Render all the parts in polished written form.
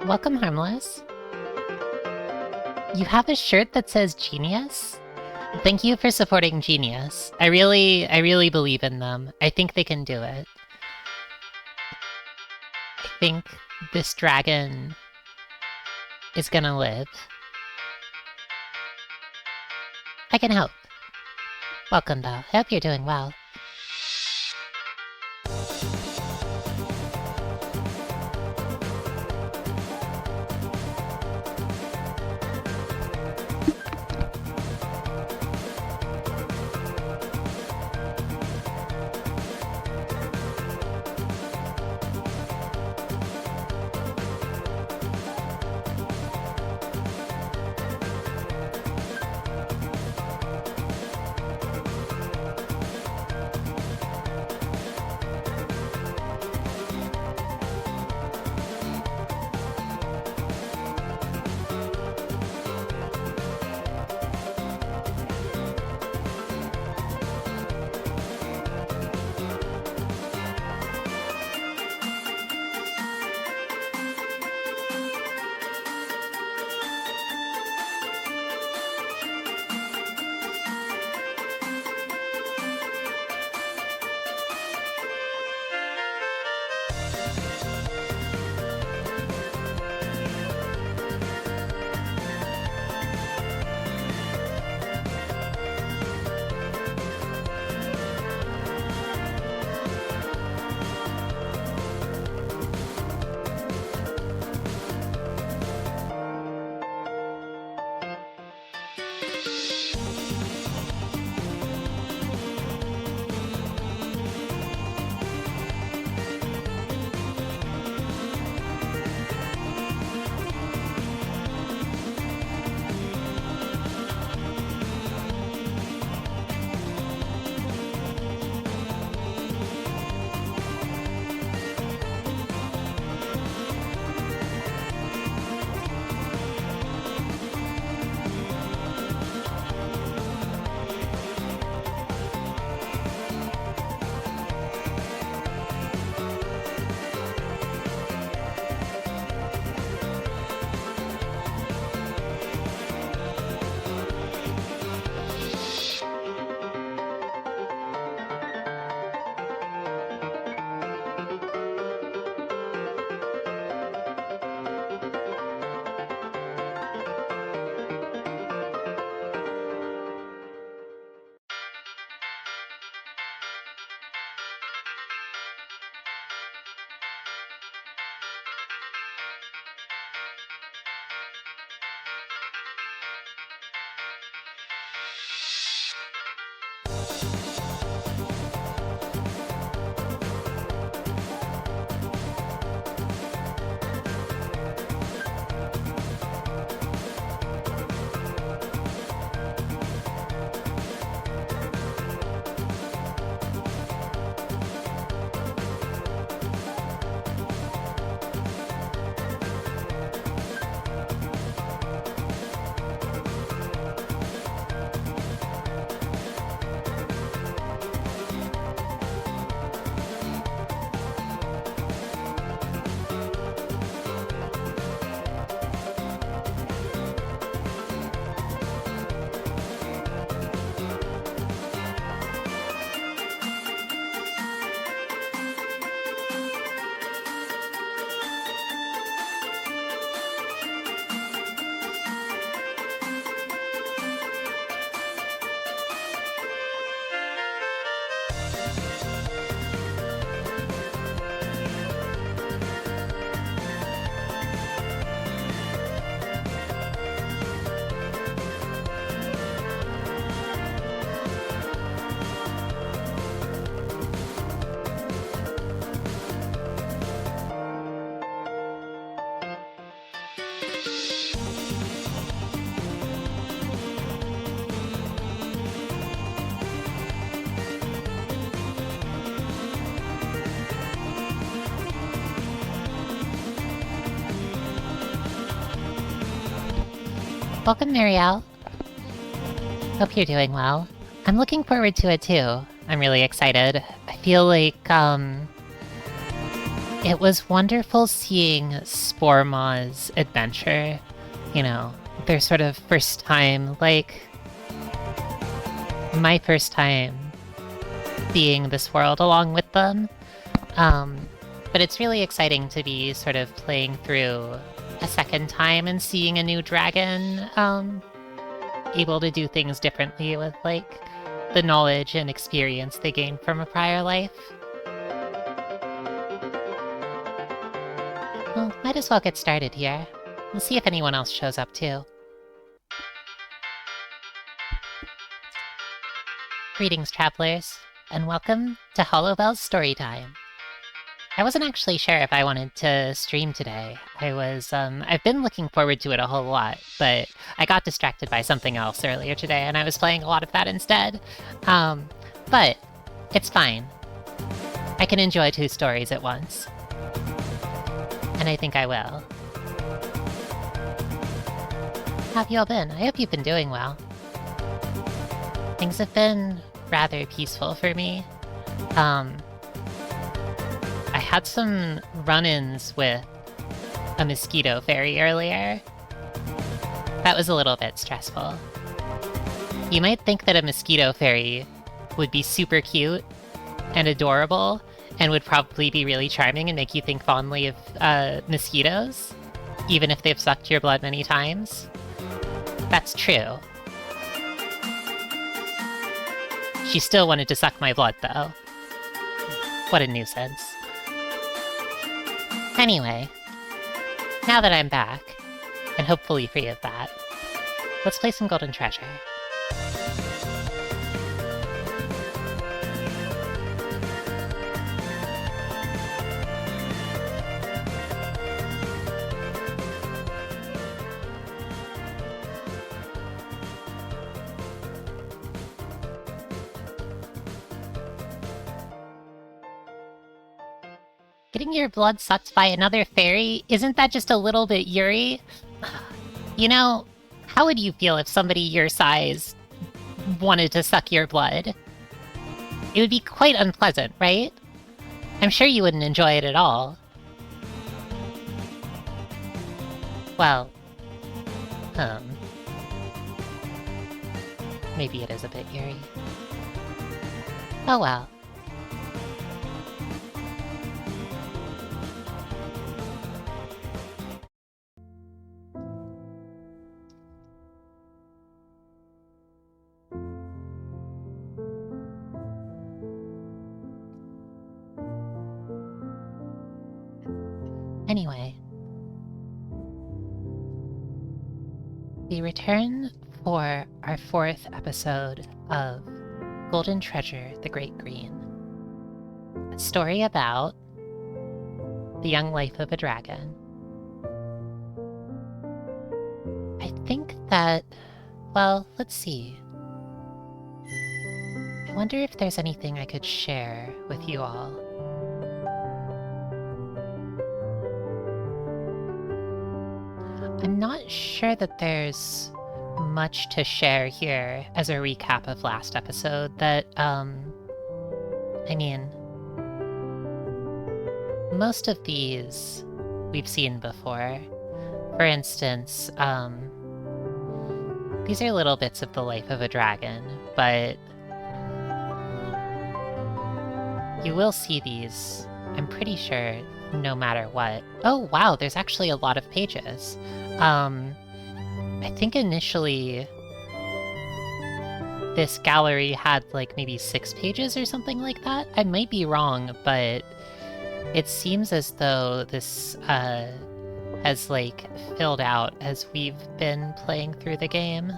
welcome, Harmless. You have a shirt that says Genius? Thank you for supporting Genius. I really believe in them. I think they can do it. I think this dragon is gonna live. I can help. Welcome, though. I hope you're doing well. Welcome, Marielle. Hope you're doing well. I'm looking forward to it too. I'm really excited. I feel like, It was wonderful seeing Sporema's adventure. You know, their sort of first time, like my first time seeing this world along with them. But it's really exciting to be sort of playing through a second time and seeing a new dragon, able to do things differently with, like, the knowledge and experience they gained from a prior life. Well, might as well get started here. We'll see if anyone else shows up, too. Greetings, travelers, and welcome to Hollowbel's Storytime. I wasn't actually sure if I wanted to stream today. I've been looking forward to it a whole lot, but I got distracted by something else earlier today, and I was playing a lot of that instead. But it's fine. I can enjoy 2 stories at once. And I think I will. How have you all been? I hope you've been doing well. Things have been rather peaceful for me. I had some run-ins with a mosquito fairy earlier. That was a little bit stressful. You might think that a mosquito fairy would be super cute and adorable and would probably be really charming and make you think fondly of mosquitoes, even if they've sucked your blood many times. That's true. She still wanted to suck my blood, though. What a nuisance. Anyway, now that I'm back, and hopefully free of that, let's play some Golden Treasure. Getting your blood sucked by another fairy? Isn't that just a little bit Yuri? You know, how would you feel if somebody your size wanted to suck your blood? It would be quite unpleasant, right? I'm sure you wouldn't enjoy it at all. Well, maybe it is a bit Yuri. Oh well. Anyway, we return for our 4th episode of Golden Treasure, the Great Green. A story about the young life of a dragon. I think that, well, let's see. I wonder if there's anything I could share with you all. I'm not sure that there's much to share here as a recap of last episode that, I mean, most of these we've seen before. For instance, these are little bits of the life of a dragon, but you will see these, I'm pretty sure, no matter what. Oh wow, there's actually a lot of pages. I think initially this gallery had like maybe 6 pages or something like that. I might be wrong, but it seems as though this has like filled out as we've been playing through the game.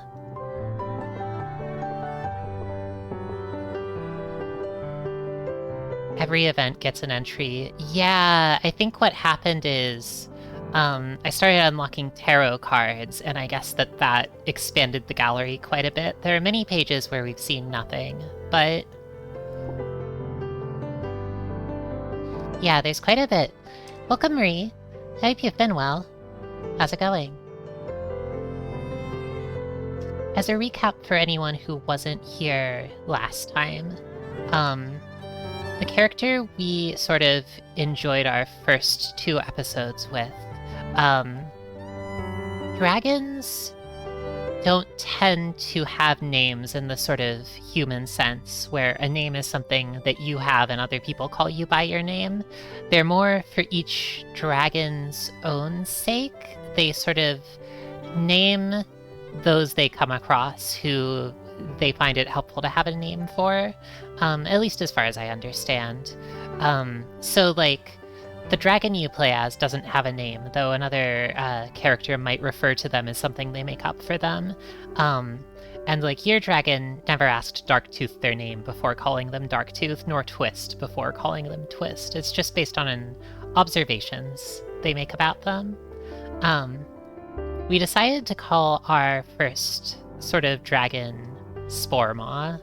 Every event gets an entry. Yeah, I think what happened is I started unlocking tarot cards, and I guess that expanded the gallery quite a bit. There are many pages where we've seen nothing, but yeah, there's quite a bit. Welcome, Marie. I hope you've been well. How's it going? As a recap for anyone who wasn't here last time, the character we sort of enjoyed our first 2 episodes with. Dragons don't tend to have names in the sort of human sense, where a name is something that you have and other people call you by your name. They're more for each dragon's own sake. They sort of name those they come across who they find it helpful to have a name for, at least as far as I understand. So, like, the dragon you play as doesn't have a name, though another character might refer to them as something they make up for them. And, like, your dragon never asked Darktooth their name before calling them Darktooth, nor Twist before calling them Twist. It's just based on observations they make about them. We decided to call our first sort of dragon Sporemaw,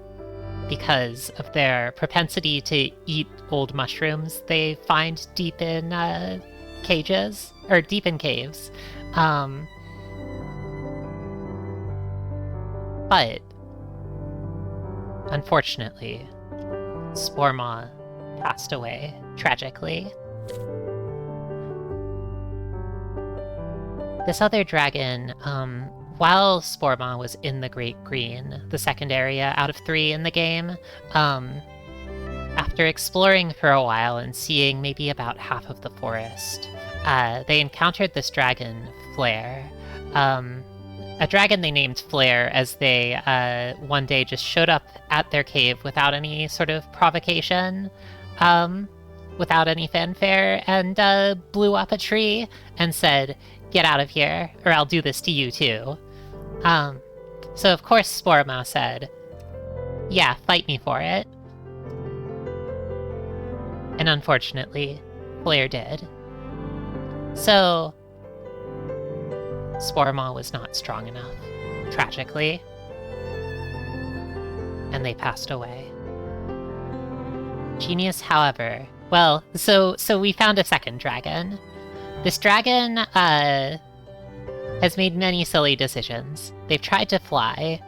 because of their propensity to eat old mushrooms they find deep in cages, or deep in caves. But, unfortunately, Sporemaw passed away, tragically. This other dragon, while Sporemaw was in the Great Green, the second area out of 3 in the game, after exploring for a while and seeing maybe about half of the forest, they encountered this dragon, Flare. A dragon they named Flare as they one day just showed up at their cave without any sort of provocation, without any fanfare, and blew up a tree and said, "Get out of here, or I'll do this to you too." So of course Sporemaw said, "Yeah, fight me for it." And unfortunately, Flare did. So, Sporemaw was not strong enough, tragically, and they passed away. Genius, however, well, so we found a second dragon. This dragon, has made many silly decisions. They've tried to fly,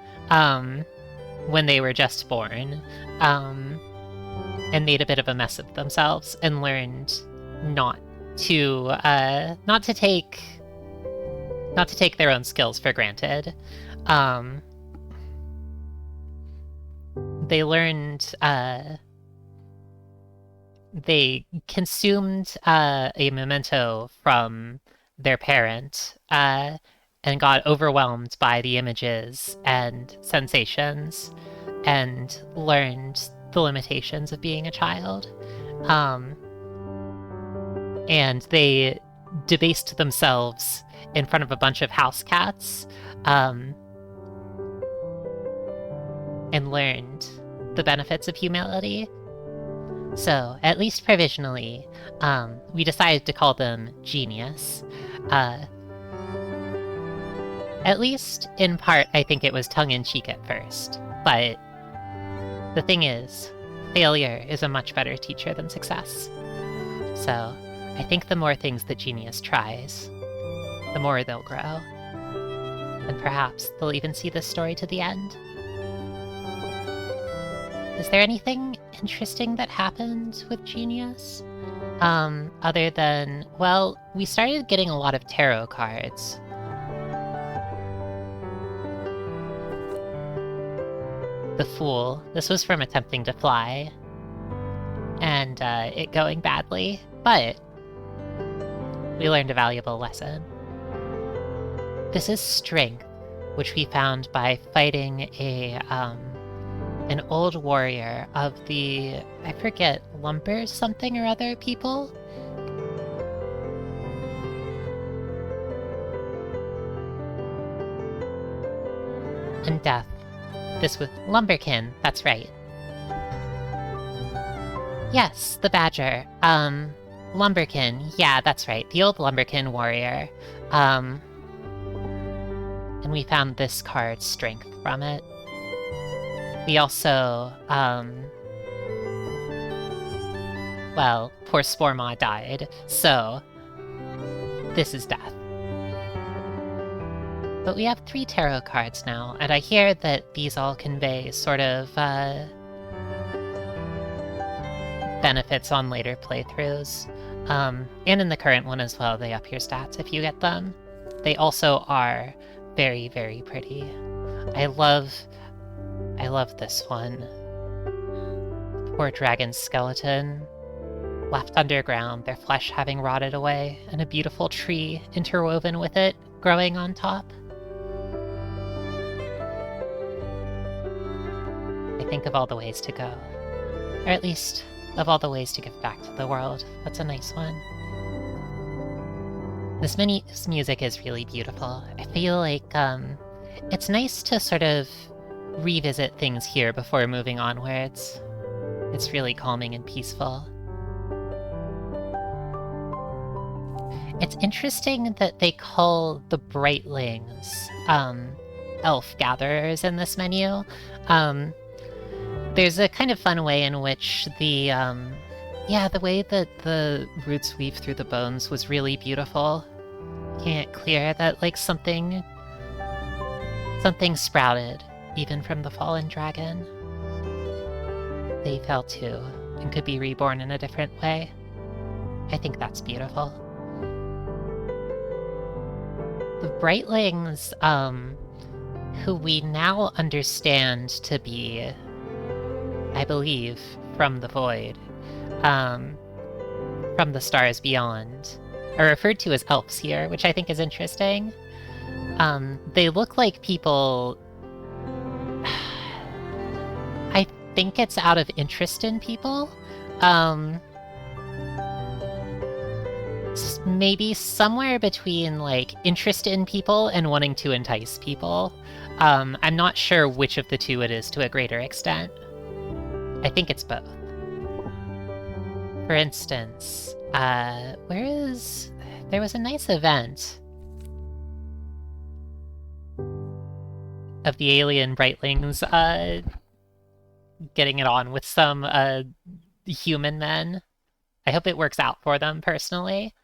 when they were just born, and made a bit of a mess of themselves, and learned not to take their own skills for granted. They learned, they consumed a memento from their parent, and got overwhelmed by the images and sensations, and learned the limitations of being a child. And they debased themselves in front of a bunch of house cats, and learned the benefits of humility. So, at least provisionally, we decided to call them Genius. At least, in part, I think it was tongue-in-cheek at first. But the thing is, failure is a much better teacher than success. So, I think the more things that Genius tries, the more they'll grow. And perhaps they'll even see this story to the end. Is there anything interesting that happened with Genius? Other than, well, we started getting a lot of tarot cards. The Fool. This was from attempting to fly, and it going badly, but we learned a valuable lesson. This is Strength, which we found by fighting an old warrior of the, I forget, Lumber something or other people? And Death. This was Lumberkin, that's right. Yes, the Badger. Lumberkin, yeah, that's right, the old Lumberkin warrior. And we found this card, Strength, from it. We also, well, poor Sporemaw died, so this is Death. But we have 3 tarot cards now, and I hear that these all convey sort of, benefits on later playthroughs. And in the current one as well, they up your stats if you get them. They also are very, very pretty. I love this one. Poor dragon skeleton, left underground, their flesh having rotted away, and a beautiful tree interwoven with it, growing on top. I think of all the ways to go. Or at least, of all the ways to give back to the world. That's a nice one. This music is really beautiful. I feel like, it's nice to sort of revisit things here before moving onwards. It's really calming and peaceful. It's interesting that they call the Brightlings, elf gatherers in this menu. There's a kind of fun way in which the way that the roots weave through the bones was really beautiful. Making it clear that, like, something sprouted, even from the fallen dragon. They fell too, and could be reborn in a different way. I think that's beautiful. The Brightlings, who we now understand to be, I believe, from the void, from the stars beyond, are referred to as elves here, which I think is interesting. They look like people... I think it's out of interest in people. Maybe somewhere between, like, interest in people and wanting to entice people. I'm not sure which of the two it is to a greater extent. I think it's both. For instance, there was a nice event of the alien Brightlings, getting it on with some, human men. I hope it works out for them, personally.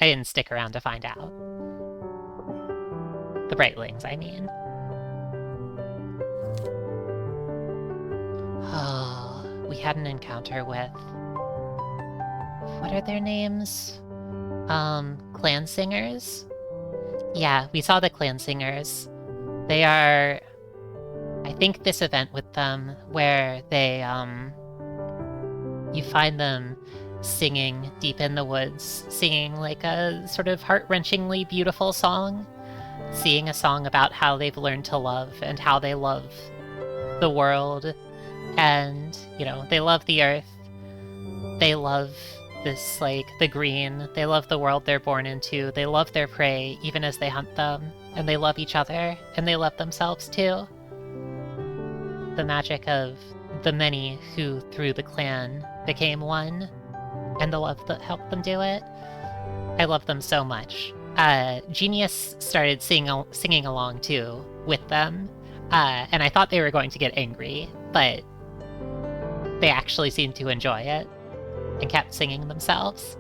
I didn't stick around to find out. The Brightlings, I mean. Oh, we had an encounter with... what are their names? Clan Singers? Yeah, we saw the Clan Singers. They are... I think this event with them, where they, you find them singing deep in the woods, singing like a sort of heart-wrenchingly beautiful song, singing a song about how they've learned to love and how they love the world, and, you know, they love the earth, they love this, like, the green, they love the world they're born into, they love their prey even as they hunt them, and they love each other, and they love themselves too. The magic of the many who, through the clan, became one, and the love that helped them do it. I love them so much. Genius started singing along too with them, and I thought they were going to get angry, but they actually seemed to enjoy it and kept singing themselves.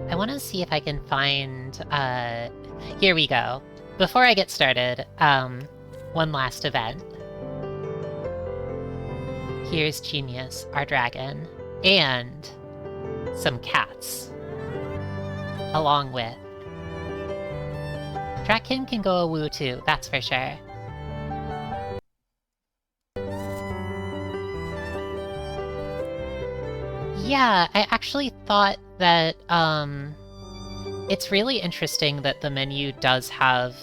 I want to see if I can find... here we go. Before I get started, one last event. Here's Genius, our dragon, and some cats, along with... Draken can go a woo too, that's for sure. Yeah, I actually thought that, it's really interesting that the menu does have,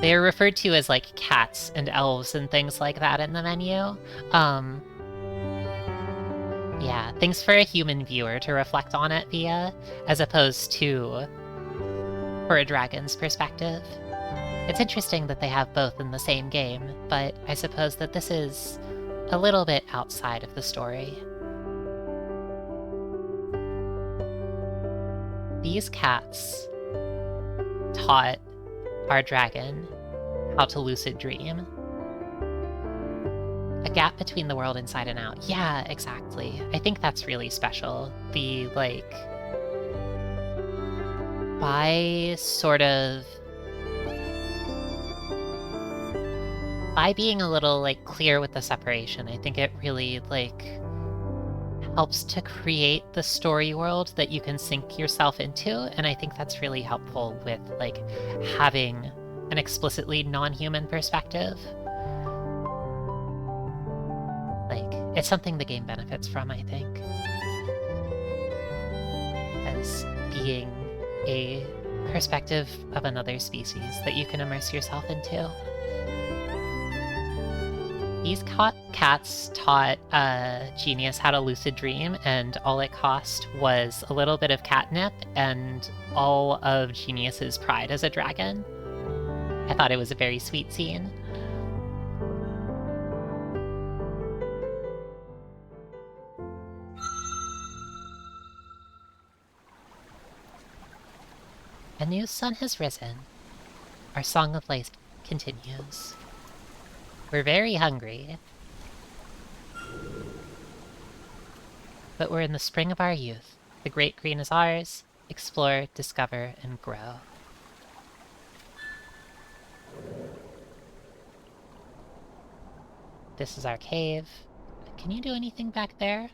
they're referred to as, like, cats and elves and things like that in the menu. Yeah, things for a human viewer to reflect on it via, as opposed to for a dragon's perspective. It's interesting that they have both in the same game, but I suppose that this is a little bit outside of the story. These cats taught our dragon how to lucid dream. A gap between the world inside and out. Yeah, exactly. I think that's really special. The, like... by sort of... by being a little, like, clear with the separation, I think it really, like, helps to create the story world that you can sink yourself into, and I think that's really helpful with, like, having an explicitly non-human perspective. Like, it's something the game benefits from, I think, as being a perspective of another species that you can immerse yourself into. These cats taught Genius how to lucid dream, and all it cost was a little bit of catnip and all of Genius's pride as a dragon. I thought it was a very sweet scene. A new sun has risen. Our song of life continues. We're very hungry. But we're in the spring of our youth. The great green is ours. Explore, discover, and grow. This is our cave. Can you do anything back there?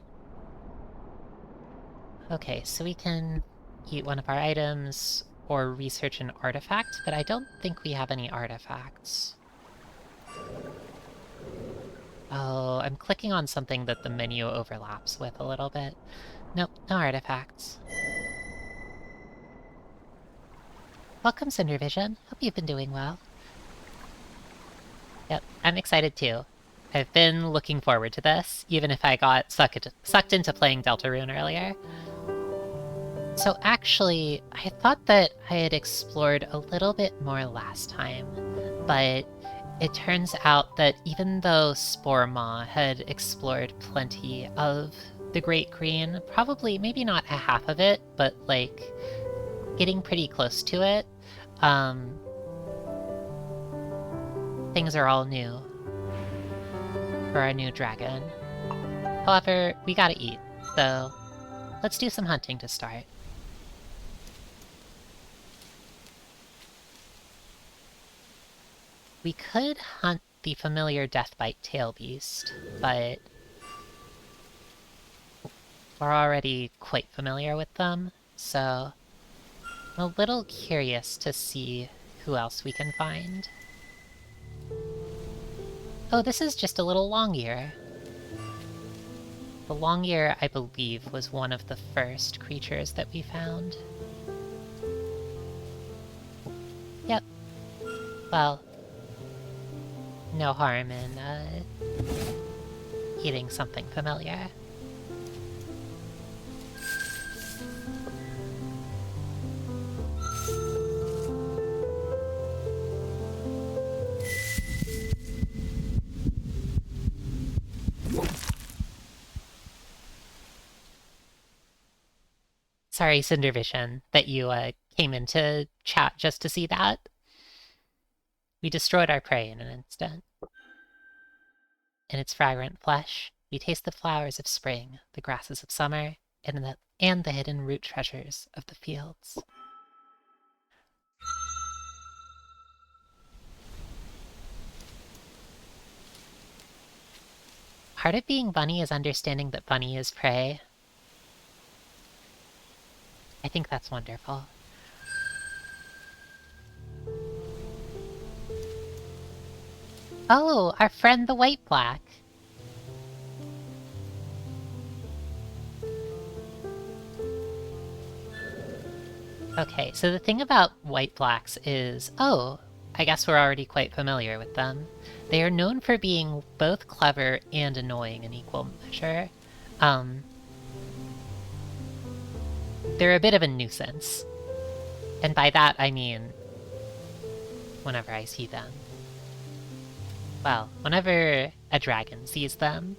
Okay, so we can eat one of our items or research an artifact, but I don't think we have any artifacts. Oh, I'm clicking on something that the menu overlaps with a little bit. Nope, no artifacts. Welcome, Cindervision. Hope you've been doing well. Yep, I'm excited too. I've been looking forward to this, even if I got sucked into playing Deltarune earlier. So actually, I thought that I had explored a little bit more last time, but it turns out that even though Spore Maw had explored plenty of the Great Green, probably, maybe not a half of it, but like getting pretty close to it, things are all new for our new dragon. However, we gotta eat, so let's do some hunting to start. We could hunt the familiar Deathbite tail beast, but we're already quite familiar with them, so I'm a little curious to see who else we can find. Oh, this is just a little long-ear. The long-ear, I believe, was one of the first creatures that we found. Yep. Well, no harm in, eating something familiar. Sorry, Cindervision, that you came into chat just to see that. We destroyed our prey in an instant. In its fragrant flesh, we taste the flowers of spring, the grasses of summer, and the hidden root treasures of the fields. Part of being bunny is understanding that bunny is prey. I think that's wonderful. Oh, our friend the White Black. Okay, so the thing about White Blacks is, oh, I guess we're already quite familiar with them. They are known for being both clever and annoying in equal measure. They're a bit of a nuisance. And by that I mean whenever I see them. Well, whenever a dragon sees them,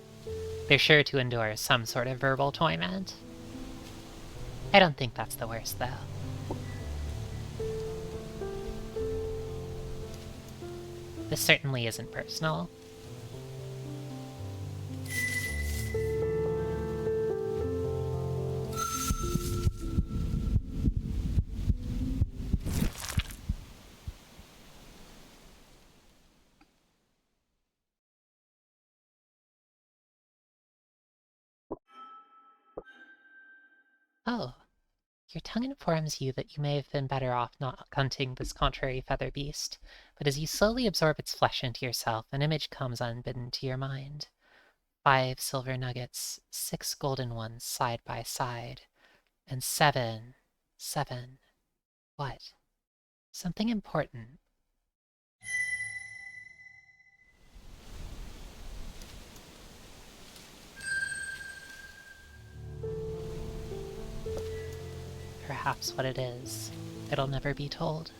they're sure to endure some sort of verbal torment. I don't think that's the worst, though. This certainly isn't personal. Oh, your tongue informs you that you may have been better off not hunting this contrary feather beast, but as you slowly absorb its flesh into yourself, an image comes unbidden to your mind. 5 silver nuggets, 6 golden ones side by side, and 7. What? Something important. Perhaps what it is. It'll never be told.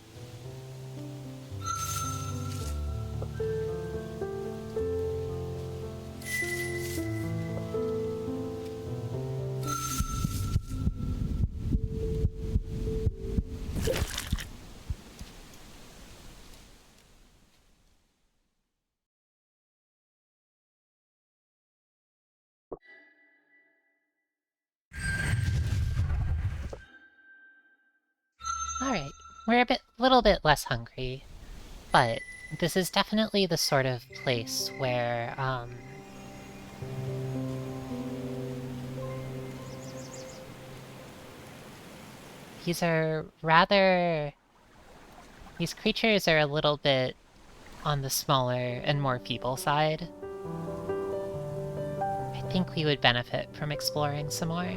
Alright, we're a little bit less hungry, but this is definitely the sort of place where, these creatures are a little bit on the smaller and more feeble side. I think we would benefit from exploring some more.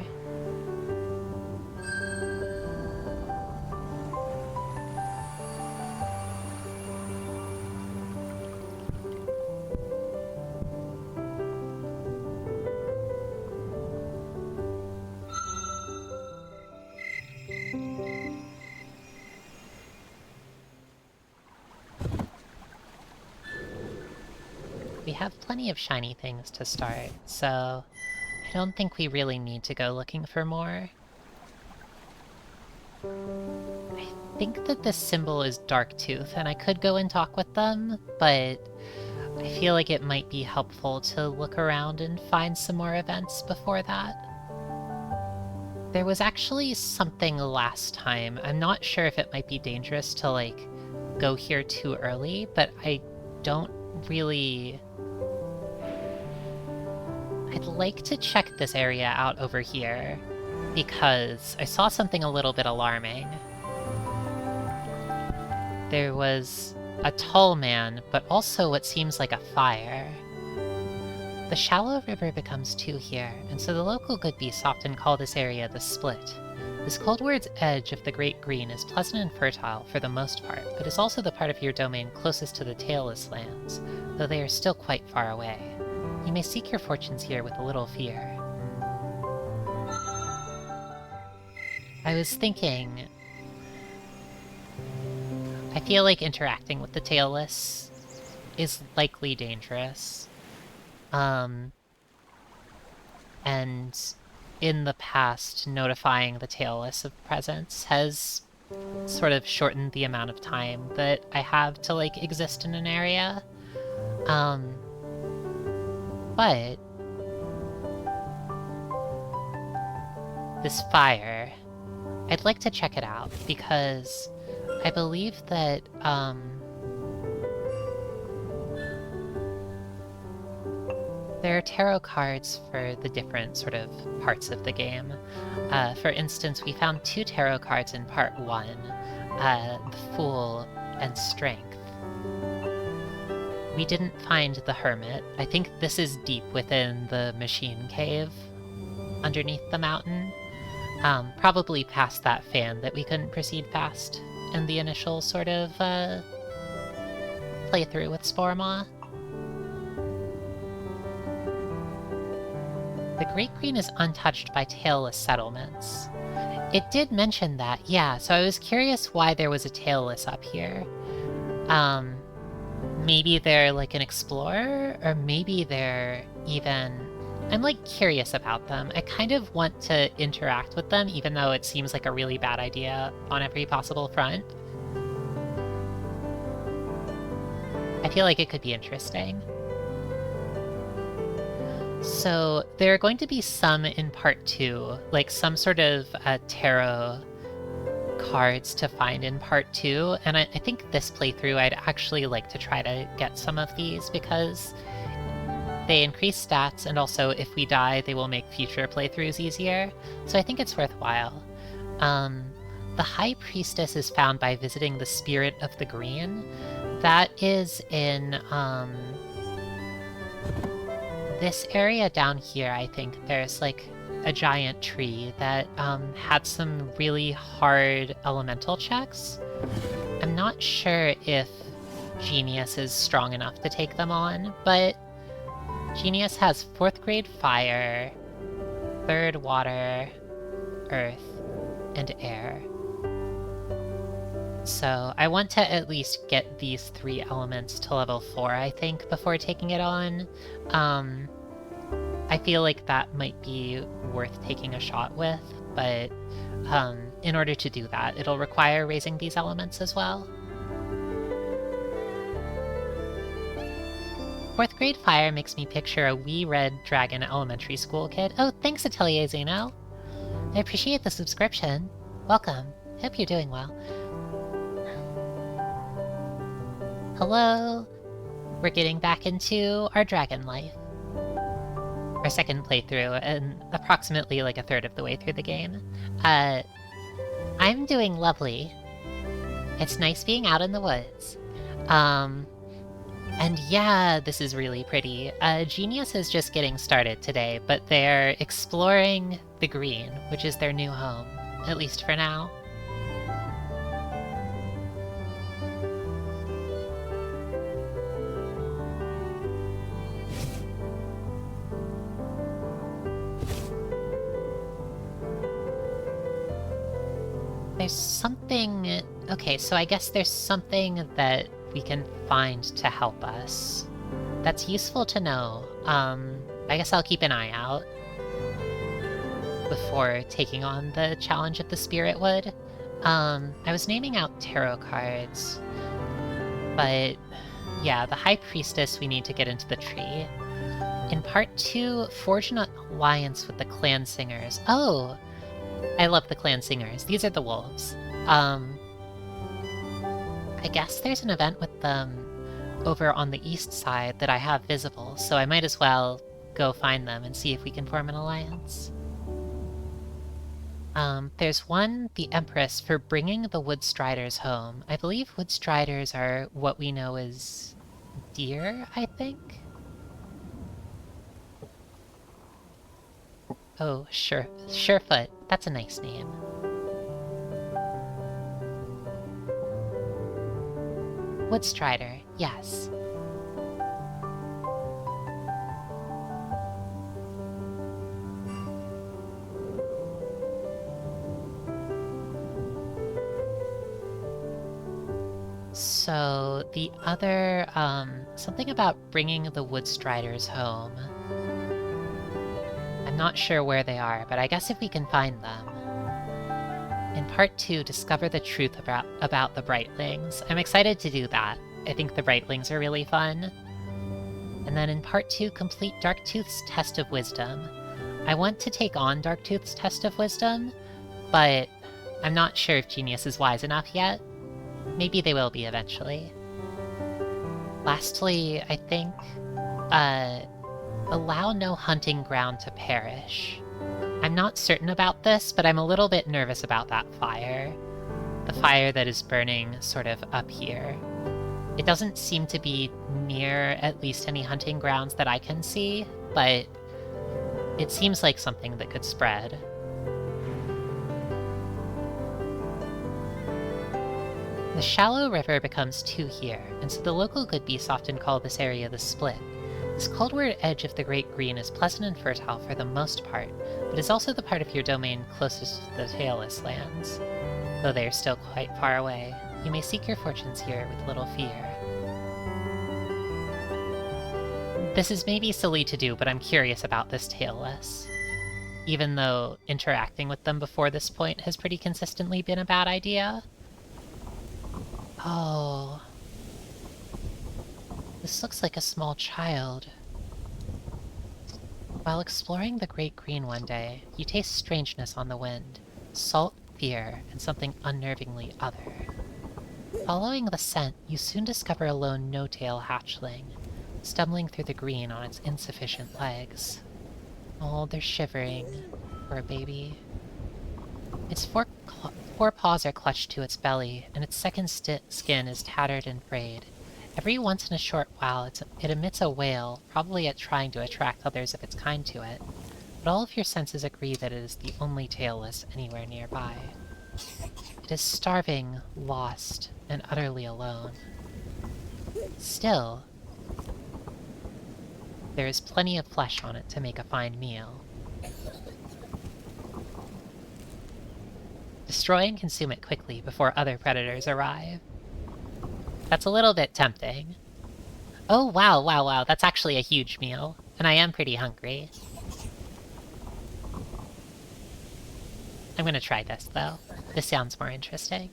We have plenty of shiny things to start, so I don't think we really need to go looking for more. I think that this symbol is Darktooth, and I could go and talk with them, but I feel like it might be helpful to look around and find some more events before that. There was actually something last time. I'm not sure if it might be dangerous to, like, go here too early, but I don't really... I'd like to check this area out over here, because I saw something a little bit alarming. There was a tall man, but also what seems like a fire. The shallow river becomes 2 here, and so the local good beasts often call this area the Split. This Coldward's edge of the Great Green is pleasant and fertile for the most part, but is also the part of your domain closest to the Tailless lands, though they are still quite far away. You may seek your fortunes here with a little fear. I was thinking... I feel like interacting with the Tailless is likely dangerous. And in the past, notifying the Tailless of presence has sort of shortened the amount of time that I have to, like, exist in an area. But this fire, I'd like to check it out, because I believe that, there are tarot cards for the different sort of parts of the game. For instance, we found 2 tarot cards in part 1, the Fool and Strength. We didn't find the Hermit. I think this is deep within the Machine Cave, underneath the mountain. Probably past that fan that we couldn't proceed past in the initial sort of, playthrough with Sporemaw. The Great Green is untouched by tailless settlements. It did mention that, yeah, so I was curious why there was a tailless up here. Maybe they're like an explorer, or maybe they're even... I'm like curious about them. I kind of want to interact with them, even though it seems like a really bad idea on every possible front. I feel like it could be interesting. So there are going to be some in part 2, like some sort of tarot cards to find in part 2, and I think this playthrough I'd actually like to try to get some of these, because they increase stats, and also if we die, they will make future playthroughs easier, so I think it's worthwhile. The High Priestess is found by visiting the Spirit of the Green. That is in, this area down here. I think there's, like, a giant tree that, had some really hard elemental checks. I'm not sure if Genius is strong enough to take them on, but Genius has 4th grade Fire, 3rd Water, Earth, and Air. So I want to at least get these 3 elements to level 4, I think, before taking it on. I feel like that might be worth taking a shot with, but in order to do that, it'll require raising these elements as well. 4th grade Fire makes me picture a wee red dragon elementary school kid. Oh, thanks, Atelier Zeno! I appreciate the subscription. Welcome. Hope you're doing well. Hello! We're getting back into our dragon life. Our second playthrough, and approximately like a third of the way through the game. I'm doing lovely. It's nice being out in the woods. And yeah, this is really pretty. Genius is just getting started today, but they're exploring the Green, which is their new home, at least for now. There's something... Okay, so I guess there's something that we can find to help us. That's useful to know. I guess I'll keep an eye out before taking on the challenge of the Spirit Wood. I was naming out tarot cards, but yeah, the High Priestess we need to get into the tree. In part 2, forge an alliance with the clan singers. Oh! I love the clan singers. These are the wolves. I guess there's an event with them over on the east side that I have visible, so I might as well go find them and see if we can form an alliance. There's one, the Empress, for bringing the Woodstriders home. I believe Woodstriders are what we know as deer, I think? Oh, Surefoot. That's a nice name. Woodstrider, yes. So, the other, something about bringing the Woodstriders home. I'm not sure where they are, but I guess if we can find them. In part 2, discover the truth about the Brightlings. I'm excited to do that. I think the Brightlings are really fun. And then in part 2, complete Darktooth's Test of Wisdom. I want to take on Darktooth's Test of Wisdom, but I'm not sure if Genius is wise enough yet. Maybe they will be eventually. Lastly, I think, allow no hunting ground to perish. I'm not certain about this, but I'm a little bit nervous about that fire. The fire that is burning sort of up here. It doesn't seem to be near at least any hunting grounds that I can see, but it seems like something that could spread. The shallow river becomes 2 here, and so the local good beasts often call this area the Split. This coldward edge of the Great Green is pleasant and fertile for the most part, but is also the part of your domain closest to the Tailless lands. Though they are still quite far away, you may seek your fortunes here with little fear. This is maybe silly to do, but I'm curious about this Tailless. Even though interacting with them before this point has pretty consistently been a bad idea. Oh... This looks like a small child. While exploring the Great Green one day, you taste strangeness on the wind, salt, fear, and something unnervingly other. Following the scent, you soon discover a lone no-tail hatchling. stumbling through the green on its insufficient legs. Oh, they're shivering. Poor baby. Its four paws are clutched to its belly, and its second skin is tattered and frayed. Every once in a short while, it emits a wail, probably trying to attract others of its kind to it, but all of your senses agree that it is the only tailless anywhere nearby. It is starving, lost, and utterly alone. Still, there is plenty of flesh on it to make a fine meal. Destroy and consume it quickly before other predators arrive. That's a little bit tempting. Oh, wow, that's actually a huge meal, and I am pretty hungry. I'm gonna try this, though. This sounds more interesting.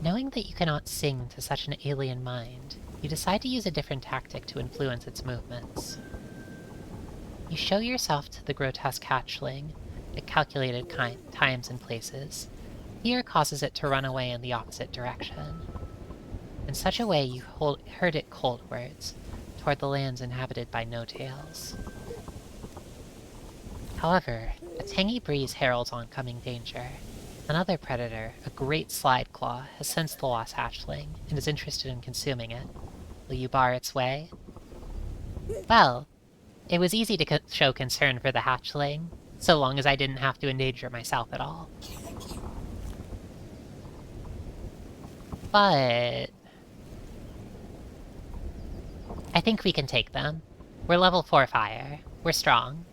Knowing that you cannot sing to such an alien mind, you decide to use a different tactic to influence its movements. You show yourself to the grotesque hatchling at calculated times and places. Fear causes it to run away in the opposite direction. In such a way you herd it coldwards, toward the lands inhabited by no-tails. However, a tangy breeze heralds oncoming danger. Another predator, a great slide claw, has sensed the lost hatchling and is interested in consuming it. Will you bar its way? Well, it was easy to show concern for the hatchling, so long as I didn't have to endanger myself at all. But I think we can take them. We're level 4 fire. We're strong.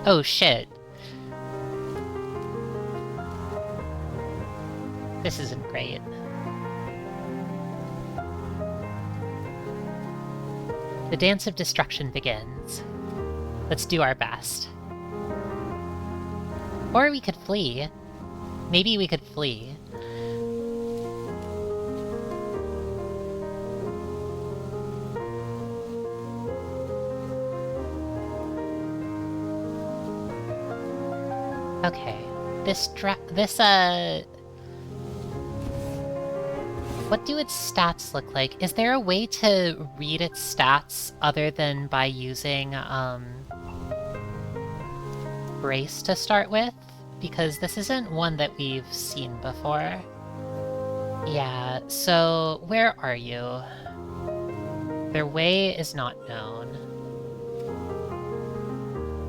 Oh shit. This isn't great. The dance of destruction begins. Let's do our best. Or we could flee. Maybe we could flee. Okay. What do its stats look like? Is there a way to read its stats other than by using, Brace to start with? Because this isn't one that we've seen before. Yeah, so where are you? Their way is not known.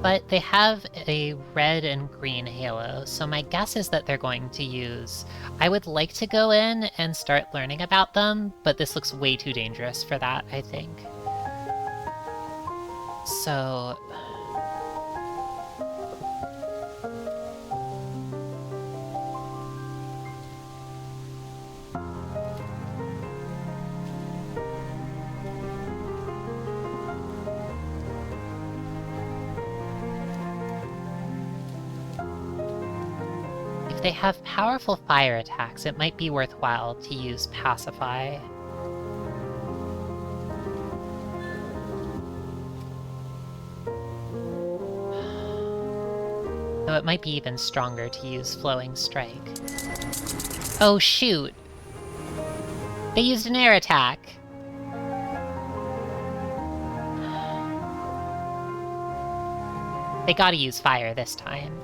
But they have a red and green halo, so my guess is that they're going to use... I would like to go in and start learning about them, but this looks way too dangerous for that, I think. So... they have powerful fire attacks, it might be worthwhile to use Pacify. Though it might be even stronger to use Flowing Strike. Oh shoot! They used an air attack! They gotta use fire this time.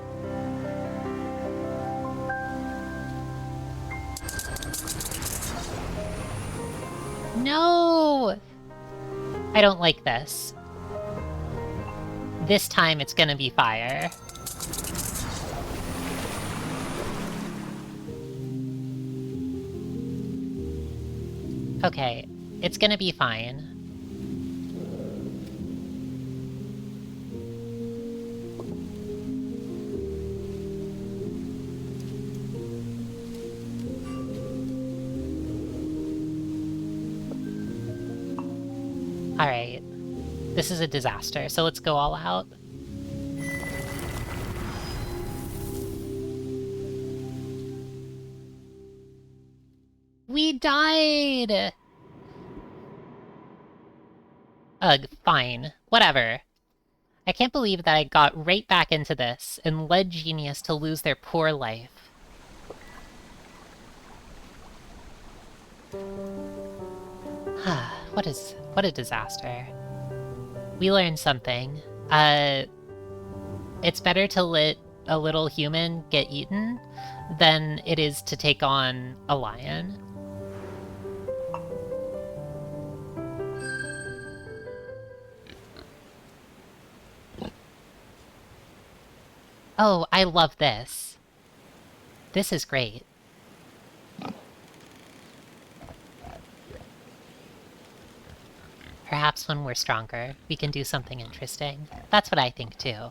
No! I don't like this. This time it's gonna be fire. Okay, it's gonna be fine. Alright. This is a disaster, so let's go all out. We died! Ugh, fine. Whatever. I can't believe that I got right back into this and led Genius to lose their poor life. What a disaster. We learned something. It's better to let a little human get eaten than it is to take on a lion. Oh, I love this. This is great. Perhaps when we're stronger, we can do something interesting. That's what I think too.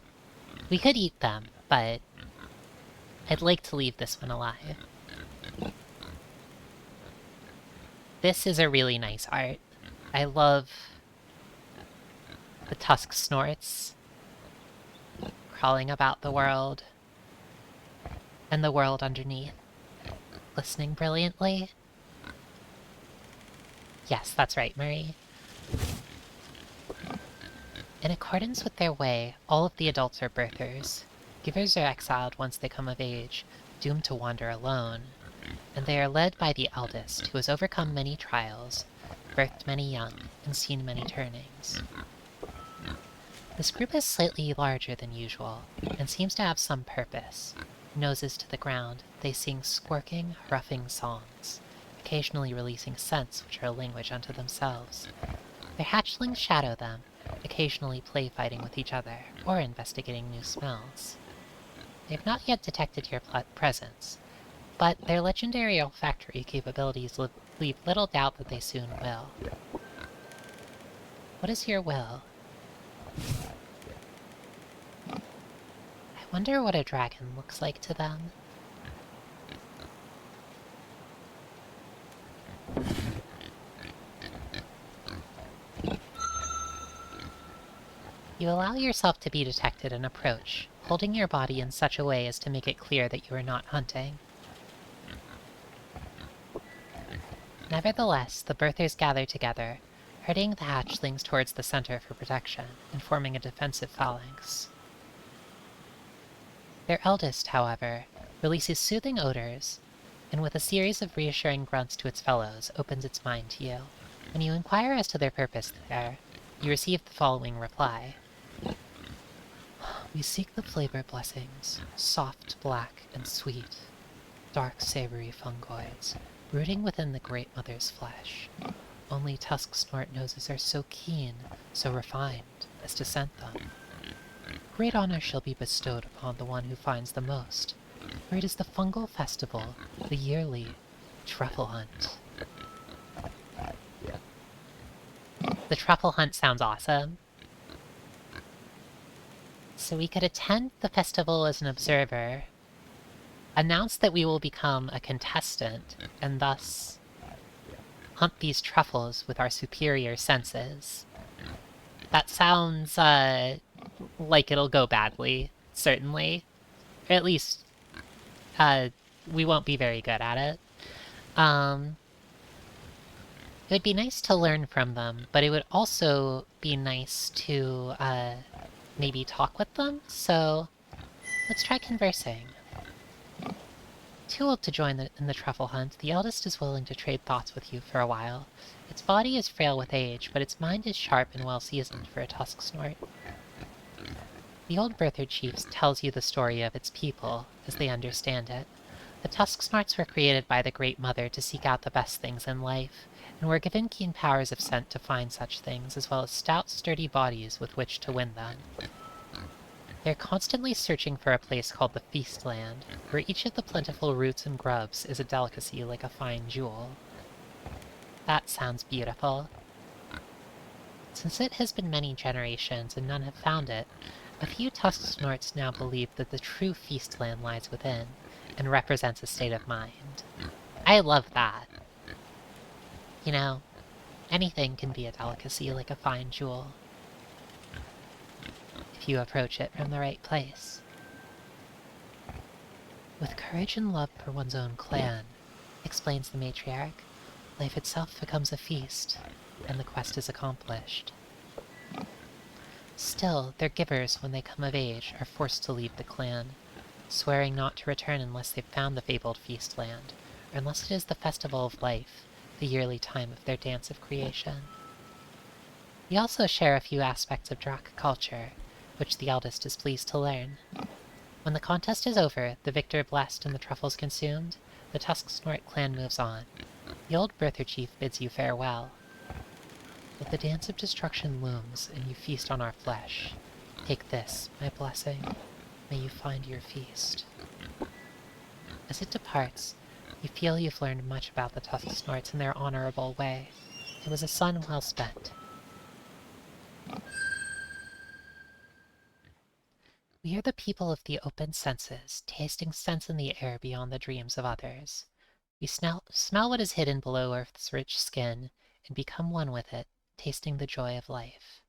We could eat them, but I'd like to leave this one alive. This is a really nice art. I love the tusk snorts crawling about the world, and the world underneath, glistening brilliantly. Yes, that's right, Marie. In accordance with their way, all of the adults are birthers. Givers are exiled once they come of age, doomed to wander alone, and they are led by the eldest, who has overcome many trials, birthed many young, and seen many turnings. This group is slightly larger than usual, and seems to have some purpose. Noses to the ground, they sing squirking, roughing songs, occasionally releasing scents which are a language unto themselves. Their hatchlings shadow them, occasionally play fighting with each other, or investigating new smells. They have not yet detected your presence, but their legendary olfactory capabilities leave little doubt that they soon will. What is your will? I wonder what a dragon looks like to them. You allow yourself to be detected and approach, holding your body in such a way as to make it clear that you are not hunting. Nevertheless, the birthers gather together, herding the hatchlings towards the center for protection, and forming a defensive phalanx. Their eldest, however, releases soothing odors, and with a series of reassuring grunts to its fellows, opens its mind to you. When you inquire as to their purpose there, you receive the following reply. We seek the flavor blessings, soft, black, and sweet, dark, savory fungoids, rooting within the Great Mother's flesh. Only tusk snort noses are so keen, so refined, as to scent them. Great honor shall be bestowed upon the one who finds the most, for it is the fungal festival, the yearly truffle hunt. The truffle hunt sounds awesome. So we could attend the festival as an observer, announce that we will become a contestant, and thus hunt these truffles with our superior senses. That sounds, like it'll go badly, certainly. Or at least, we won't be very good at it. It would be nice to learn from them, but it would also be nice to, maybe talk with them, so let's try conversing. Too old to join in the truffle hunt, the eldest is willing to trade thoughts with you for a while. Its body is frail with age, but its mind is sharp and well-seasoned for a tusk snort. The old birther chief tells you the story of its people, as they understand it. The tusk snorts were created by the Great Mother to seek out the best things in life, and were given keen powers of scent to find such things, as well as stout, sturdy bodies with which to win them. They are constantly searching for a place called the Feast Land, where each of the plentiful roots and grubs is a delicacy like a fine jewel. That sounds beautiful. Since it has been many generations and none have found it, a few tusk snorts now believe that the true Feast Land lies within, and represents a state of mind. I love that. You know, anything can be a delicacy like a fine jewel, if you approach it from the right place. With courage and love for one's own clan, explains the matriarch, life itself becomes a feast, and the quest is accomplished. Still, their givers, when they come of age, are forced to leave the clan, swearing not to return unless they've found the fabled feast land, or unless it is the festival of life, the yearly time of their dance of creation. We also share a few aspects of Drak culture, which the eldest is pleased to learn. When the contest is over, the victor blessed and the truffles consumed, the Tusk-Snort clan moves on. The old Birther Chief bids you farewell. But the dance of destruction looms, and you feast on our flesh. Take this, my blessing. May you find your feast. As it departs, you feel you've learned much about the Tusk-Snorts in their honorable way. It was a sun well spent. We are the people of the open senses, tasting scents in the air beyond the dreams of others. We smell what is hidden below Earth's rich skin, and become one with it, tasting the joy of life.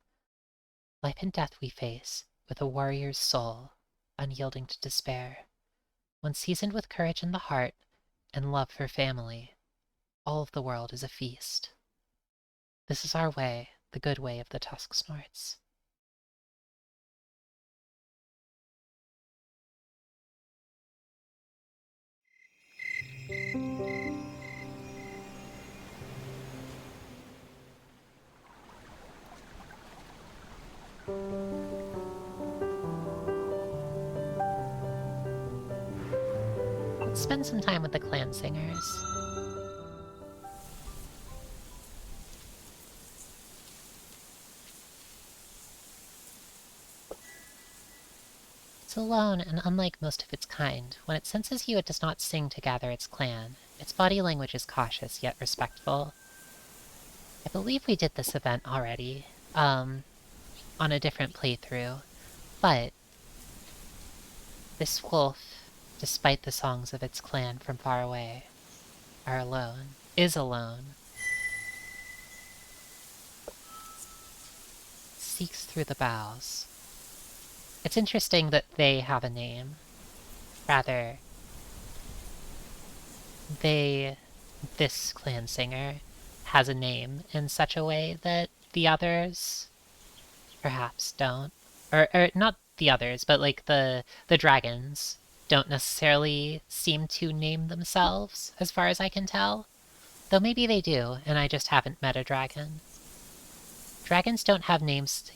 Life and death we face, with a warrior's soul, unyielding to despair. When seasoned with courage in the heart, and love for family, all of the world is a feast. This is our way, the good way of the Tusk-Snorts. Let's spend some time with the clan singers. It's alone, and unlike most of its kind. When it senses you, it does not sing to gather its clan. Its body language is cautious, yet respectful. I believe we did this event already, on a different playthrough, but this wolf, despite the songs of its clan from far away, is alone. Seeks through the boughs. It's interesting that they have a name. Rather, this clan singer has a name in such a way that the others perhaps don't. Or not the others, but like the dragons don't necessarily seem to name themselves, as far as I can tell. Though maybe they do, and I just haven't met a dragon. Dragons don't have names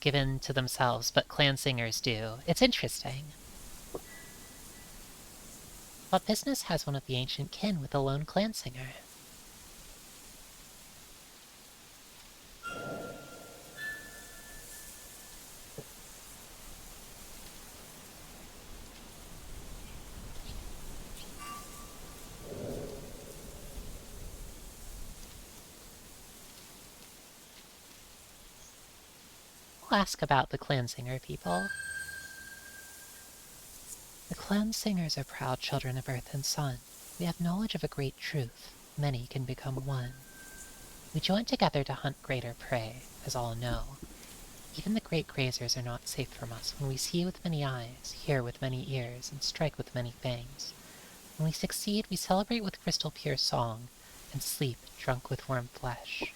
given to themselves, but clan singers do. It's interesting. What business has one of the ancient kin with a lone clan singer? We'll ask about the clan singer people. The clan singers are proud children of earth and sun. We have knowledge of a great truth. Many can become one. We join together to hunt greater prey, as all know. Even the great grazers are not safe from us when we see with many eyes, hear with many ears, and strike with many fangs. When we succeed, we celebrate with crystal pure song, and sleep drunk with warm flesh.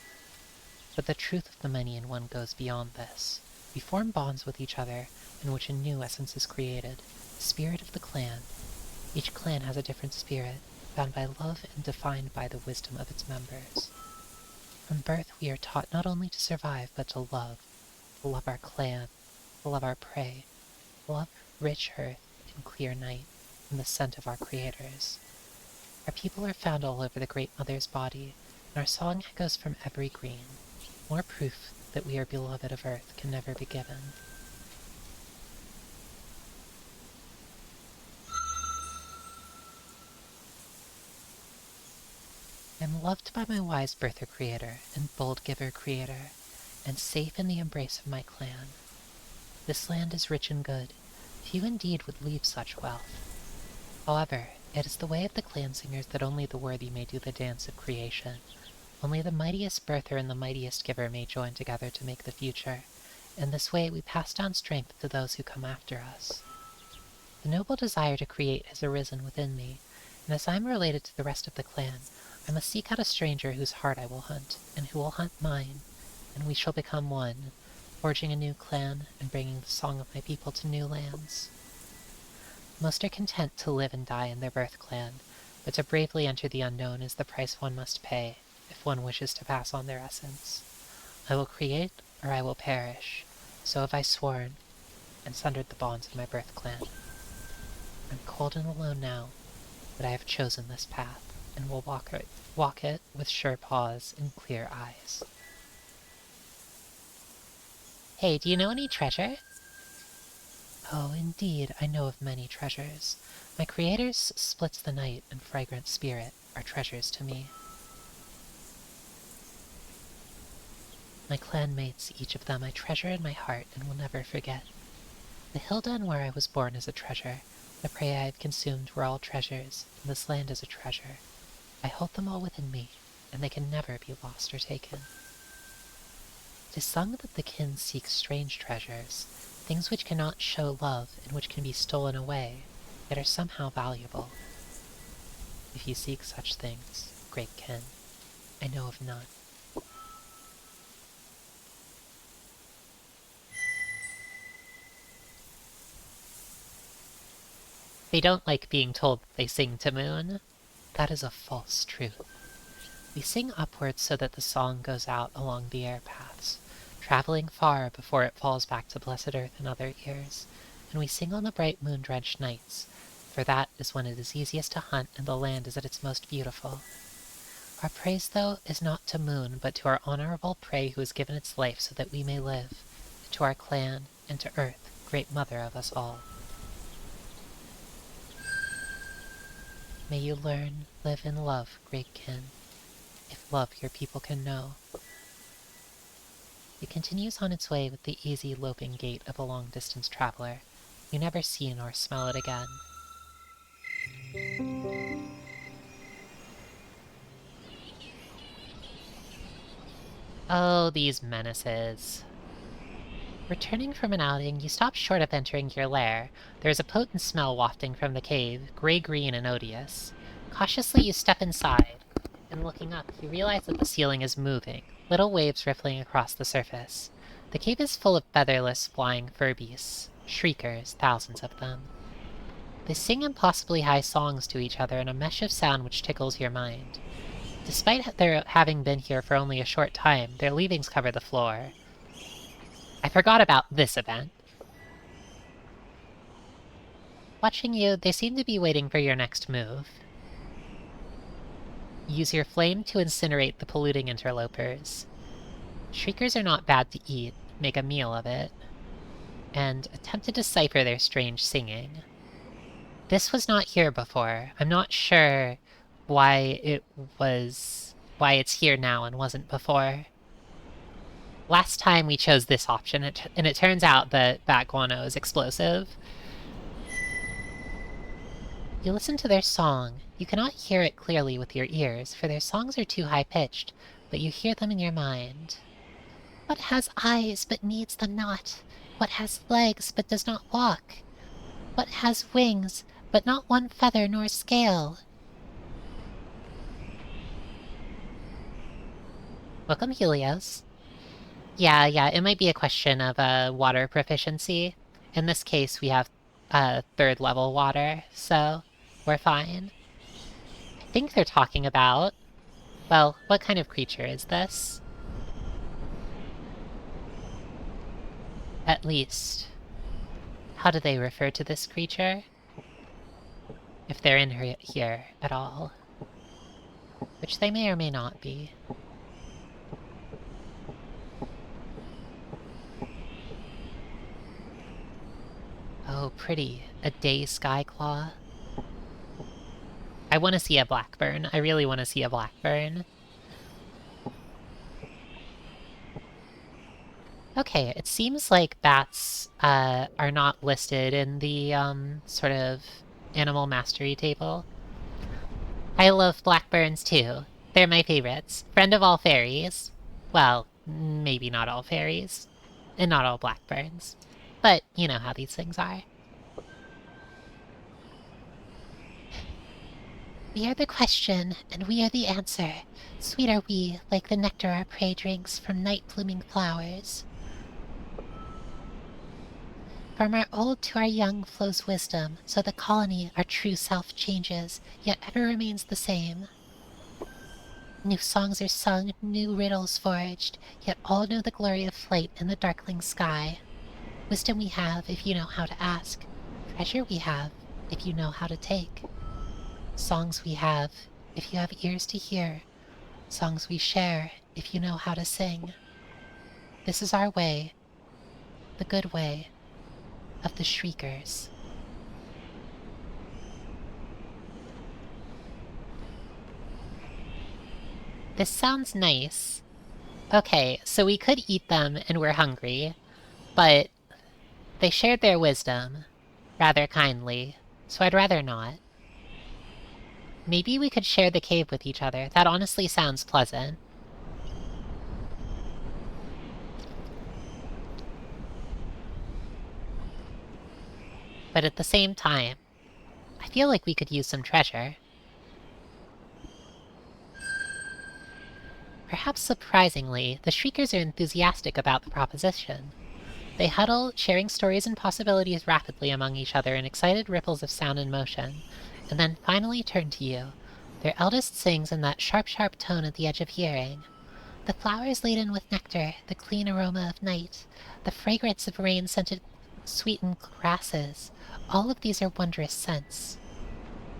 But the truth of the many in one goes beyond this. We form bonds with each other, in which a new essence is created, the spirit of the clan. Each clan has a different spirit, bound by love and defined by the wisdom of its members. From birth we are taught not only to survive, but to love our clan, to love our prey, to love rich earth and clear night, and the scent of our creators. Our people are found all over the Great Mother's body, and our song echoes from every green. More proof that we are beloved of earth can never be given. I am loved by my wise birther creator and bold giver creator, and safe in the embrace of my clan. This land is rich and good. Few indeed would leave such wealth. However, it is the way of the clan singers that only the worthy may do the dance of creation. Only the mightiest birther and the mightiest giver may join together to make the future. In this way we pass down strength to those who come after us. The noble desire to create has arisen within me, and as I am related to the rest of the clan, I must seek out a stranger whose heart I will hunt, and who will hunt mine, and we shall become one, forging a new clan and bringing the song of my people to new lands. Most are content to live and die in their birth clan, but to bravely enter the unknown is the price one must pay if one wishes to pass on their essence. I will create, or I will perish. So have I sworn, and sundered the bonds of my birth clan. I'm cold and alone now, but I have chosen this path, and will walk it with sure paws and clear eyes. Hey, do you know any treasure? Oh, indeed, I know of many treasures. My creator's splits the night and fragrant spirit are treasures to me. My clanmates, each of them I treasure in my heart and will never forget. The hill den where I was born is a treasure. The prey I have consumed were all treasures, and this land is a treasure. I hold them all within me, and they can never be lost or taken. It is sung that the kin seek strange treasures, things which cannot show love and which can be stolen away, yet are somehow valuable. If you seek such things, great kin, I know of none. They don't like being told that they sing to Moon. That is a false truth. We sing upwards so that the song goes out along the air paths, traveling far before it falls back to blessed earth and other ears, and we sing on the bright moon-drenched nights, for that is when it is easiest to hunt and the land is at its most beautiful. Our praise, though, is not to Moon, but to our honorable prey who has given its life so that we may live, and to our clan, and to Earth, great mother of us all. May you learn, live, and love, great kin, if love your people can know. It continues on its way with the easy loping gait of a long-distance traveler. You never see nor smell it again. Oh, these menaces. Returning from an outing, you stop short of entering your lair. There is a potent smell wafting from the cave, gray-green and odious. Cautiously you step inside, and looking up, you realize that the ceiling is moving, little waves rippling across the surface. The cave is full of featherless flying furbeasts, shriekers, thousands of them. They sing impossibly high songs to each other in a mesh of sound which tickles your mind. Despite their having been here for only a short time, their leavings cover the floor. I forgot about this event. Watching you, they seem to be waiting for your next move. Use your flame to incinerate the polluting interlopers. Shriekers are not bad to eat, make a meal of it, and attempt to decipher their strange singing. This was not here before. I'm not sure why it's here now and wasn't before. Last time we chose this option, and it turns out that bat guano is explosive. You listen to their song. You cannot hear it clearly with your ears, for their songs are too high-pitched, but you hear them in your mind. What has eyes but needs them not? What has legs but does not walk? What has wings but not one feather nor scale? Welcome, Helios. Yeah, it might be a question of water proficiency. In this case, we have third level water, so we're fine. I think they're talking about... Well, what kind of creature is this? At least. How do they refer to this creature? If they're in here at all. Which they may or may not be. Oh, pretty. A day skyclaw. I want to see a blackburn. I really want to see a blackburn. Okay, it seems like bats are not listed in the sort of animal mastery table. I love blackburns too. They're my favorites. Friend of all fairies. Well, maybe not all fairies. And not all blackburns. But you know how these things are. We are the question, and we are the answer. Sweet are we, like the nectar our prey drinks from night-blooming flowers. From our old to our young flows wisdom, so the colony, our true self, changes, yet ever remains the same. New songs are sung, new riddles forged, yet all know the glory of flight in the darkling sky. Wisdom we have, if you know how to ask. Treasure we have, if you know how to take. Songs we have, if you have ears to hear. Songs we share, if you know how to sing. This is our way, the good way, of the Shriekers. This sounds nice. Okay, so we could eat them and we're hungry, but they shared their wisdom rather kindly, so I'd rather not. Maybe we could share the cave with each other. That honestly sounds pleasant. But at the same time, I feel like we could use some treasure. Perhaps surprisingly, the Shriekers are enthusiastic about the proposition. They huddle, sharing stories and possibilities rapidly among each other in excited ripples of sound and motion, and then finally turn to you. Their eldest sings in that sharp, sharp tone at the edge of hearing. The flowers laden with nectar, the clean aroma of night, the fragrance of rain-scented sweetened grasses, all of these are wondrous scents.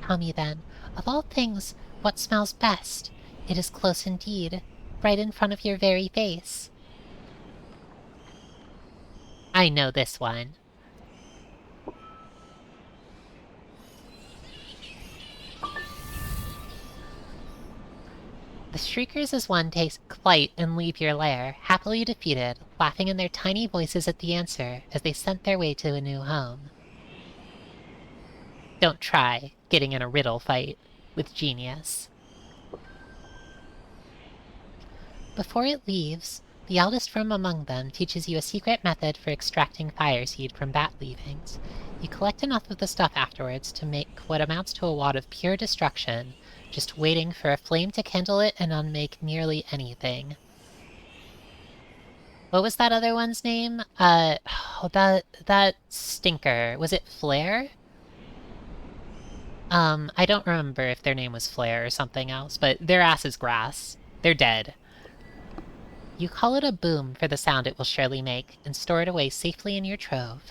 Tell me then, of all things, what smells best? It is close indeed, right in front of your very face. I know this one. The Shriekers as one take flight and leave your lair, happily defeated, laughing in their tiny voices at the answer as they scent their way to a new home. Don't try getting in a riddle fight with genius. Before it leaves, the eldest from among them teaches you a secret method for extracting fire seed from bat leavings. You collect enough of the stuff afterwards to make what amounts to a wad of pure destruction, just waiting for a flame to kindle it and unmake nearly anything. What was that other one's name? That stinker. Was it Flare? I don't remember if their name was Flare or something else, but their ass is grass. They're dead. You call it a boom for the sound it will surely make, and store it away safely in your trove.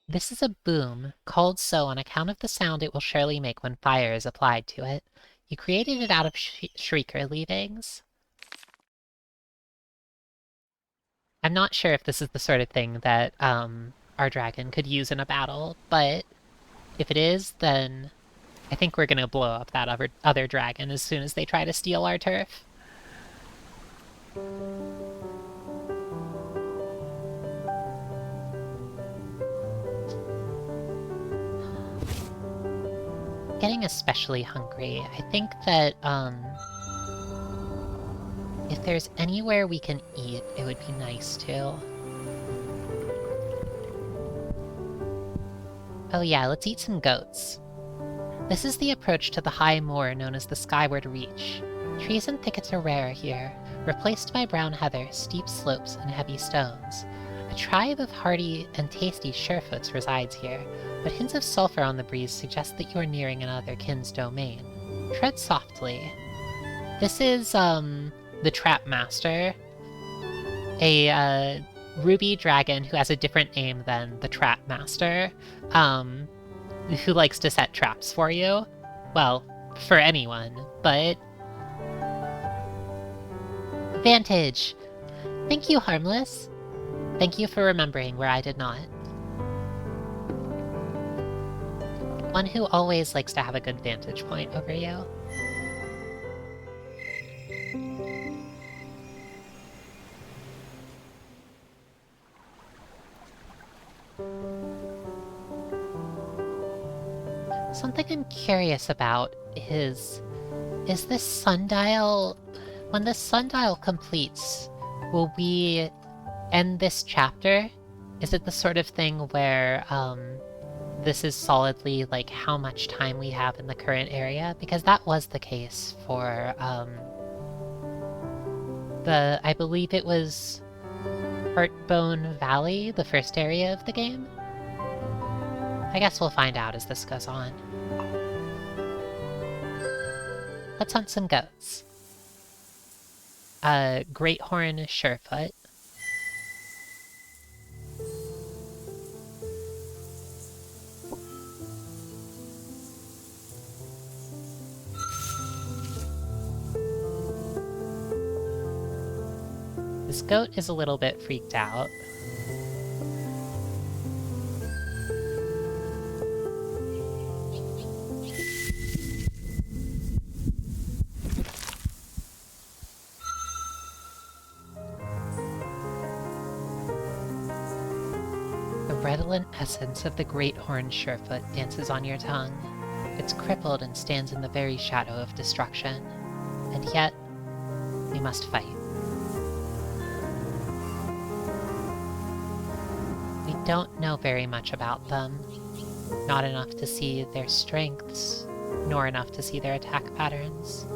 This is a boom, called so on account of the sound it will surely make when fire is applied to it. You created it out of Shrieker leavings. I'm not sure if this is the sort of thing that our dragon could use in a battle, but if it is, then I think we're gonna blow up that other dragon as soon as they try to steal our turf. Getting especially hungry. I think that, if there's anywhere we can eat, it would be nice to. Oh yeah, let's eat some goats. This is the approach to the high moor known as the Skyward Reach. Trees and thickets are rare here, replaced by brown heather, steep slopes, and heavy stones. A tribe of hardy and tasty surefoots resides here, but hints of sulfur on the breeze suggest that you are nearing another kin's domain. Tread softly. This is, the Trap Master, a ruby dragon who has a different name than the Trap Master, who likes to set traps for you. Well, for anyone, but... Vantage! Thank you, Harmless. Thank you for remembering where I did not. One who always likes to have a good vantage point over you. Something I'm curious about is this sundial... When this sundial completes, will we end this chapter? Is it the sort of thing where, this is solidly, like, how much time we have in the current area? Because that was the case for, I believe it was Heartbone Valley, the first area of the game? I guess we'll find out as this goes on. Let's hunt some goats. Great Horn Surefoot. This goat is a little bit freaked out. The redolent essence of the Great Horn Surefoot dances on your tongue. It's crippled and stands in the very shadow of destruction. And yet, we must fight. We don't know very much about them. Not enough to see their strengths, nor enough to see their attack patterns.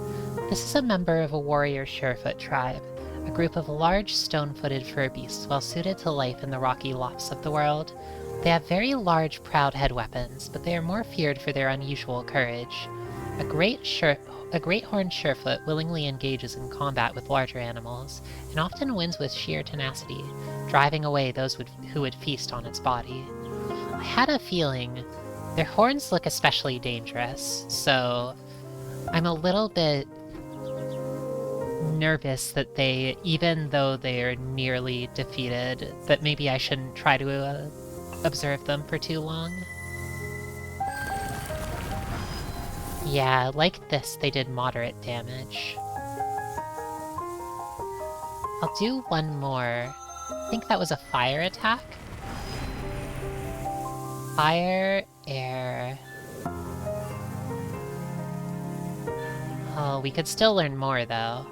This is a member of a warrior Surefoot tribe, a group of large stone-footed fur beasts well suited to life in the rocky lofts of the world. They have very large, proud head weapons, but they are more feared for their unusual courage. A great horned Surefoot willingly engages in combat with larger animals, and often wins with sheer tenacity, driving away those who would feast on its body. I had a feeling their horns look especially dangerous, so I'm a little bit nervous that they, even though they are nearly defeated, that maybe I shouldn't try to observe them for too long. Yeah, like this, they did moderate damage. I'll do one more. I think that was a fire attack? Fire, air... Oh, we could still learn more, though.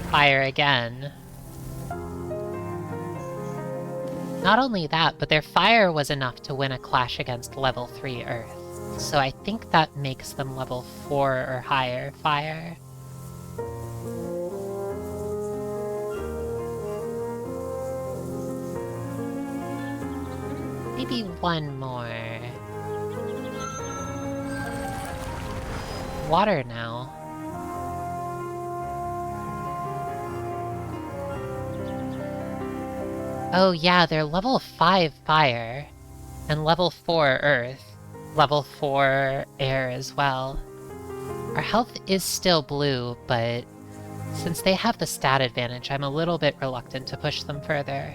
Fire again. Not only that, but their fire was enough to win a clash against level 3 Earth. So I think that makes them level 4 or higher fire. Maybe one more. Water now. Oh yeah, they're level 5 fire, and level 4 earth, level 4 air as well. Our health is still blue, but since they have the stat advantage, I'm a little bit reluctant to push them further.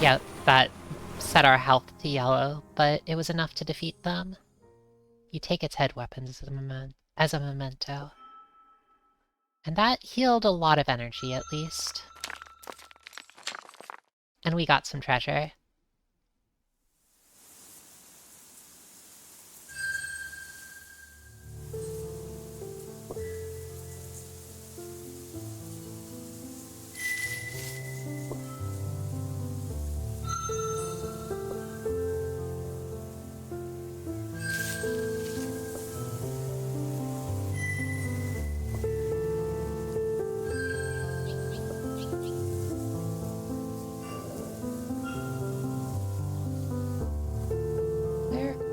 Yeah, that set our health to yellow, but it was enough to defeat them. You take its head weapons as a memento. And that healed a lot of energy, at least. And we got some treasure.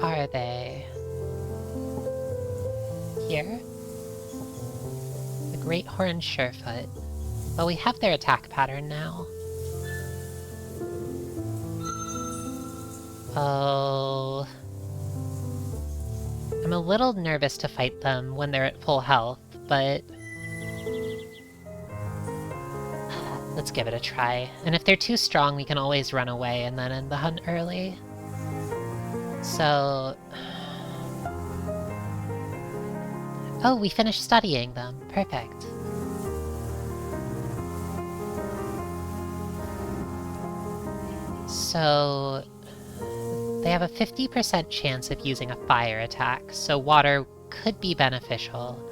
Are they? Here? The Great Horned Surefoot. Well, we have their attack pattern now. Oh... I'm a little nervous to fight them when they're at full health, but... let's give it a try. And if they're too strong, we can always run away and then end the hunt early. So... oh, we finished studying them. Perfect. So... they have a 50% chance of using a fire attack, so water could be beneficial.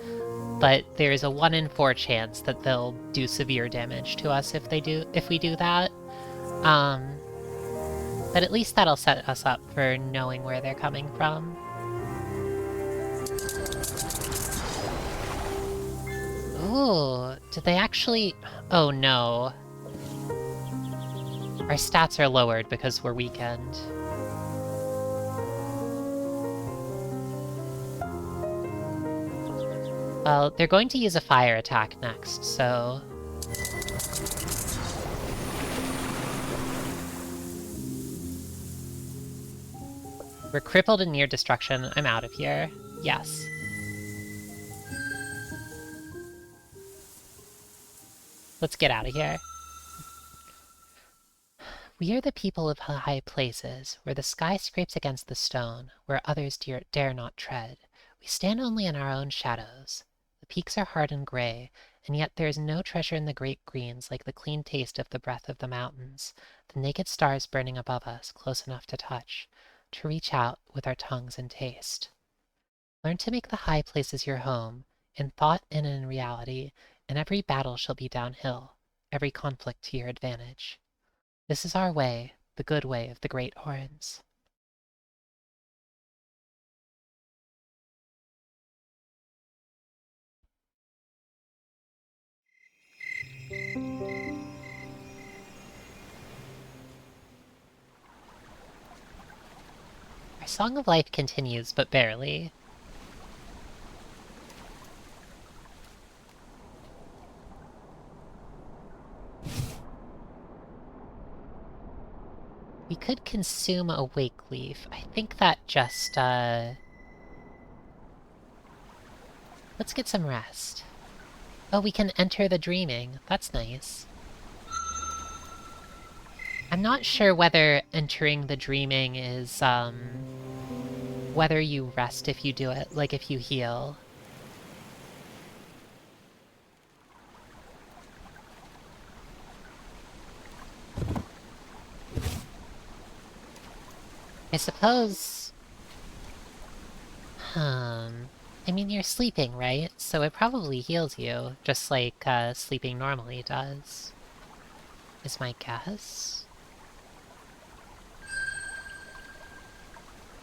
But there's a 1 in 4 chance that they'll do severe damage to us if we do that. But at least that'll set us up for knowing where they're coming from. Ooh, did they actually... Oh no. Our stats are lowered because we're weakened. Well, they're going to use a fire attack next, so... We're crippled and near destruction. I'm out of here. Yes. Let's get out of here. We are the people of high places, where the sky scrapes against the stone, where others dare not tread. We stand only in our own shadows. The peaks are hard and gray, and yet there is no treasure in the great greens like the clean taste of the breath of the mountains, the naked stars burning above us, close enough to touch, to reach out with our tongues and taste. Learn to make the high places your home, in thought and in reality, and every battle shall be downhill, every conflict to your advantage. This is our way, the good way of the great horns. Our Song of Life continues, but barely. We could consume a Wake Leaf. I think that just, let's get some rest. Oh, we can enter the dreaming. That's nice. I'm not sure whether entering the dreaming is, whether you rest if you do it, like if you heal. I suppose... I mean, you're sleeping, right? So it probably heals you, just like, sleeping normally does. Is my guess?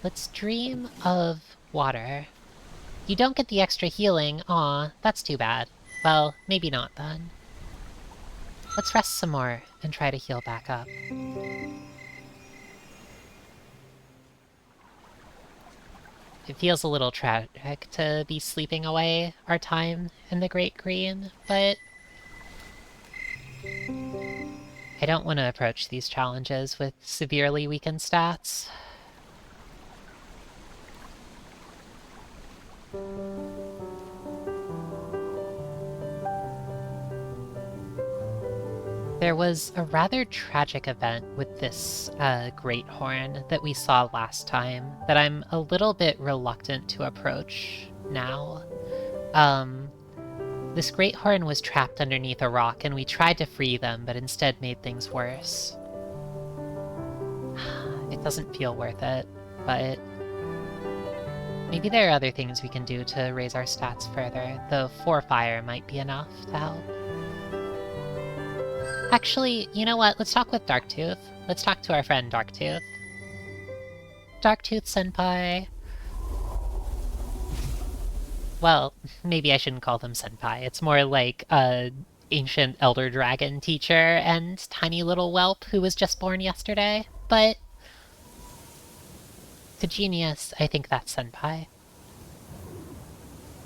Let's dream of water. You don't get the extra healing. Aw, that's too bad. Well, maybe not then. Let's rest some more and try to heal back up. It feels a little tragic to be sleeping away our time in the Great Green, but I don't want to approach these challenges with severely weakened stats. There was a rather tragic event with this Great Horn that we saw last time that I'm a little bit reluctant to approach now. This Great Horn was trapped underneath a rock and we tried to free them, but instead made things worse. It doesn't feel worth it, but maybe there are other things we can do to raise our stats further, though 4 fire might be enough to help. Actually, you know what? Let's talk with Darktooth. Let's talk to our friend Darktooth. Darktooth senpai. Well, maybe I shouldn't call them senpai. It's more like a ancient elder dragon teacher and tiny little whelp who was just born yesterday. But to genius, I think that's senpai.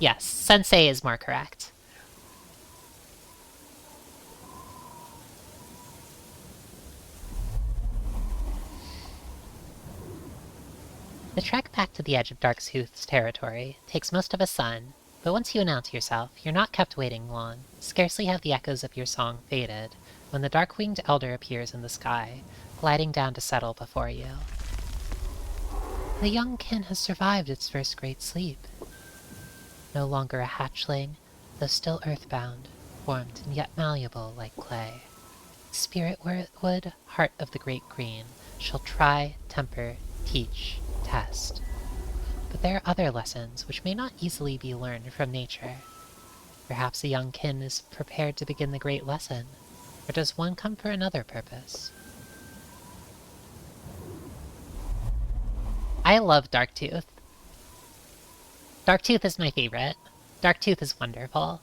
Yes, sensei is more correct. The trek back to the edge of Darktooth's territory takes most of a sun, but once you announce yourself, you're not kept waiting long. Scarcely have the echoes of your song faded, when the dark-winged elder appears in the sky, gliding down to settle before you. The young kin has survived its first great sleep. No longer a hatchling, though still earthbound, formed and yet malleable like clay. Spirit wood, heart of the great green, shall try, temper, teach, test. But there are other lessons which may not easily be learned from nature. Perhaps a young kin is prepared to begin the great lesson, or does one come for another purpose? I love Darktooth. Darktooth is my favorite. Darktooth is wonderful.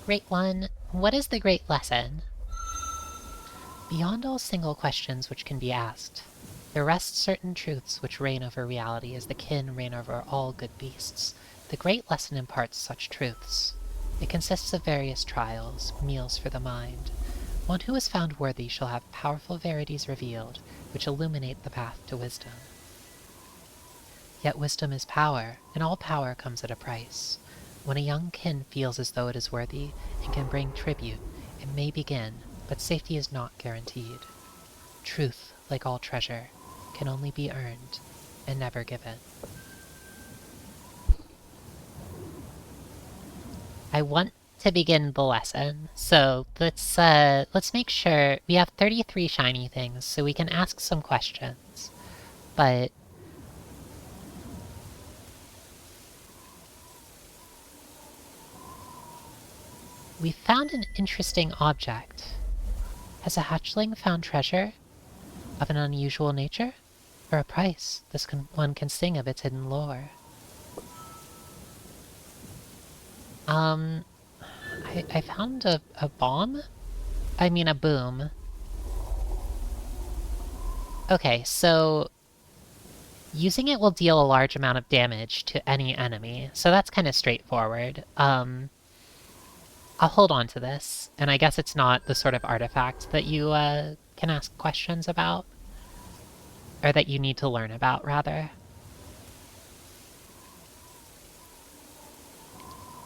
Great One, what is the great lesson? Beyond all single questions which can be asked, there rest certain truths which reign over reality as the kin reign over all good beasts. The great lesson imparts such truths. It consists of various trials, meals for the mind. One who is found worthy shall have powerful verities revealed, which illuminate the path to wisdom. Yet wisdom is power, and all power comes at a price. When a young kin feels as though it is worthy and can bring tribute, it may begin, but safety is not guaranteed. Truth, like all treasure, can only be earned and never given. I want to begin the lesson, so let's make sure we have 33 shiny things, so we can ask some questions. But we found an interesting object. Has a hatchling found treasure of an unusual nature? For a price, one can sing of its hidden lore. I found a bomb? I mean a boom. Okay, so using it will deal a large amount of damage to any enemy, so that's kind of straightforward. I'll hold on to this, and I guess it's not the sort of artifact that you can ask questions about. Or that you need to learn about, rather.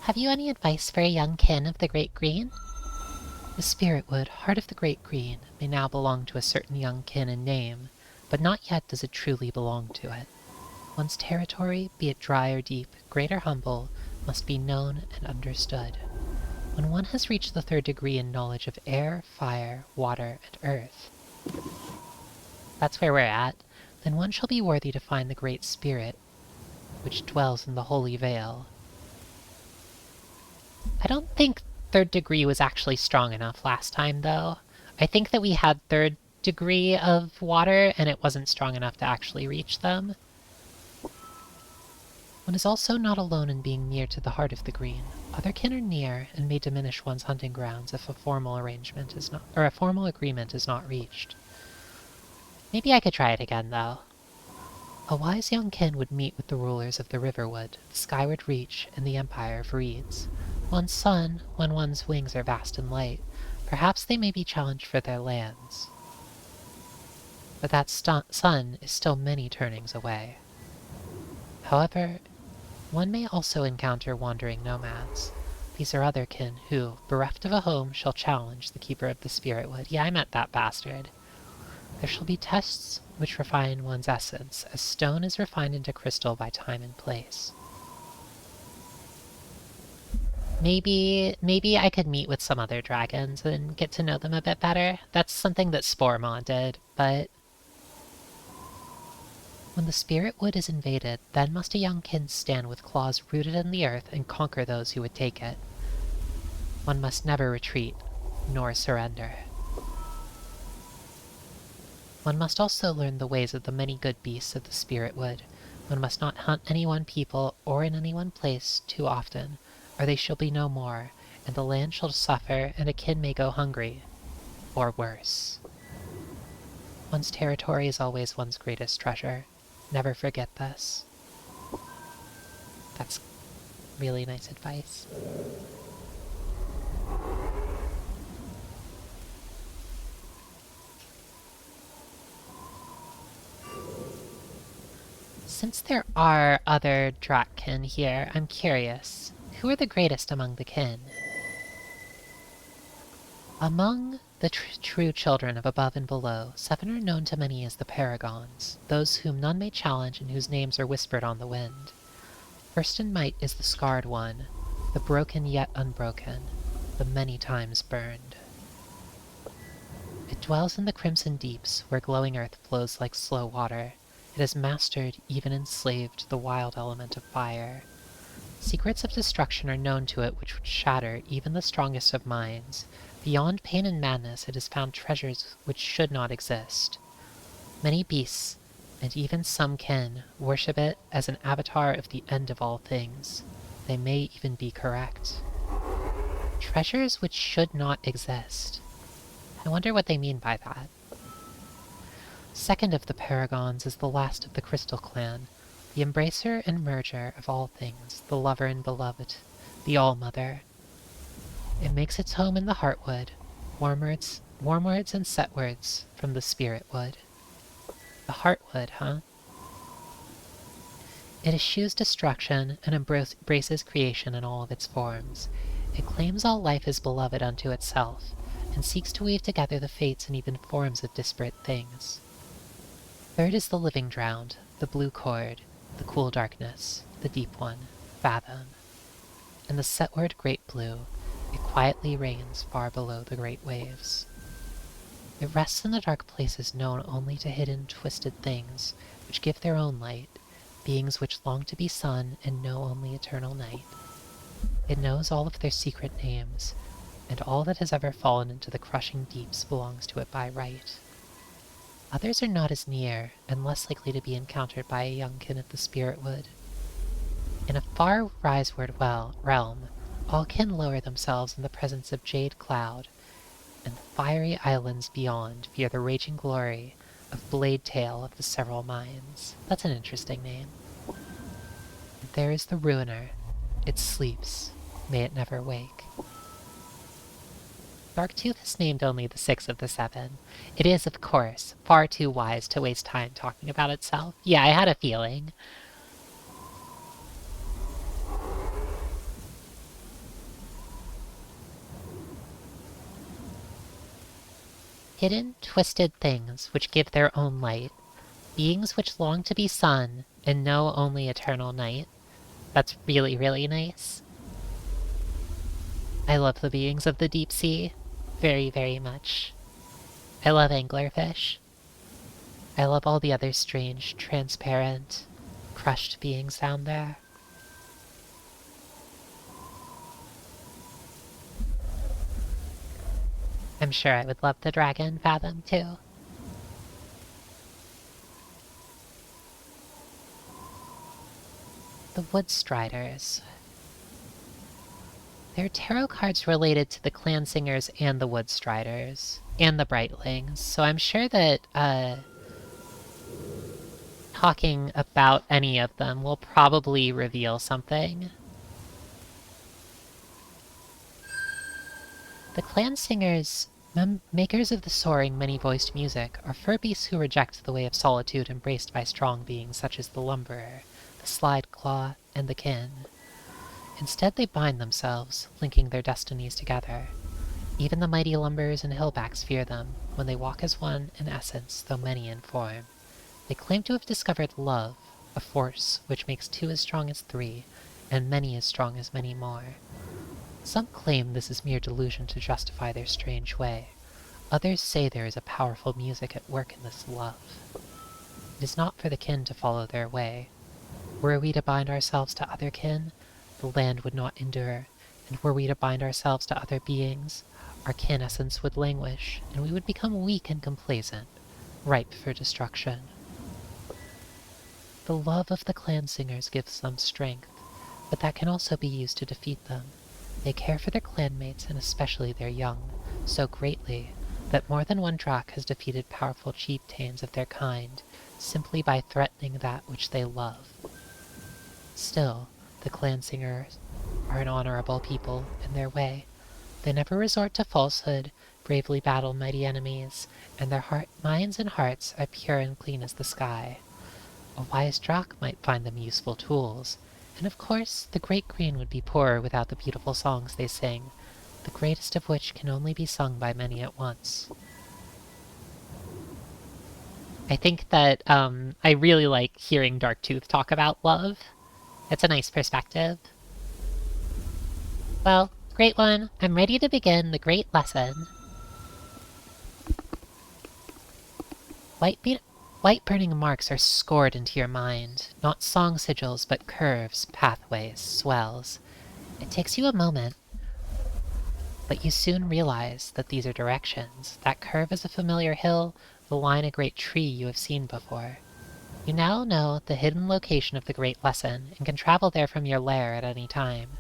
Have you any advice for a young kin of the Great Green? The Spirit Wood, heart of the Great Green, may now belong to a certain young kin in name, but not yet does it truly belong to it. One's territory, be it dry or deep, great or humble, must be known and understood. When one has reached the 3rd degree in knowledge of air, fire, water, and earth, that's where we're at, then one shall be worthy to find the Great Spirit, which dwells in the Holy Vale. I don't think 3rd degree was actually strong enough last time, though. I think that we had 3rd degree of water, and it wasn't strong enough to actually reach them. One is also not alone in being near to the heart of the green. Other kin are near, and may diminish one's hunting grounds if a formal agreement is not reached. Maybe I could try it again, though. A wise young kin would meet with the rulers of the Riverwood, the Skyward Reach, and the Empire of Reeds. One's son, when one's wings are vast and light, perhaps they may be challenged for their lands. But that son is still many turnings away. However, one may also encounter wandering nomads. These are other kin who, bereft of a home, shall challenge the keeper of the Spirit Wood. Yeah, I met that bastard. There shall be tests which refine one's essence, as stone is refined into crystal by time and place. Maybe I could meet with some other dragons and get to know them a bit better. That's something that Sporemon did, but when the Spirit Wood is invaded, then must a young kin stand with claws rooted in the earth and conquer those who would take it. One must never retreat, nor surrender. One must also learn the ways of the many good beasts of the Spirit Wood. One must not hunt any one people or in any one place too often, or they shall be no more, and the land shall suffer, and a kin may go hungry, or worse. One's territory is always one's greatest treasure. Never forget this. That's really nice advice. Since there are other Drakkin here, I'm curious. Who are the greatest among the kin? Among the true children of above and below, 7 are known to many as the Paragons, those whom none may challenge and whose names are whispered on the wind. First in might is the Scarred One, the broken yet unbroken, the many times burned. It dwells in the crimson deeps, where glowing earth flows like slow water. It has mastered, even enslaved, the wild element of fire. Secrets of destruction are known to it which would shatter even the strongest of minds. Beyond pain and madness, it has found treasures which should not exist. Many beasts, and even some kin, worship it as an avatar of the end of all things. They may even be correct. Treasures which should not exist. I wonder what they mean by that. Second of the paragons is the last of the Crystal Clan, the embracer and merger of all things, the lover and beloved, the All-Mother. It makes its home in the Heartwood, warm words and set words from the Spirit Wood. The Heartwood, huh? It eschews destruction and embraces creation in all of its forms. It claims all life is beloved unto itself, and seeks to weave together the fates and even forms of disparate things. Third is the living drowned, the blue cord, the cool darkness, the deep one, fathom. And the set word great blue, it quietly reigns far below the great waves. It rests in the dark places known only to hidden, twisted things, which give their own light, beings which long to be sun and know only eternal night. It knows all of their secret names, and all that has ever fallen into the crushing deeps belongs to it by right. Others are not as near, and less likely to be encountered by a youngkin of the Spirit Wood. In a far riseward realm, all kin lower themselves in the presence of Jade Cloud, and the fiery islands beyond fear the raging glory of Blade Tail of the Several Minds. That's an interesting name. And there is the Ruiner. It sleeps. May it never wake. Darktooth is named only the 6th of the 7. It is, of course, far too wise to waste time talking about itself. Yeah, I had a feeling. Hidden, twisted things which give their own light, beings which long to be sun and know only eternal night. That's really, really nice. I love the beings of the deep sea. Very, very much. I love anglerfish. I love all the other strange, transparent, crushed beings down there. I'm sure I would love the dragon Fathom too. The Woodstriders. There are tarot cards related to the Clan Singers and the Woodstriders, and the Brightlings, so I'm sure that talking about any of them will probably reveal something. The Clan Singers, makers of the soaring, many-voiced music, are fur beasts who reject the way of solitude embraced by strong beings such as the Lumberer, the Slideclaw, and the Kin. Instead, they bind themselves, linking their destinies together. Even the mighty Lumberers and Hillbacks fear them, when they walk as one in essence, though many in form. They claim to have discovered love, a force which makes 2 as strong as 3, and many as strong as many more. Some claim this is mere delusion to justify their strange way. Others say there is a powerful music at work in this love. It is not for the kin to follow their way. Were we to bind ourselves to other kin, the land would not endure, and were we to bind ourselves to other beings, our kin essence would languish, and we would become weak and complacent, ripe for destruction. The love of the Clan Singers gives them strength, but that can also be used to defeat them. They care for their clanmates, and especially their young, so greatly that more than one Drak has defeated powerful chieftains of their kind, simply by threatening that which they love. Still, the Clan Singers are an honorable people in their way. They never resort to falsehood, bravely battle mighty enemies, and their minds and hearts are pure and clean as the sky. A wise Drak might find them useful tools, and of course the Great Green would be poorer without the beautiful songs they sing, the greatest of which can only be sung by many at once. I think that I really like hearing Darktooth talk about love. It's a nice perspective. Well, great one. I'm ready to begin the great lesson. White burning marks are scored into your mind, not song sigils, but curves, pathways, swells. It takes you a moment. But you soon realize that these are directions. That curve is a familiar hill, the line a great tree you have seen before. You now know the hidden location of the Great Lesson, and can travel there from your lair at any time.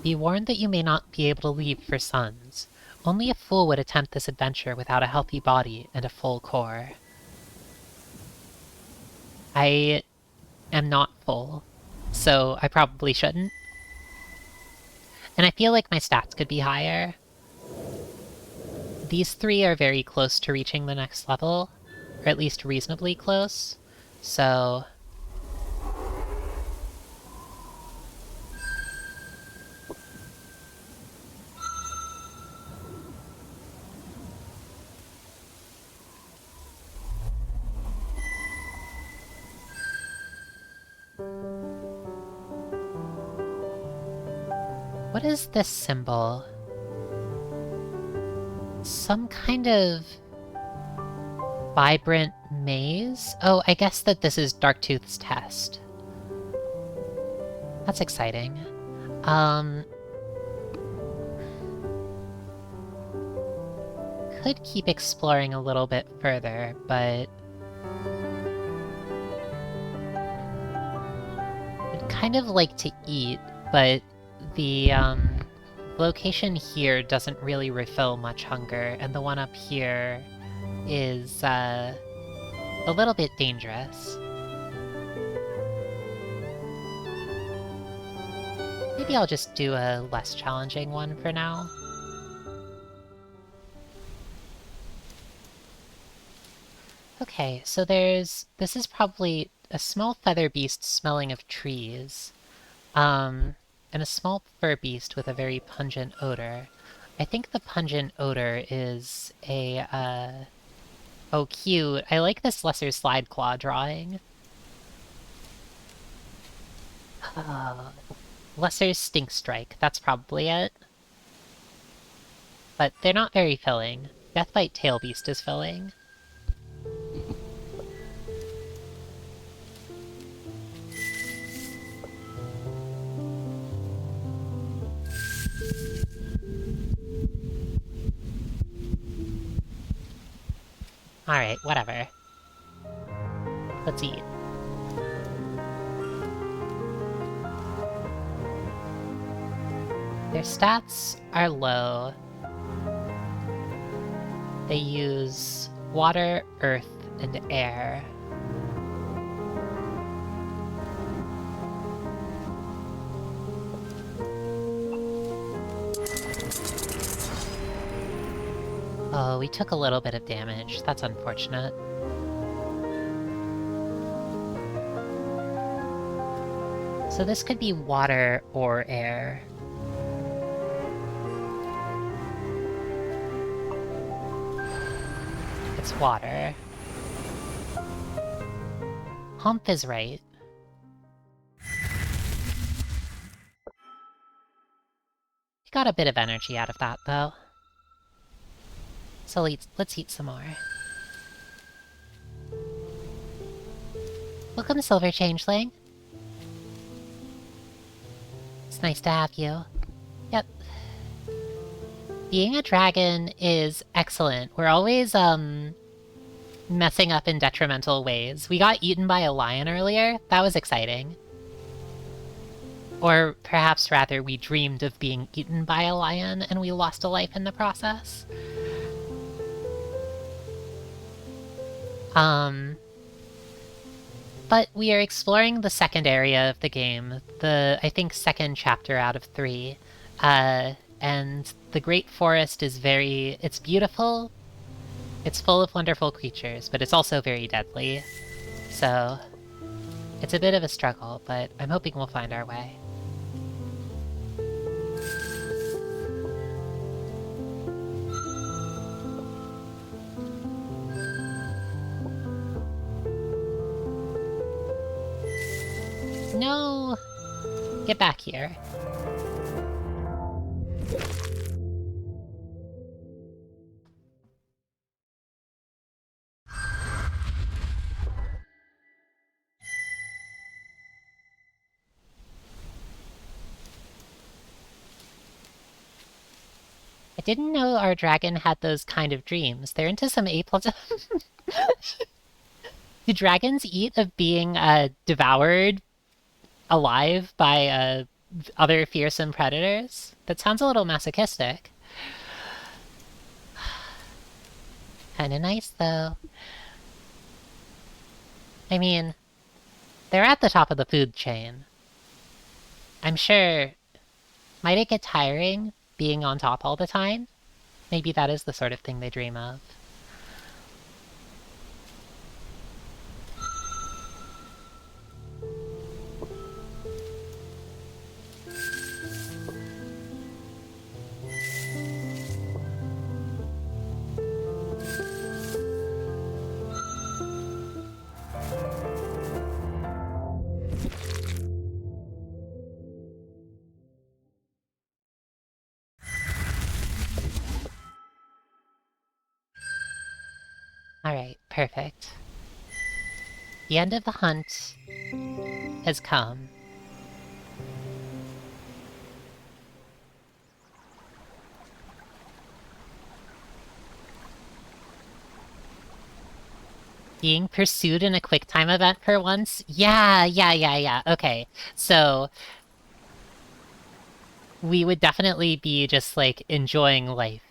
Be warned that you may not be able to leave for Suns. Only a fool would attempt this adventure without a healthy body and a full core. I am not full, so I probably shouldn't. And I feel like my stats could be higher. These three are very close to reaching the next level, or at least reasonably close, so... What is this symbol? Some kind of vibrant maze? Oh, I guess that this is Darktooth's test. That's exciting. Could keep exploring a little bit further, but... I'd kind of like to eat, but the, location here doesn't really refill much hunger, and the one up here is, a little bit dangerous. Maybe I'll just do a less challenging one for now. Okay, so this is probably a small feather beast smelling of trees. And a small fur beast with a very pungent odor. I think the pungent odor is a, oh, cute. I like this lesser slide claw drawing. Lesser stink strike, that's probably it. But they're not very filling. Deathbite tail beast is filling. Alright, whatever. Let's eat. Their stats are low. They use water, earth, and air. Oh, we took a little bit of damage. That's unfortunate. So this could be water or air. It's water. Hump is right. We got a bit of energy out of that, though. So let's eat some more. Welcome, Silver Changeling. It's nice to have you. Yep. Being a dragon is excellent. We're always, messing up in detrimental ways. We got eaten by a lion earlier. That was exciting. Or perhaps rather, we dreamed of being eaten by a lion and we lost a life in the process. But we are exploring the second area of the game, the, I think, second chapter out of 3. And the Great Forest is it's beautiful, it's full of wonderful creatures, but it's also very deadly. So, it's a bit of a struggle, but I'm hoping we'll find our way. No! Get back here. I didn't know our dragon had those kind of dreams. They're into some A+. Do dragons eat of being devoured alive by other fearsome predators? That sounds a little masochistic. Kinda nice, though. I mean, they're at the top of the food chain. I'm sure... Might it get tiring, being on top all the time? Maybe that is the sort of thing they dream of. Alright, perfect. The end of the hunt has come. Being pursued in a QuickTime event for once? Yeah. Okay, so... we would definitely be just, like, enjoying life,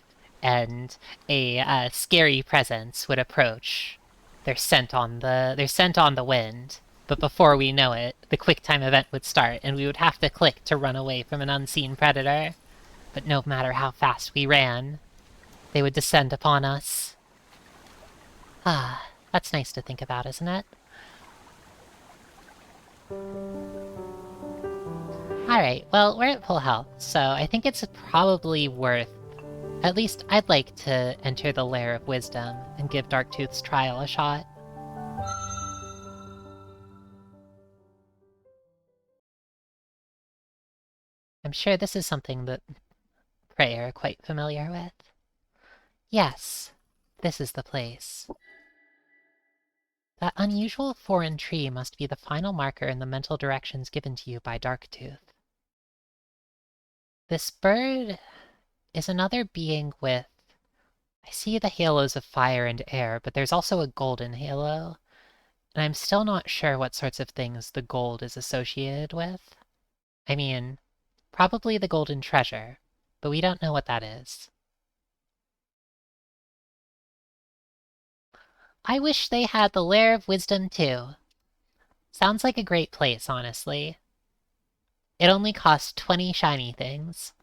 and a scary presence would approach. They're sent on the wind, but before we know it, the QuickTime event would start, and we would have to click to run away from an unseen predator. But no matter how fast we ran, they would descend upon us. Ah, that's nice to think about, isn't it? Alright, well, we're at full health, so I think it's probably worth... At least I'd like to enter the Lair of Wisdom and give Darktooth's trial a shot. I'm sure this is something that Prey are quite familiar with. Yes, this is the place. That unusual foreign tree must be the final marker in the mental directions given to you by Darktooth. This bird is another being with... I see the halos of fire and air, but there's also a golden halo, and I'm still not sure what sorts of things the gold is associated with. I mean, probably the golden treasure, but we don't know what that is. I wish they had the Lair of Wisdom too. Sounds like a great place, honestly. It only costs 20 shiny things.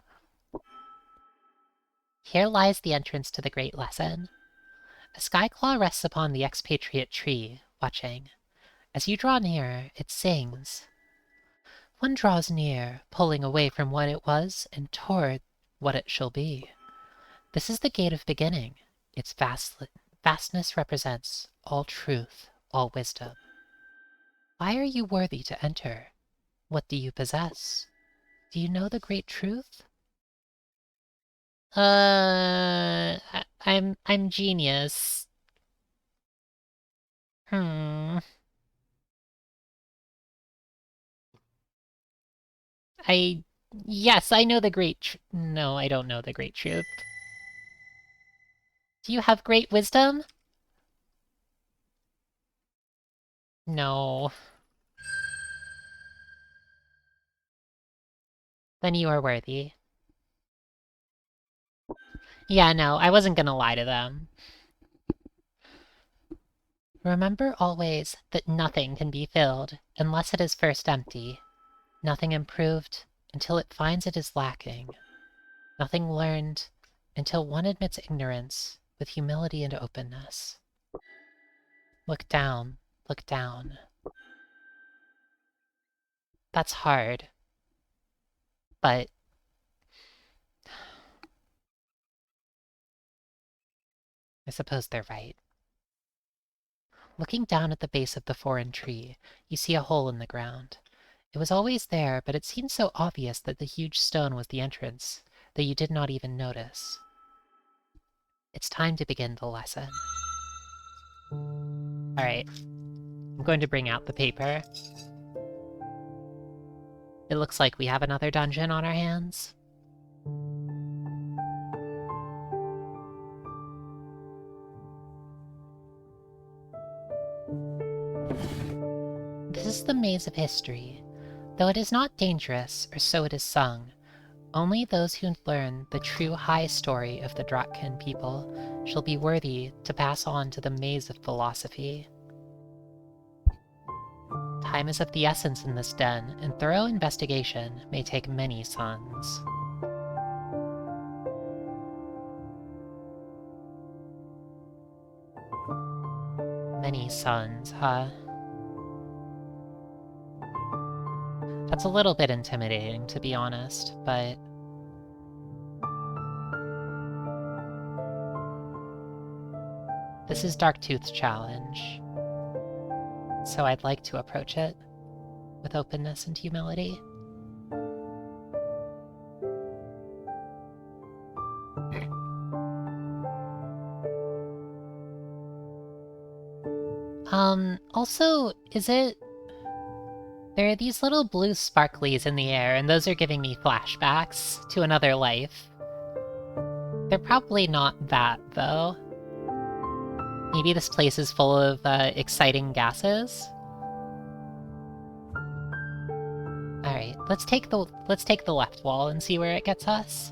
Here lies the entrance to the Great Lesson. A skyclaw rests upon the expatriate tree, watching. As you draw near, it sings. One draws near, pulling away from what it was and toward what it shall be. This is the gate of beginning. Its vastness represents all truth, all wisdom. Why are you worthy to enter? What do you possess? Do you know the great truth? I'm genius. Hmm. Yes, I know the great no, I don't know the great truth. Do you have great wisdom? No. Then you are worthy. Yeah, no, I wasn't gonna lie to them. Remember always that nothing can be filled unless it is first empty. Nothing improved until it finds it is lacking. Nothing learned until one admits ignorance with humility and openness. Look down, look down. That's hard, but I suppose they're right. Looking down at the base of the foreign tree, you see a hole in the ground. It was always there, but it seemed so obvious that the huge stone was the entrance that you did not even notice. It's time to begin the lesson. Alright, I'm going to bring out the paper. It looks like we have another dungeon on our hands. is the maze of history. Though it is not dangerous, or so it is sung, only those who learn the true high story of the Dratkin people shall be worthy to pass on to the maze of philosophy. Time is of the essence in this den, and thorough investigation may take many suns. Many suns, huh? That's a little bit intimidating, to be honest, but... this is Darktooth's challenge, so I'd like to approach it with openness and humility. Also, there are these little blue sparklies in the air, and those are giving me flashbacks to another life. They're probably not that, though. Maybe this place is full of, exciting gases? Alright, let's take the left wall and see where it gets us.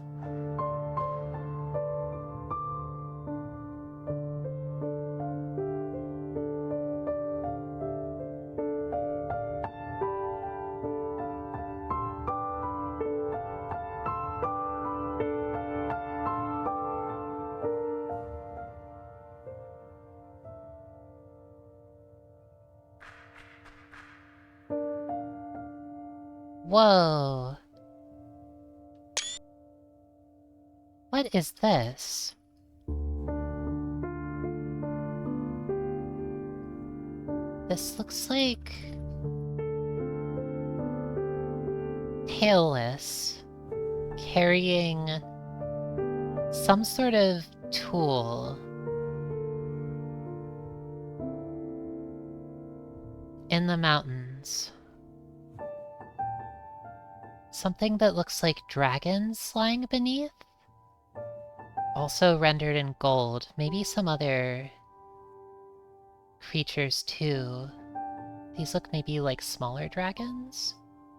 Whoa. What is this? This looks like... tailless, carrying some sort of tool in the mountains. Something that looks like dragons lying beneath? Also rendered in gold. Maybe some other creatures too. These look maybe like smaller dragons?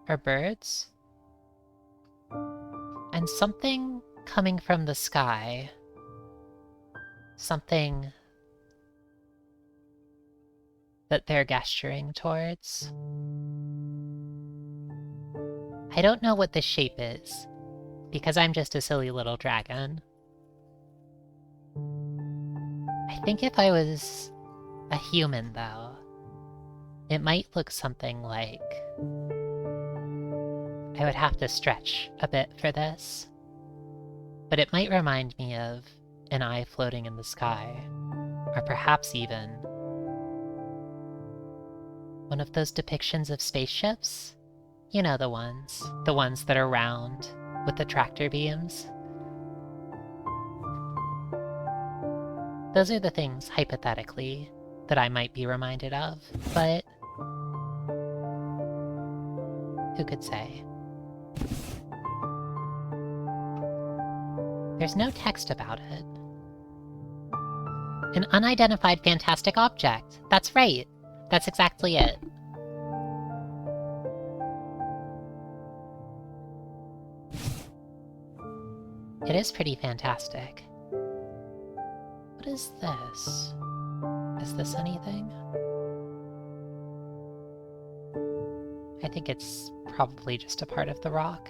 Or birds? And something coming from the sky. Something that they're gesturing towards. I don't know what this shape is, because I'm just a silly little dragon. I think if I was a human, though, it might look something like... I would have to stretch a bit for this, but it might remind me of an eye floating in the sky, or perhaps even one of those depictions of spaceships? You know the ones that are round, with the tractor beams. Those are the things, hypothetically, that I might be reminded of, but who could say? There's no text about it. An unidentified fantastic object. That's right. That's exactly it. It is pretty fantastic. What is this? Is this anything? I think it's probably just a part of the rock.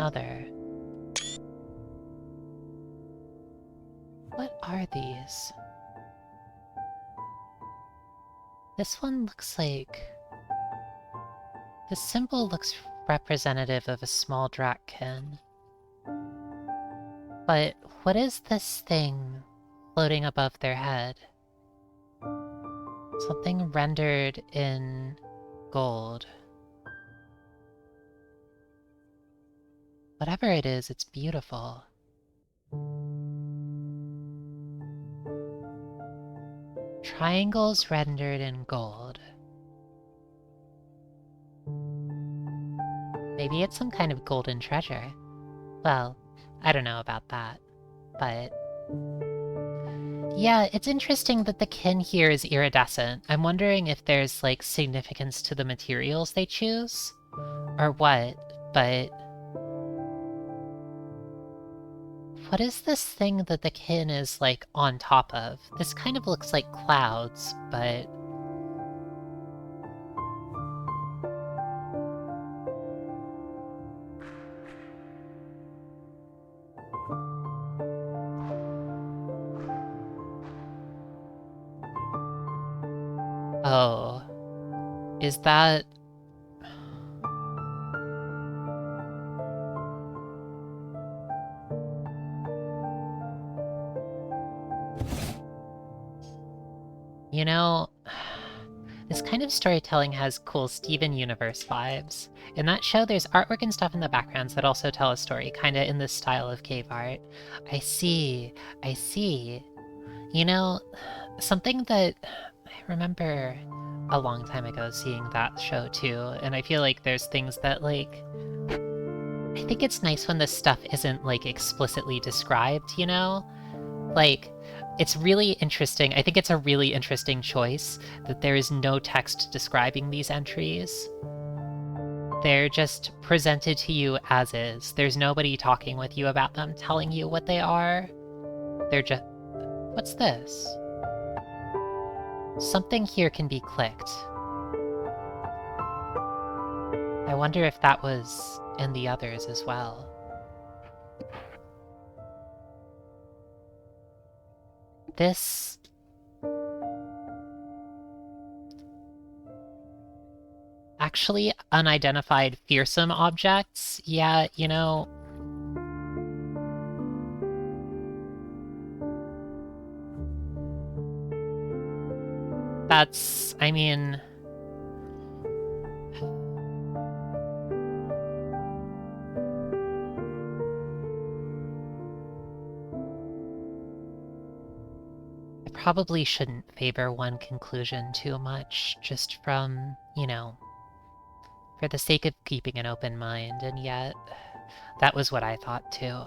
another. What are these? This one looks like... The symbol looks representative of a small drakkin. But what is this thing floating above their head? Something rendered in gold. Whatever it is, it's beautiful. Triangles rendered in gold. Maybe it's some kind of golden treasure. Well, I don't know about that, but... Yeah, it's interesting that the kin here is iridescent. I'm wondering if there's, like, significance to the materials they choose? Or what, but... What is this thing that the kin is, like, on top of? This kind of looks like clouds, but... Oh. Is that... You know, this kind of storytelling has cool Steven Universe vibes. In that show, there's artwork and stuff in the backgrounds that also tell a story, kinda in this style of cave art. I see, I see. You know, something that I remember a long time ago seeing that show too, and I feel like there's things that, like... I think it's nice when this stuff isn't, like, explicitly described, you know? Like, it's really interesting. I think it's a really interesting choice that there is no text describing these entries. They're just presented to you as is. There's nobody talking with you about them, telling you what they are. They're just... What's this? Something here can be clicked. I wonder if that was in the others as well. This... Actually, unidentified fearsome objects? Yeah, you know... That's... I mean... Probably shouldn't favor one conclusion too much, just from, you know, for the sake of keeping an open mind, and yet, that was what I thought too.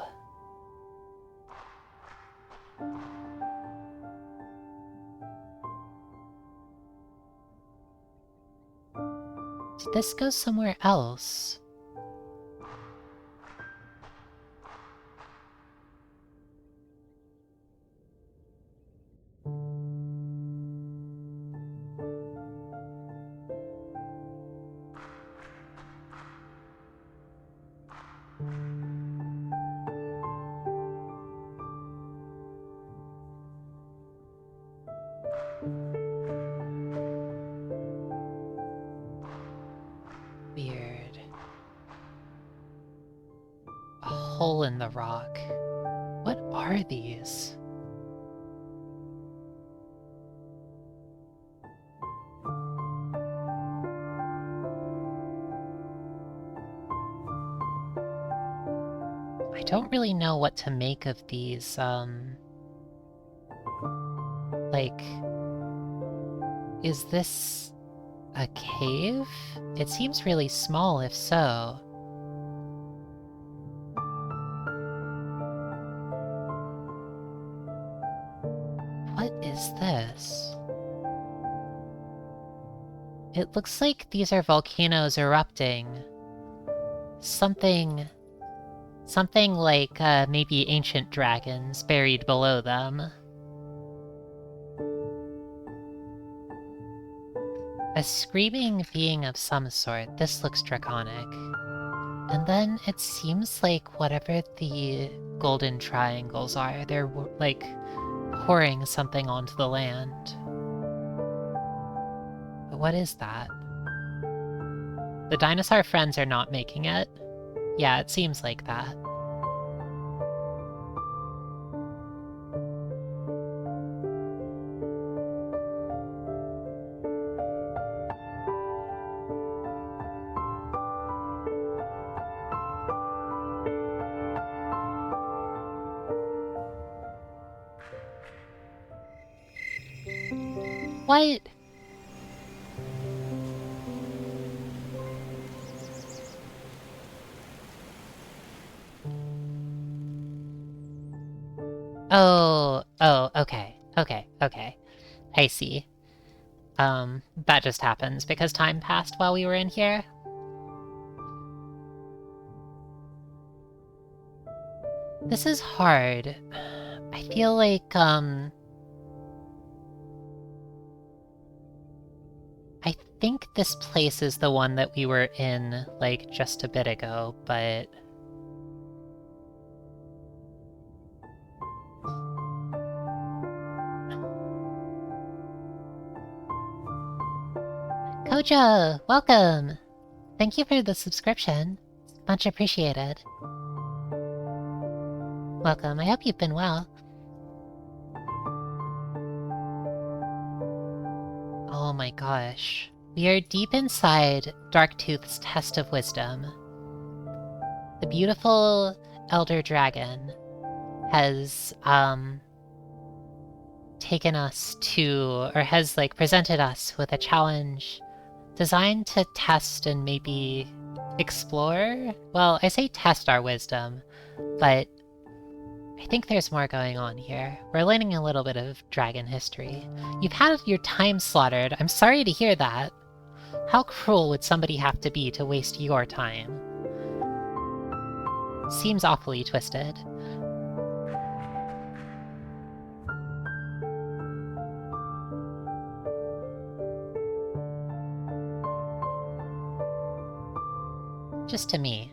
Did this go somewhere else? Weird. A hole in the rock. What are these? I don't really know what to make of these, like... Is this... a cave? It seems really small if so. What is this? It looks like these are volcanoes erupting. Something like, maybe ancient dragons buried below them. A screaming being of some sort. This looks draconic. And then it seems like whatever the golden triangles are, they're like pouring something onto the land. But what is that? The dinosaur friends are not making it. Yeah, it seems like that. What? Oh, okay. I see. That just happens because time passed while we were in here. This is hard. I feel like, I think this place is the one that we were in, like, just a bit ago, but... Koja, welcome! Thank you for the subscription. Much appreciated. Welcome, I hope you've been well. Oh my gosh. We are deep inside Darktooth's Test of Wisdom. The beautiful Elder Dragon has, taken us to, or has, like, presented us with a challenge designed to test and maybe explore? Well, I say test our wisdom, but I think there's more going on here. We're learning a little bit of dragon history. You've had your time slaughtered. I'm sorry to hear that. How cruel would somebody have to be to waste your time? Seems awfully twisted. Just to me.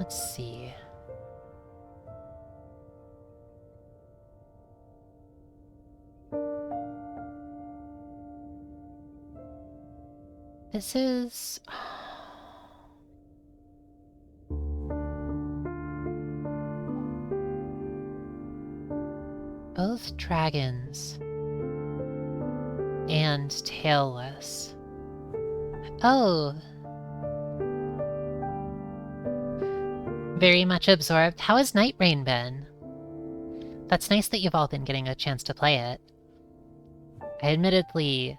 Let's see. This is... both dragons and tailless. Oh! Very much absorbed. How has Night Rain been? That's nice that you've all been getting a chance to play it. I admittedly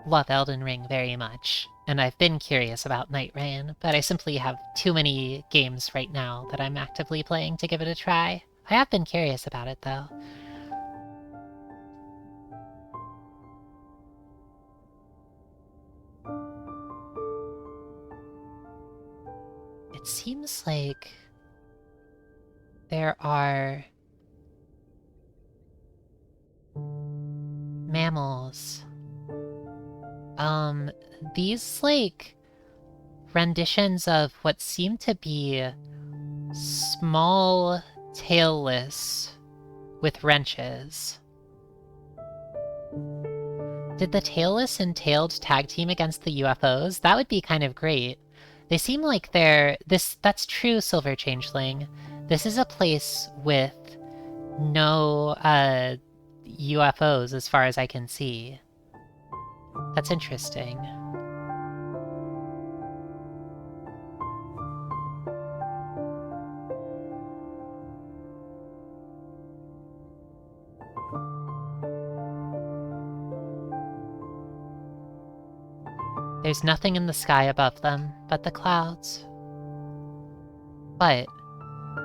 love Elden Ring very much, and I've been curious about Night Rain, but I simply have too many games right now that I'm actively playing to give it a try. I have been curious about it, though. It seems like there are mammals. These, like, renditions of what seem to be small tailless with wrenches. Did the tailless and tailed tag team against the UFOs? That would be kind of great. They seem like they're... that's true, Silver Changeling. This is a place with no, UFOs as far as I can see. That's interesting. There's nothing in the sky above them but the clouds. But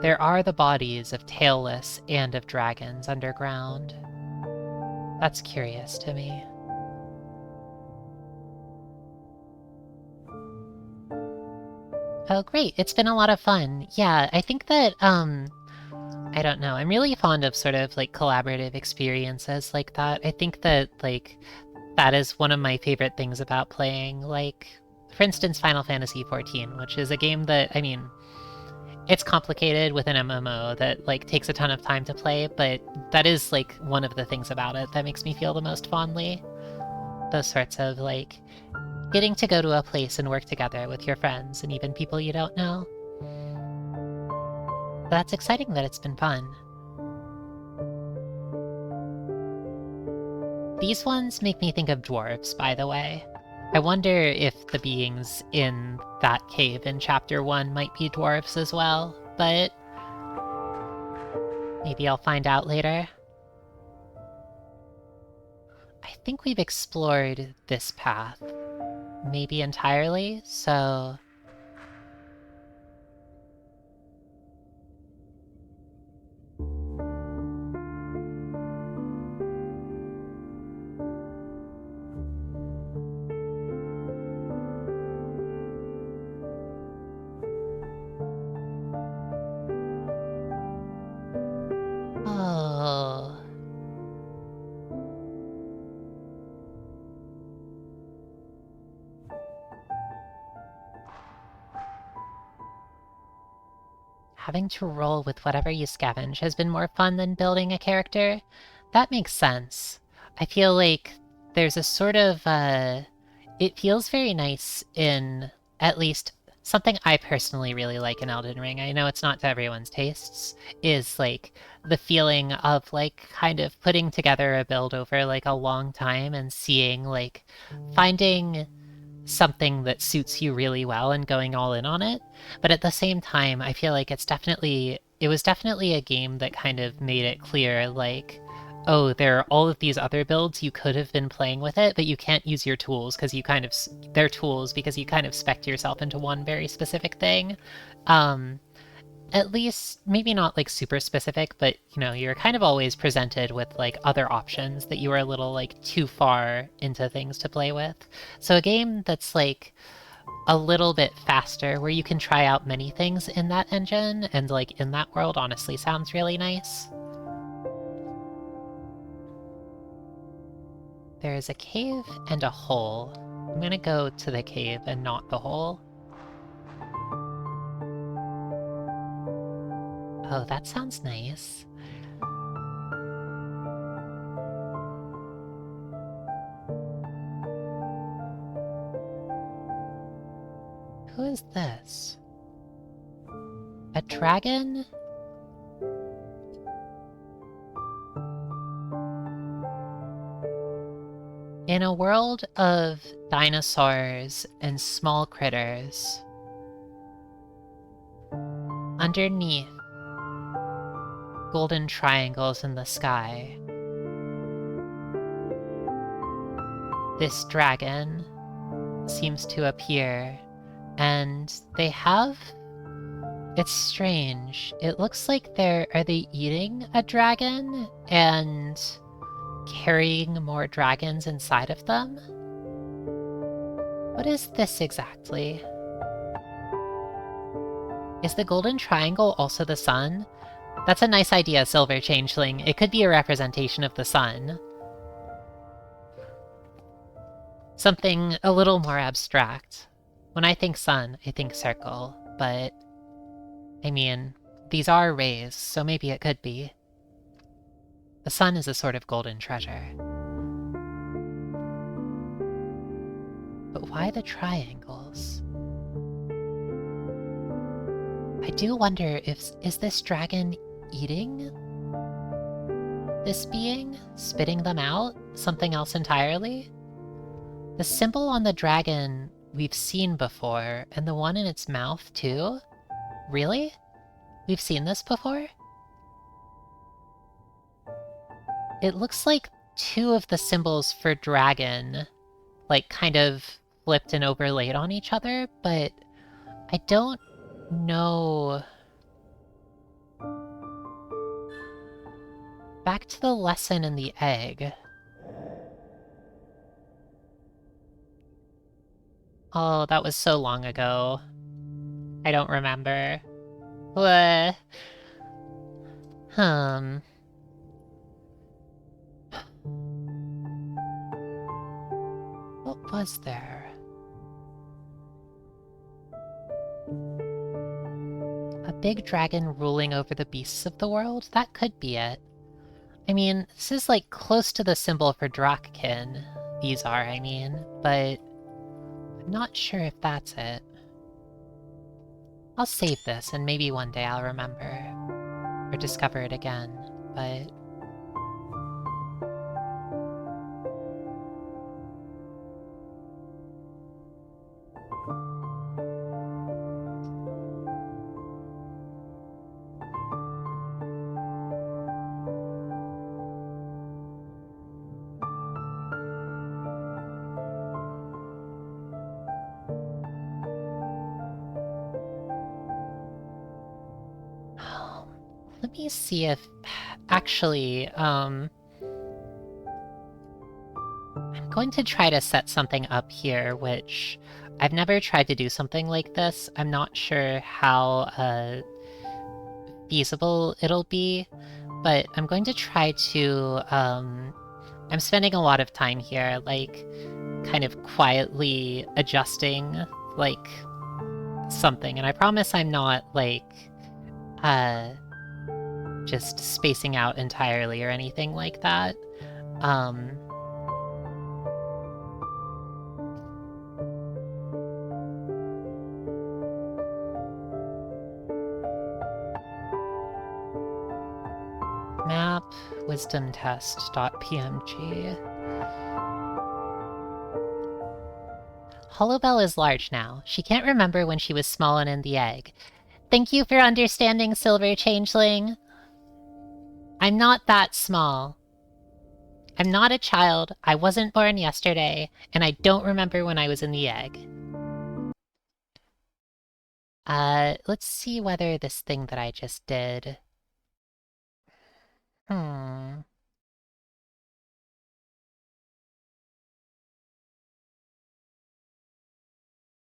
there are the bodies of tailless and of dragons underground. That's curious to me. Oh, great. It's been a lot of fun. Yeah, I think that, I don't know. I'm really fond of sort of like collaborative experiences like that. I think that, like, that is one of my favorite things about playing, like, for instance, Final Fantasy XIV, which is a game that, I mean, it's complicated with an MMO that, like, takes a ton of time to play, but that is, like, one of the things about it that makes me feel the most fondly. Those sorts of, like, getting to go to a place and work together with your friends and even people you don't know. That's exciting that it's been fun. These ones make me think of dwarves, by the way. I wonder if the beings in that cave in Chapter 1 might be dwarves as well, but maybe I'll find out later. I think we've explored this path, maybe entirely, so... Oh... Having to roll with whatever you scavenge has been more fun than building a character? That makes sense. I feel like there's a sort of, it feels very nice in, at least, something I personally really like in Elden Ring, I know it's not to everyone's tastes, is, like, the feeling of, like, kind of putting together a build over, like, a long time and seeing, like, finding something that suits you really well and going all in on it. But at the same time, I feel like it was definitely a game that kind of made it clear, like, oh, there are all of these other builds you could have been playing with it, but you can't use your tools because you kind of, they're tools because you kind of spec yourself into one very specific thing. At least, maybe not like super specific, but you know, you're kind of always presented with like other options that you are a little like too far into things to play with. So a game that's like a little bit faster, where you can try out many things in that engine and like in that world, honestly sounds really nice. There is a cave and a hole. I'm gonna go to the cave and not the hole. Oh, that sounds nice. Who is this? A dragon? In a world of dinosaurs and small critters, underneath golden triangles in the sky, this dragon seems to appear, and they have... It's strange. It looks like are they eating a dragon and carrying more dragons inside of them? What is this exactly? Is the golden triangle also the sun? That's a nice idea, Silver Changeling. It could be a representation of the sun. Something a little more abstract. When I think sun, I think circle, but... I mean, these are rays, so maybe it could be. The sun is a sort of golden treasure. But why the triangles? I do wonder if... Is this dragon eating this being? Spitting them out? Something else entirely? The symbol on the dragon we've seen before, and the one in its mouth too? Really? We've seen this before? It looks like two of the symbols for dragon, like, kind of flipped and overlaid on each other, but I don't know... Back to the lesson in the egg. Oh, that was so long ago. I don't remember. What? What was there? A big dragon ruling over the beasts of the world? That could be it. I mean, this is like close to the symbol for Drakkin. These are, I mean, but I'm not sure if that's it. I'll save this and maybe one day I'll remember. Or discover it again, but... let me see if... Actually, I'm going to try to set something up here, which... I've never tried to do something like this. I'm not sure how, feasible it'll be, but I'm going to try to, I'm spending a lot of time here, like, kind of quietly adjusting, like, something, and I promise I'm not, like, just spacing out entirely or anything like that. Map wisdom test.pmg. Hollowbel is large now. She can't remember when she was small and in the egg. Thank you for understanding, Silver Changeling. I'm not that small. I'm not a child, I wasn't born yesterday, and I don't remember when I was in the egg. Let's see whether this thing that I just did...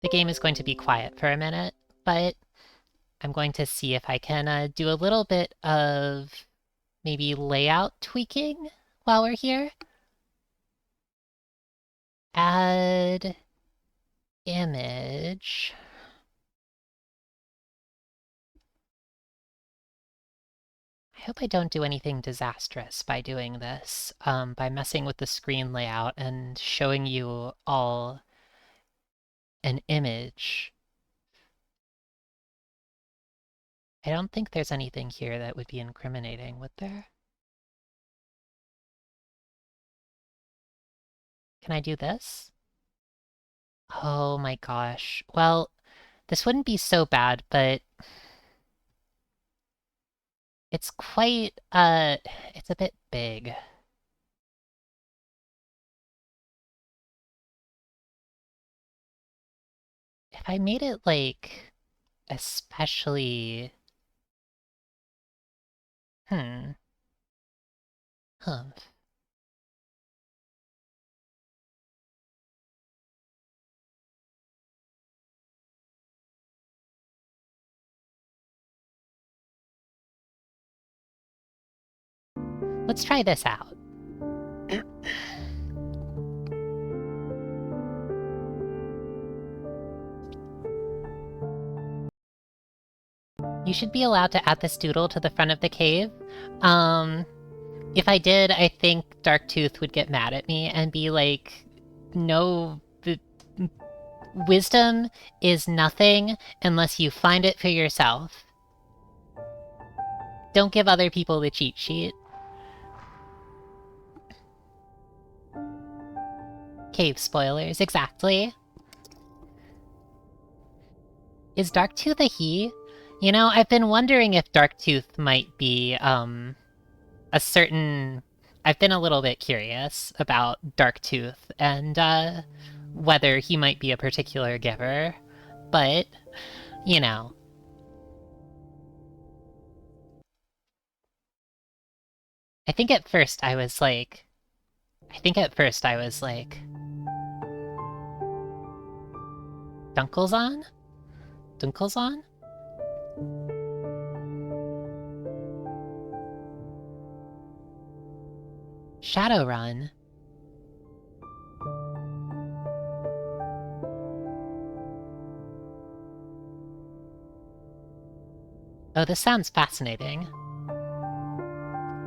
The game is going to be quiet for a minute, but I'm going to see if I can do a little bit of maybe layout tweaking while we're here. Add image. I hope I don't do anything disastrous by doing this, by messing with the screen layout and showing you all an image. I don't think there's anything here that would be incriminating, would there? Can I do this? Oh my gosh. Well, this wouldn't be so bad, but... it's quite, it's a bit big. If I made it, like, especially... Huh. Let's try this out. You should be allowed to add this doodle to the front of the cave. If I did, I think Darktooth would get mad at me and be like, no, wisdom is nothing unless you find it for yourself. Don't give other people the cheat sheet. Cave spoilers, exactly. Is Darktooth a he? You know, I've been wondering if Darktooth might be, a certain... I've been a little bit curious about Darktooth, and, whether he might be a particular giver. But, you know. I think at first I was like... Dunkelzahn? Dunkelzahn? Shadowrun? Oh, this sounds fascinating.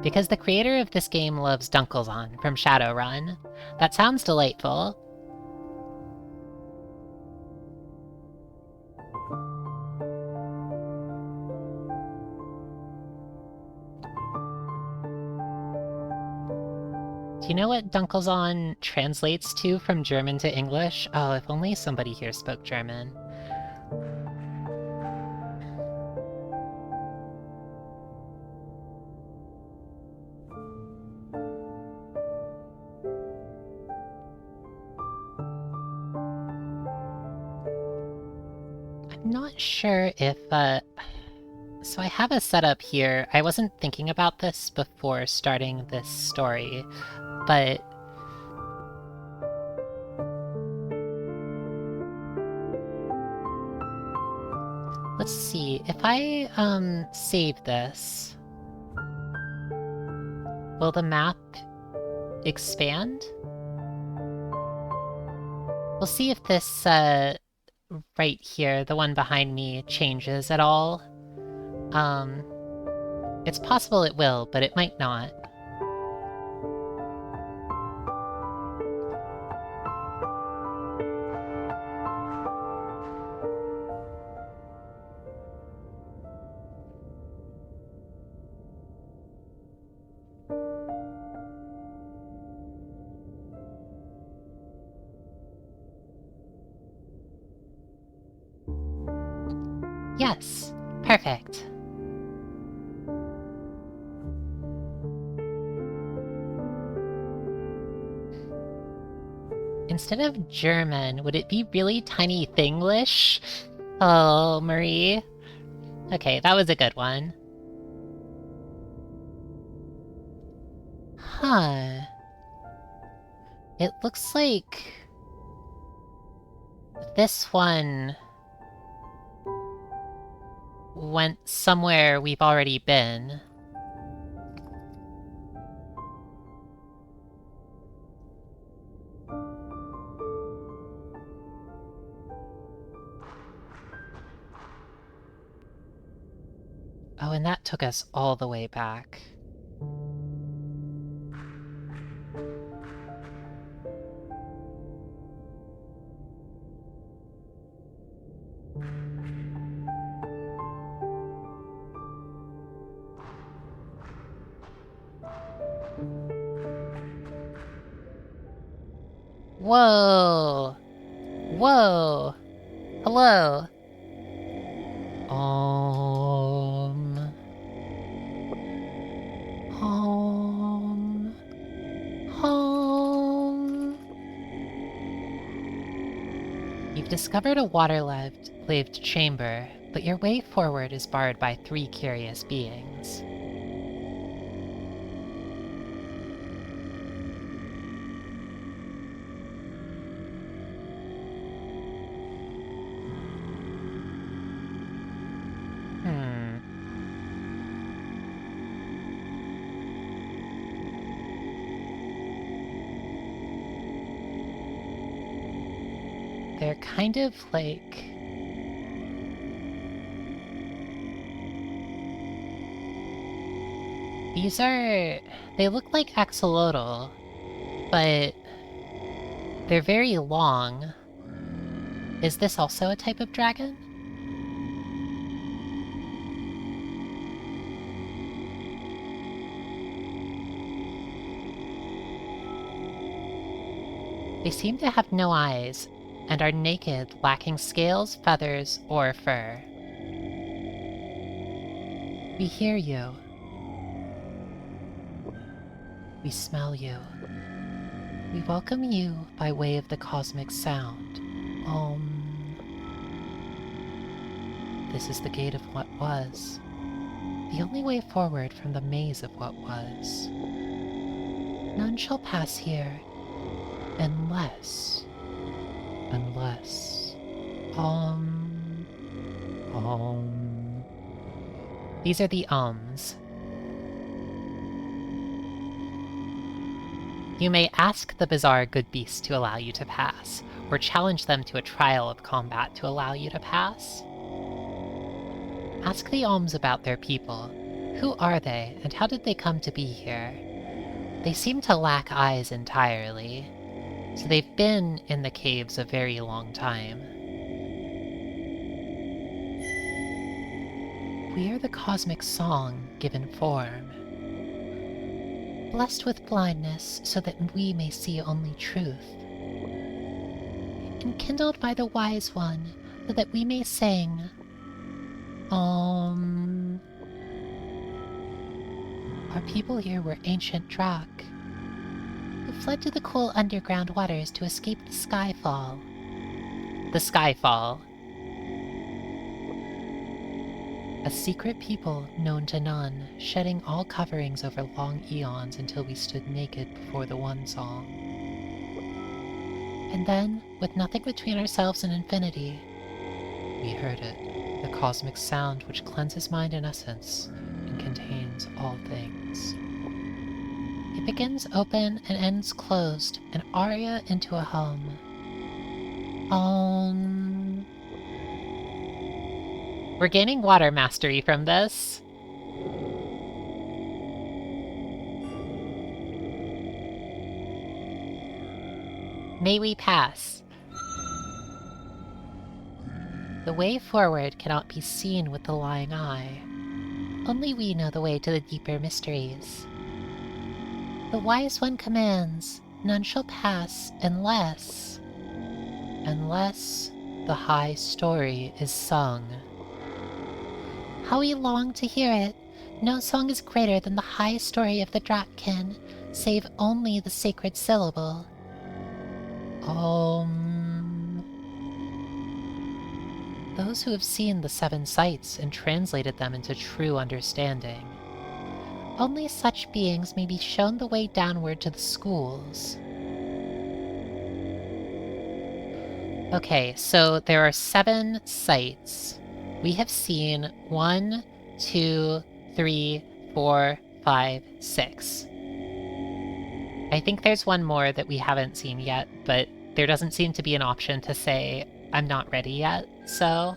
Because the creator of this game loves Dunkelzahn from Shadowrun. That sounds delightful. Do you know what Dunkelzahn translates to from German to English? Oh, if only somebody here spoke German. I'm not sure if, So I have a setup here. I wasn't thinking about this before starting this story, but let's see. If I, save this, will the map expand? We'll see if this, right here, the one behind me, changes at all. It's possible it will, but it might not. Yes, perfect. Instead of German, would it be really tiny Thinglish? Oh, Marie. Okay, that was a good one. Huh. It looks like this one went somewhere we've already been. Oh, and that took us all the way back. Whoa! Whoa! Hello! Home. Home. You've discovered a water-laved chamber, but your way forward is barred by 3 curious beings. They're kind of like... These are... They look like axolotl, but they're very long. Is this also a type of dragon? They seem to have no eyes, and are naked, lacking scales, feathers, or fur. We hear you. We smell you. We welcome you by way of the cosmic sound. This is the gate of what was. The only way forward from the maze of what was. None shall pass here, unless... These are the Ohms. You may ask the bizarre good beasts to allow you to pass, or challenge them to a trial of combat to allow you to pass. Ask the Ohms about their people. Who are they, and how did they come to be here? They seem to lack eyes entirely, so they've been in the caves a very long time. We are the cosmic song given form. Blessed with blindness, so that we may see only truth. Enkindled by the Wise One, so that we may sing. Our people here were ancient Drak, who fled to the cool underground waters to escape the Skyfall. The Skyfall. A secret people known to none, shedding all coverings over long eons until we stood naked before the One Song. And then, with nothing between ourselves and infinity, we heard it, the cosmic sound which cleanses mind and essence, and contains all things. It begins open and ends closed, an aria into a hum. We're gaining water mastery from this. May we pass. The way forward cannot be seen with the lying eye. Only we know the way to the deeper mysteries. The Wise One commands, none shall pass unless the high story is sung. How we long to hear it! No song is greater than the high story of the Drakkin, save only the sacred syllable. Those who have seen the 7 sights and translated them into true understanding. Only such beings may be shown the way downward to the schools. Okay, so there are 7 sights. We have seen 1, 2, 3, 4, 5, 6. I think there's one more that we haven't seen yet, but there doesn't seem to be an option to say, I'm not ready yet, so...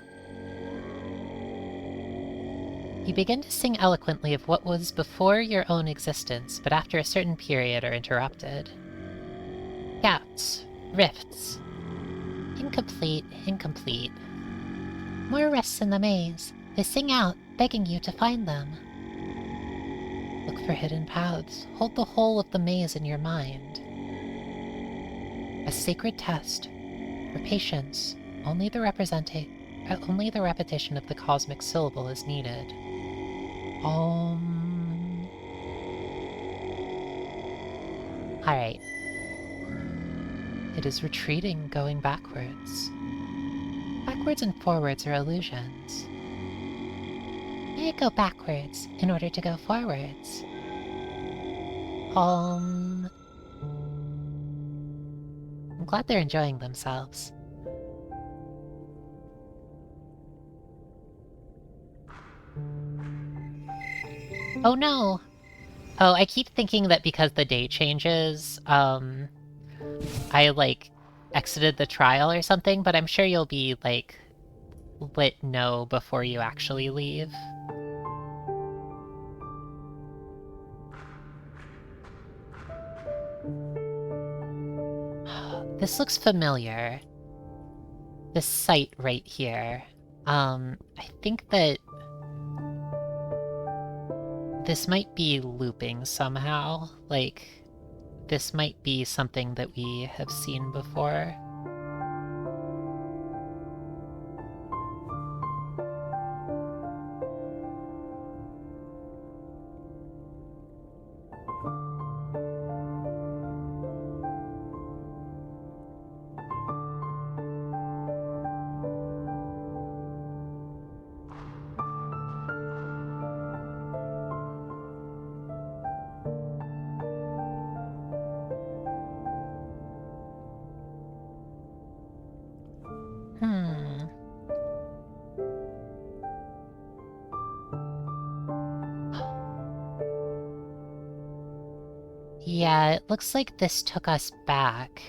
You begin to sing eloquently of what was before your own existence, but after a certain period are interrupted. Gaps, rifts. Incomplete. More rests in the maze. They sing out, begging you to find them. Look for hidden paths. Hold the whole of the maze in your mind. A sacred test. For patience, only the repetition of the cosmic syllable is needed. Alright. It is retreating, going backwards. Backwards and forwards are illusions. May it go backwards in order to go forwards. I'm glad they're enjoying themselves. Oh no! Oh, I keep thinking that because the day changes, I, exited the trial or something, but I'm sure you'll be, lit no before you actually leave. This looks familiar. This site right here. I think that this might be looping somehow. This might be something that we have seen before. Yeah, it looks like this took us back.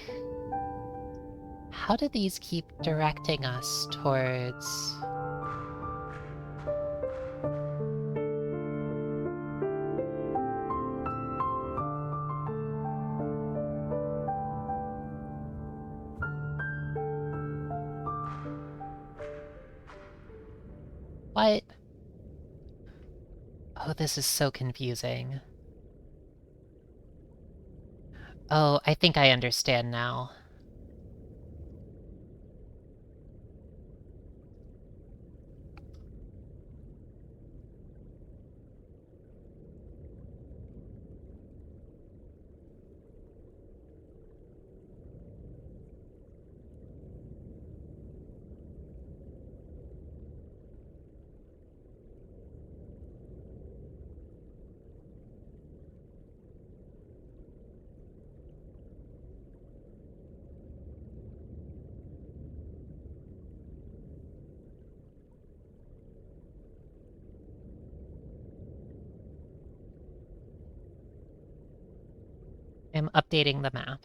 How do these keep directing us towards... What? Oh, this is so confusing. Oh, I think I understand now. I'm updating the map.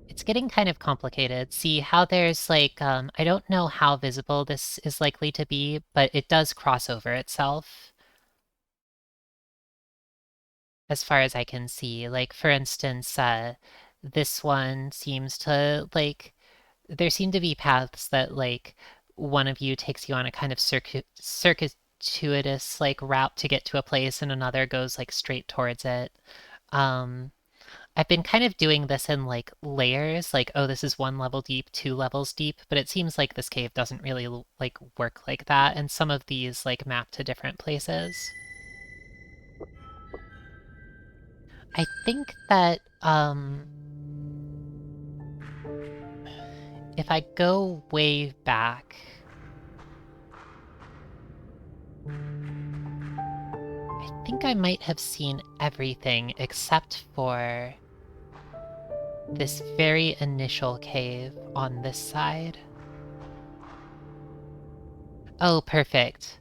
It's getting kind of complicated. See how there's like, I don't know how visible this is likely to be, but it does cross over itself. As far as I can see. Like, for instance, this one seems to, like, there seem to be paths that, like, one of you takes you on a kind of circuitous, like, route to get to a place, and another goes, like, straight towards it. Um, I've been kind of doing this in, like, layers, like, oh, this is 1 level deep, 2 levels deep, but it seems like this cave doesn't really, like, work like that, and some of these, like, map to different places. I think that, if I go way back, I think I might have seen everything except for this very initial cave on this side. Oh, perfect.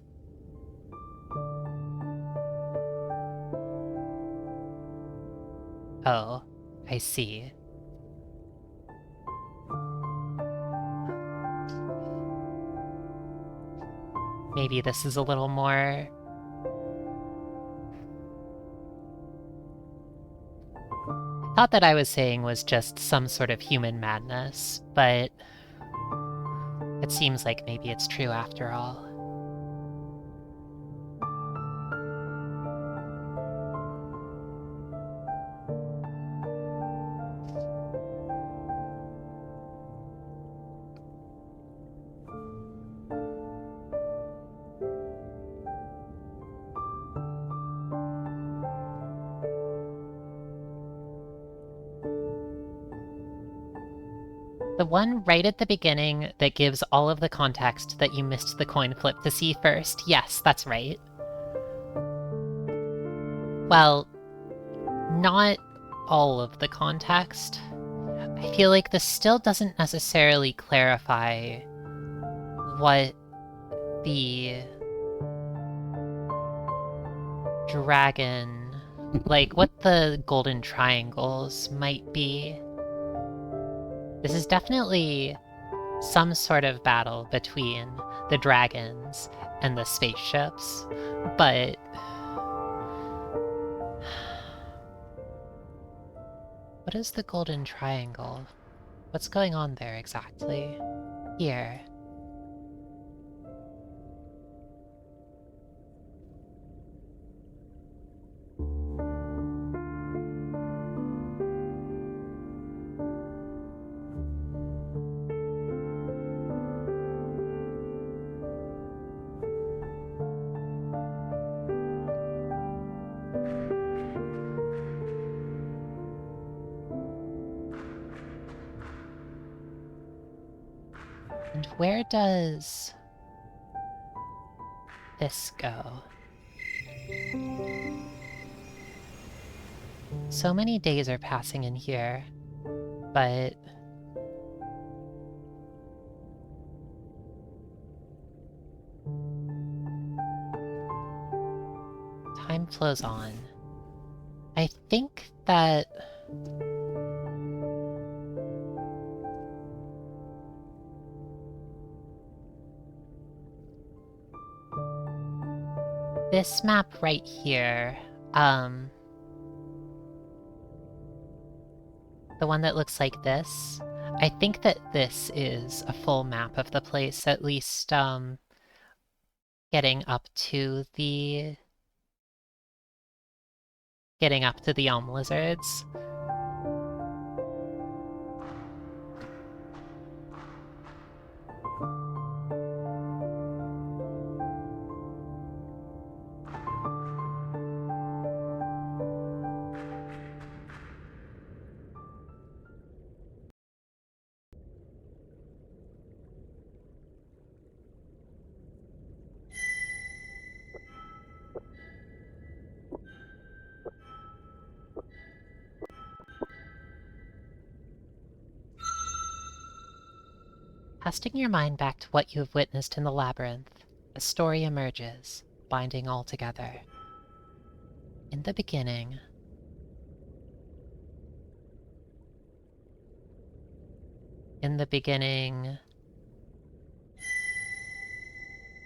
Oh, I see. Maybe this is a little more... I thought that I was saying was just some sort of human madness, but it seems like maybe it's true after all. The one right at the beginning that gives all of the context that you missed the coin flip to see first. Yes, that's right. Well, not all of the context. I feel like this still doesn't necessarily clarify what the dragon, like what the golden triangles might be. This is definitely some sort of battle between the dragons and the spaceships, but what is the golden triangle? What's going on there exactly? Here. And where does this go? So many days are passing in here, but time flows on. I think that... this map right here, the one that looks like this, I think that this is a full map of the place, at least, getting up to the lizards. Casting your mind back to what you have witnessed in the labyrinth, a story emerges, binding all together. In the beginning...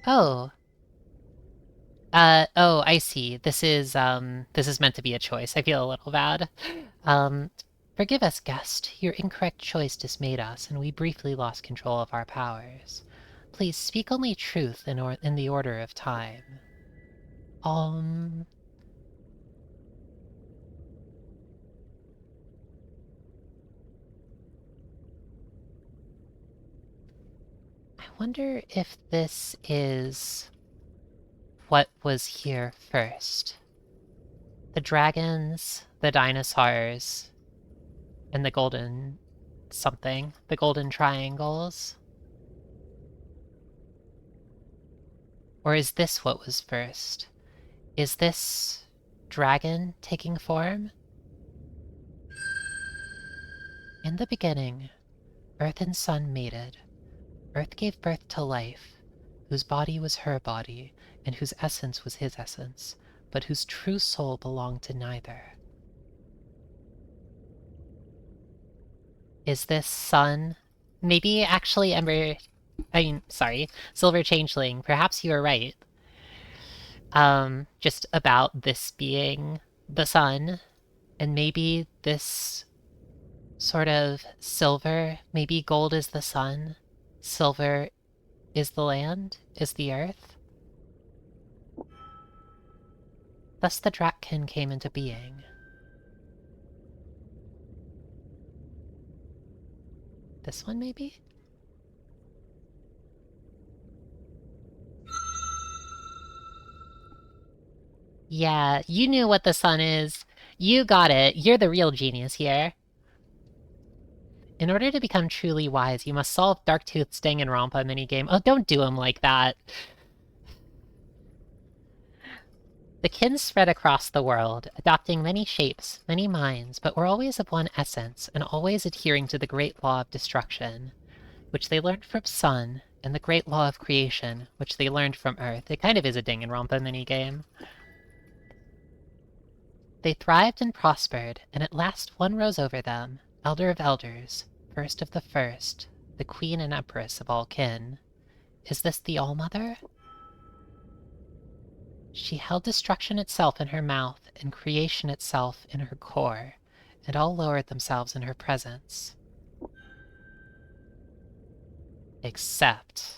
Oh! Oh, I see. This is meant to be a choice. I feel a little bad. Forgive us, guest. Your incorrect choice dismayed us, and we briefly lost control of our powers. Please speak only truth in the order of time. I wonder if this is what was here first. The dragons, the dinosaurs, and the golden something. The golden triangles. Or is this what was first? Is this dragon taking form? In the beginning, Earth and Sun mated. Earth gave birth to life, whose body was her body, and whose essence was his essence, but whose true soul belonged to neither. Is this Sun? Maybe actually Silver Changeling, perhaps you are right. Just about this being the Sun, and maybe this sort of silver, maybe gold is the sun, silver is the land, is the earth. Thus the Drakkin came into being. This one, maybe? Yeah, you knew what the sun is. You got it. You're the real genius here. In order to become truly wise, you must solve Darktooth's Danganronpa minigame. Oh, don't do him like that. The kin spread across the world, adopting many shapes, many minds, but were always of one essence, and always adhering to the great law of destruction, which they learned from Sun, and the great law of creation, which they learned from Earth. It kind of is a Danganronpa minigame. They thrived and prospered, and at last one rose over them, elder of elders, first of the first, the queen and empress of all kin. Is this the All-Mother? She held destruction itself in her mouth, and creation itself in her core, and all lowered themselves in her presence. Except...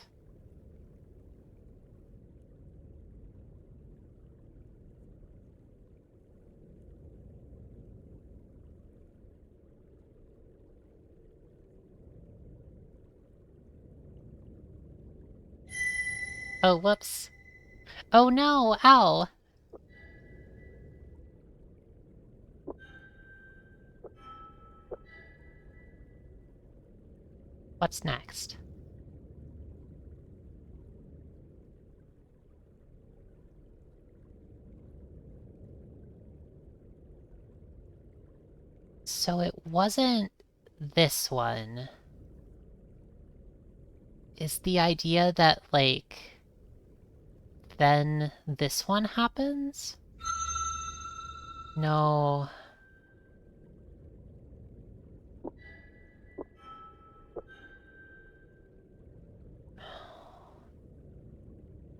Oh, whoops. Oh no, ow! What's next? So it wasn't this one. Is the idea that, like, then this one happens? No.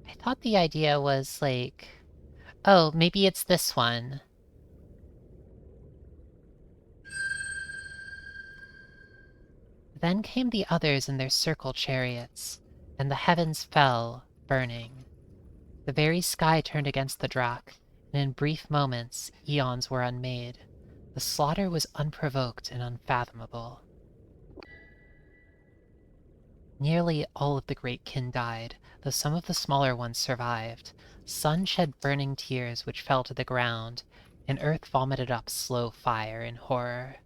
I thought the idea was like... Oh, maybe it's this one. Then came the others in their circle chariots, and the heavens fell, burning. The very sky turned against the Drakh, and in brief moments eons were unmade. The slaughter was unprovoked and unfathomable. Nearly all of the great kin died, though some of the smaller ones survived. Sun shed burning tears which fell to the ground, and earth vomited up slow fire in horror.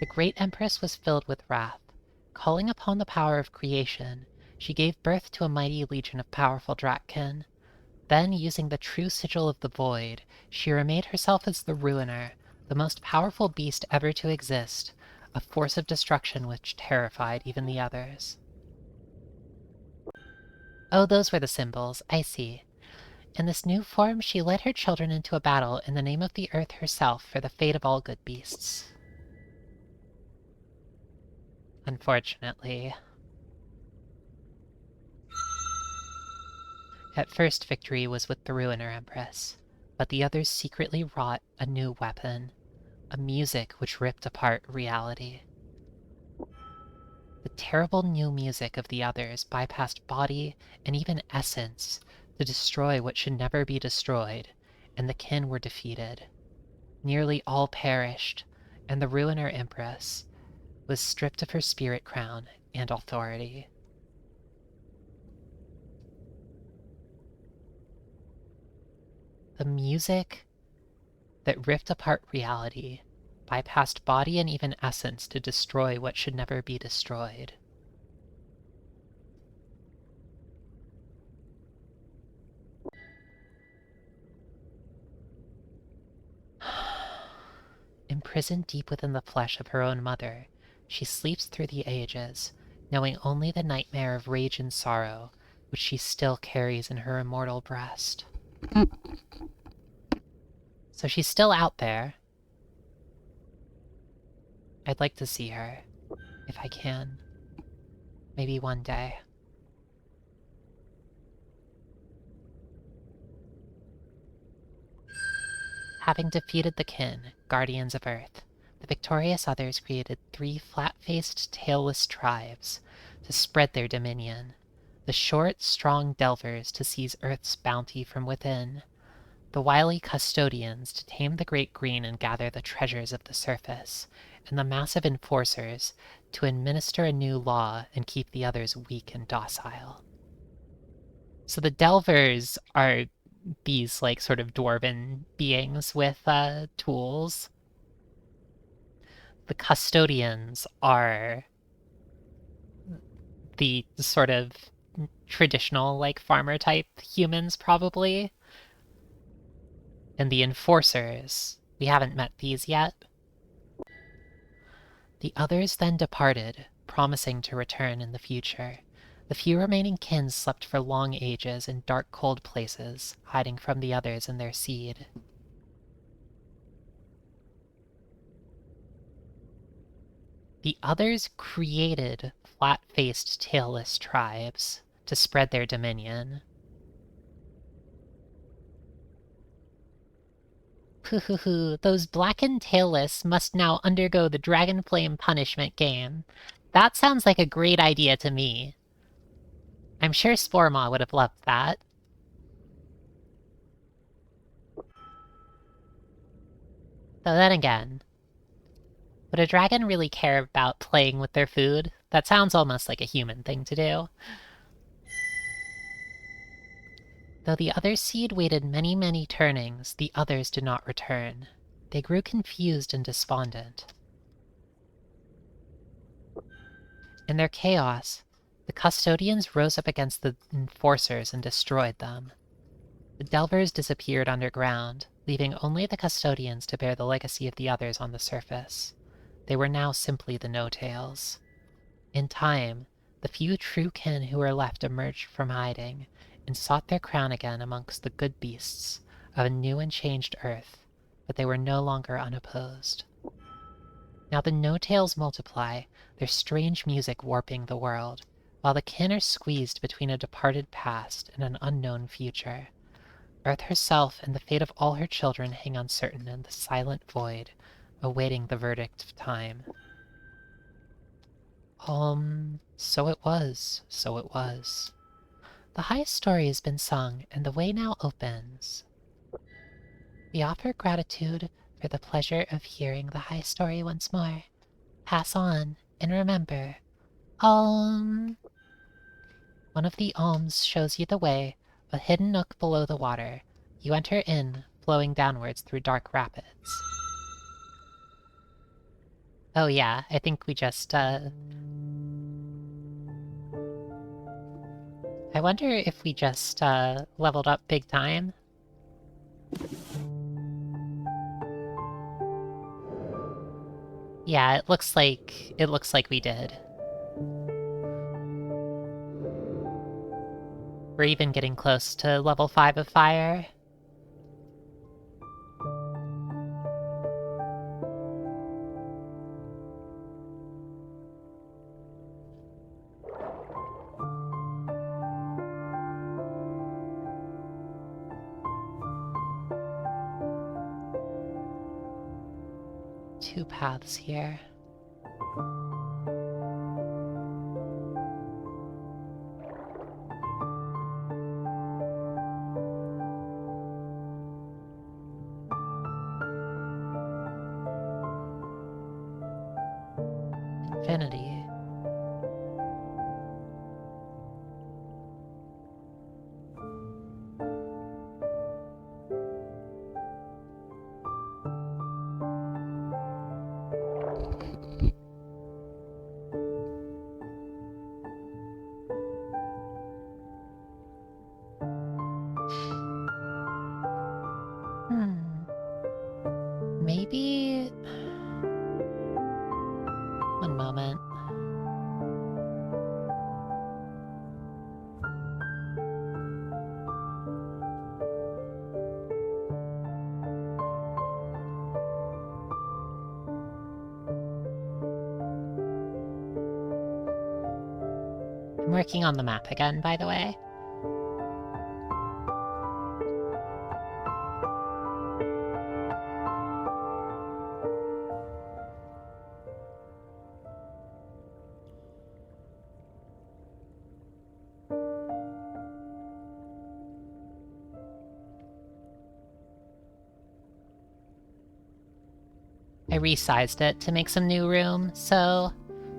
The great empress was filled with wrath. Calling upon the power of creation, she gave birth to a mighty legion of powerful Drakkin. Then, using the true sigil of the void, she remade herself as the Ruiner, the most powerful beast ever to exist, a force of destruction which terrified even the others. Oh, those were the symbols, I see. In this new form, she led her children into a battle in the name of the Earth herself for the fate of all good beasts. Unfortunately. At first, victory was with the Ruiner Empress, but the others secretly wrought a new weapon, a music which ripped apart reality. The terrible new music of the others bypassed body and even essence to destroy what should never be destroyed, and the kin were defeated. Nearly all perished, and the Ruiner Empress was stripped of her spirit crown and authority. The music that ripped apart reality, bypassed body and even essence to destroy what should never be destroyed. Imprisoned deep within the flesh of her own mother, she sleeps through the ages, knowing only the nightmare of rage and sorrow, which she still carries in her immortal breast. So she's still out there. I'd like to see her, if I can. Maybe one day. Having defeated the kin, guardians of Earth, the victorious others created 3 flat-faced, tailless tribes to spread their dominion. The short, strong delvers to seize Earth's bounty from within. The wily custodians to tame the great green and gather the treasures of the surface. And the massive enforcers to administer a new law and keep the others weak and docile. So the delvers are these, like, sort of dwarven beings with tools. The custodians are the sort of traditional, like, farmer-type humans, probably. And the enforcers, we haven't met these yet. The others then departed, promising to return in the future. The few remaining kin slept for long ages in dark, cold places, hiding from the others and their seed. The others created flat-faced, tailless tribes to spread their dominion. Hoo, those blackened tailless must now undergo the Dragon Flame punishment game. That sounds like a great idea to me. I'm sure Sporemaw would have loved that. Though then again, would a dragon really care about playing with their food? That sounds almost like a human thing to do. Though the other seed waited many, many turnings, the others did not return. They grew confused and despondent. In their chaos, the custodians rose up against the enforcers and destroyed them. The delvers disappeared underground, leaving only the custodians to bear the legacy of the others on the surface. They were now simply the no-tails. In time, the few true kin who were left emerged from hiding, and sought their crown again amongst the good beasts of a new and changed earth, but they were no longer unopposed. Now the no-tails multiply, their strange music warping the world, while the kin are squeezed between a departed past and an unknown future. Earth herself and the fate of all her children hang uncertain in the silent void, awaiting the verdict of time. So it was, so it was. The high story has been sung, and the way now opens. We offer gratitude for the pleasure of hearing the high story once more. Pass on, and remember, Om. One of the Oms shows you the way, a hidden nook below the water. You enter in, flowing downwards through dark rapids. Oh yeah, I think we just, I wonder if we just, leveled up big time? Yeah, it looks like we did. We're even getting close to level 5 of fire. Two paths here. Infinity. Maybe... One moment. I'm working on the map again, by the way. I resized it to make some new room, so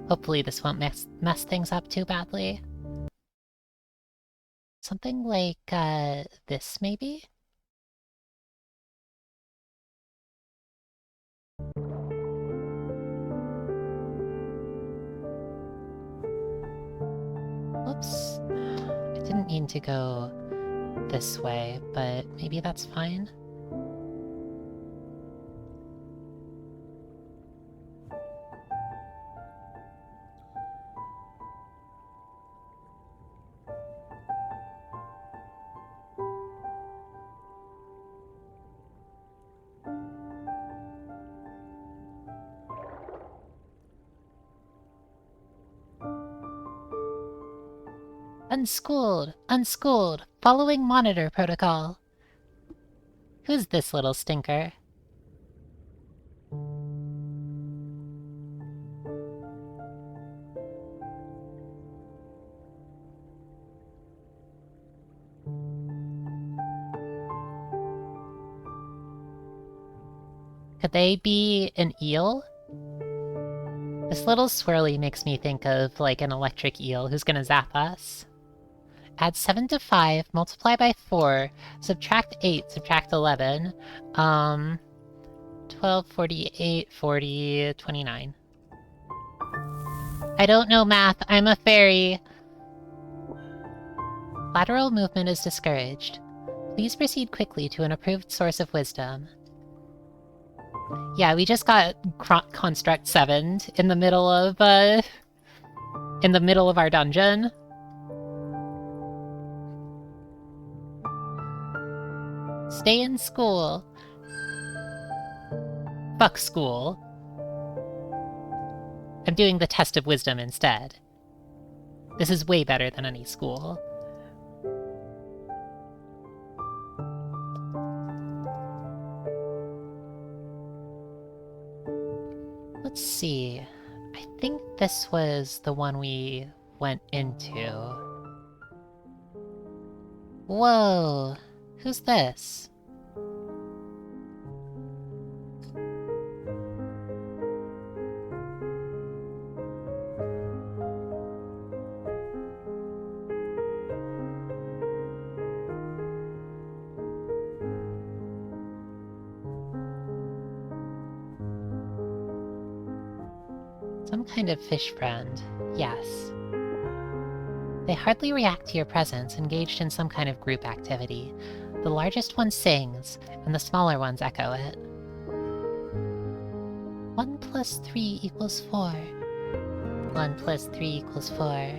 hopefully this won't mess things up too badly. Something like, this, maybe? Whoops. I didn't mean to go this way, but maybe that's fine. Unschooled, unschooled, following monitor protocol. Who's this little stinker? Could they be an eel? This little swirly makes me think of, like, an electric eel who's gonna zap us. Add 7 to 5, multiply by 4, subtract 8, subtract 11. 12, 48, 40, 29. I don't know math, I'm a fairy! Lateral movement is discouraged. Please proceed quickly to an approved source of wisdom. Yeah, we just got Construct 7'd in the middle of our dungeon. Stay in school. Fuck school. I'm doing the test of wisdom instead. This is way better than any school. Let's see. I think this was the one we went into. Whoa! Who's this? Some kind of fish friend, yes. They hardly react to your presence, engaged in some kind of group activity. The largest one sings, and the smaller ones echo it. 1 + 3 = 4. 1 + 3 = 4.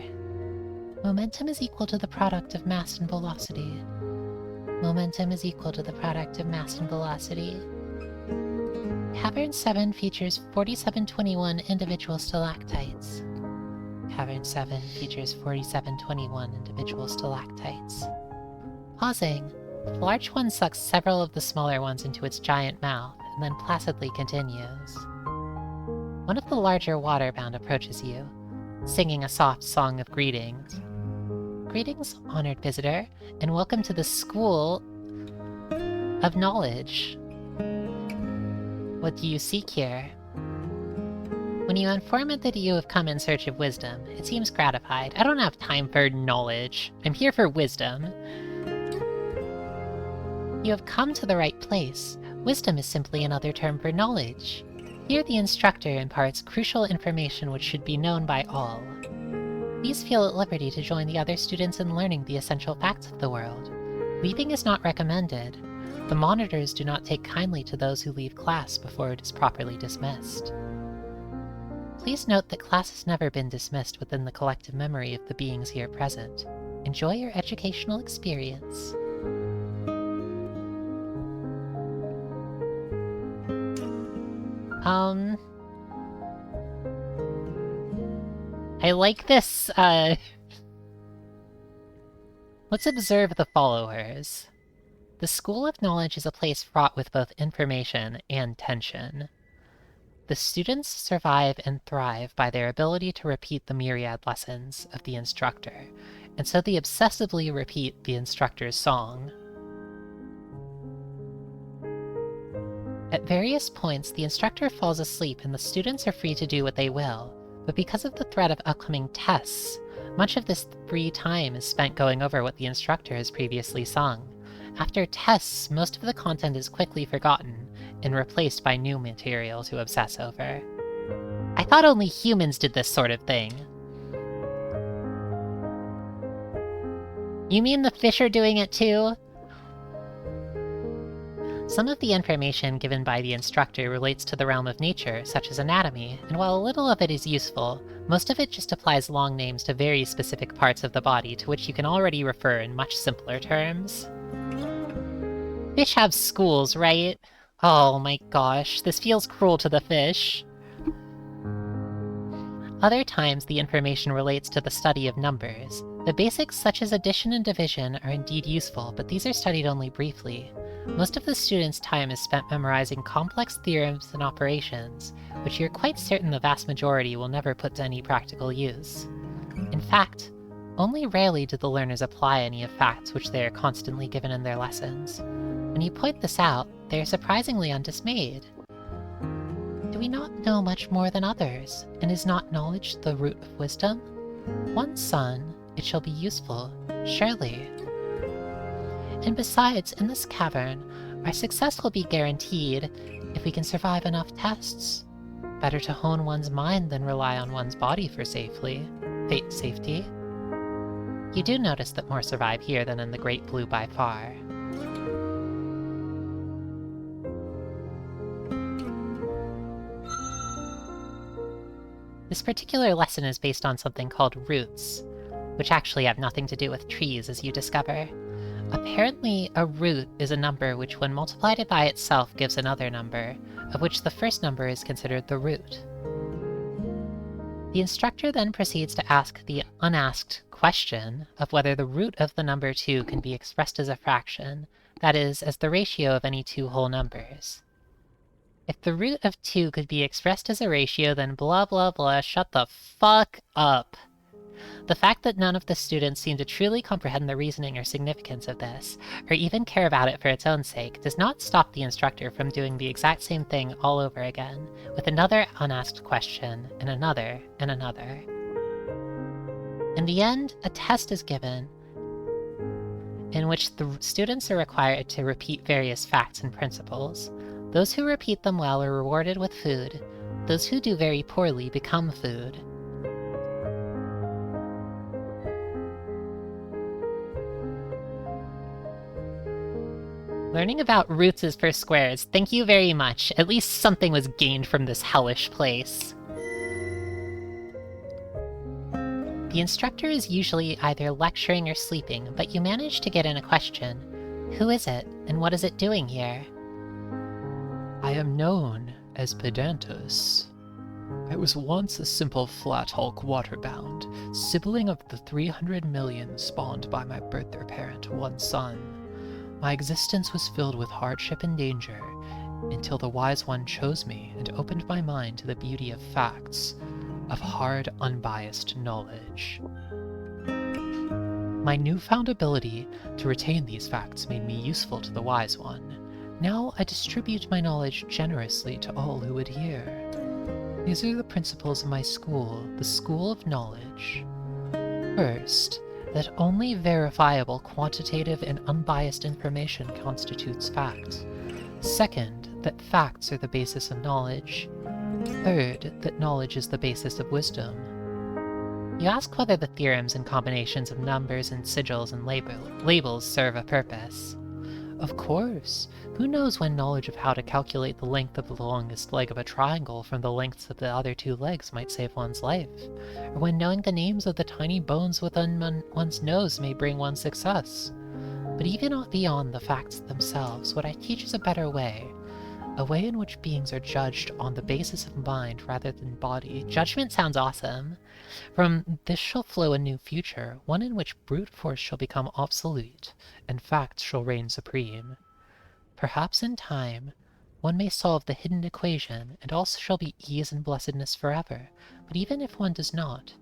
Momentum is equal to the product of mass and velocity. Momentum is equal to the product of mass and velocity. Cavern 7 features 4721 individual stalactites. Cavern 7 features 4721 individual stalactites. Pausing, the large one sucks several of the smaller ones into its giant mouth, and then placidly continues. One of the larger waterbound approaches you, singing a soft song of greetings. Greetings, honored visitor, and welcome to the School of Knowledge. What do you seek here? When you inform it that you have come in search of wisdom, it seems gratified. I don't have time for knowledge. I'm here for wisdom. You have come to the right place. Wisdom is simply another term for knowledge. Here the instructor imparts crucial information which should be known by all. Please feel at liberty to join the other students in learning the essential facts of the world. Leaving is not recommended. The monitors do not take kindly to those who leave class before it is properly dismissed. Please note that class has never been dismissed within the collective memory of the beings here present. Enjoy your educational experience. I like this, Let's observe the followers. The School of Knowledge is a place fraught with both information and tension. The students survive and thrive by their ability to repeat the myriad lessons of the instructor, and so they obsessively repeat the instructor's song. At various points, the instructor falls asleep and the students are free to do what they will, but because of the threat of upcoming tests, much of this free time is spent going over what the instructor has previously sung. After tests, most of the content is quickly forgotten and replaced by new material to obsess over. I thought only humans did this sort of thing. You mean the fish are doing it too? Some of the information given by the instructor relates to the realm of nature, such as anatomy, and while a little of it is useful, most of it just applies long names to very specific parts of the body to which you can already refer in much simpler terms. Fish have schools, right? Oh my gosh, this feels cruel to the fish. Other times the information relates to the study of numbers. The basics such as addition and division are indeed useful, but these are studied only briefly. Most of the students' time is spent memorizing complex theorems and operations, which you're quite certain the vast majority will never put to any practical use. In fact, only rarely do the learners apply any of facts which they are constantly given in their lessons. When you point this out, they are surprisingly undismayed. Do we not know much more than others, and is not knowledge the root of wisdom? Once son, it shall be useful, surely. And besides, in this cavern, our success will be guaranteed if we can survive enough tests. Better to hone one's mind than rely on one's body for safety. You do notice that more survive here than in the Great Blue by far. This particular lesson is based on something called roots, which actually have nothing to do with trees, as you discover. Apparently, a root is a number which, when multiplied by itself, gives another number, of which the first number is considered the root. The instructor then proceeds to ask the unasked question of whether the root of the number 2 can be expressed as a fraction, that is, as the ratio of any two whole numbers. If the root of 2 could be expressed as a ratio, then blah blah blah, shut the fuck up. The fact that none of the students seem to truly comprehend the reasoning or significance of this, or even care about it for its own sake, does not stop the instructor from doing the exact same thing all over again, with another unasked question, and another, and another. In the end, a test is given, in which the students are required to repeat various facts and principles. Those who repeat them well are rewarded with food. Those who do very poorly become food. Learning about roots is for squares. Thank you very much. At least something was gained from this hellish place. The instructor is usually either lecturing or sleeping, but you manage to get in a question. Who is it, and what is it doing here? I am known as Pedantus. I was once a simple flat hulk waterbound, sibling of the 300 million spawned by my birther parent, one son. My existence was filled with hardship and danger, until the Wise One chose me and opened my mind to the beauty of facts, of hard, unbiased knowledge. My newfound ability to retain these facts made me useful to the Wise One. Now I distribute my knowledge generously to all who would hear. These are the principles of my school, the School of Knowledge. First, that only verifiable, quantitative, and unbiased information constitutes fact. Second, that facts are the basis of knowledge. Third, that knowledge is the basis of wisdom. You ask whether the theorems and combinations of numbers and sigils and labels serve a purpose. Of course. Who knows when knowledge of how to calculate the length of the longest leg of a triangle from the lengths of the other two legs might save one's life, or when knowing the names of the tiny bones within one's nose may bring one success. But even beyond the facts themselves, what I teach is a better way. A way in which beings are judged on the basis of mind rather than body. Judgment sounds awesome. From this shall flow a new future, one in which brute force shall become obsolete, and facts shall reign supreme. Perhaps in time, one may solve the hidden equation, and all shall be ease and blessedness forever. But even if one does not,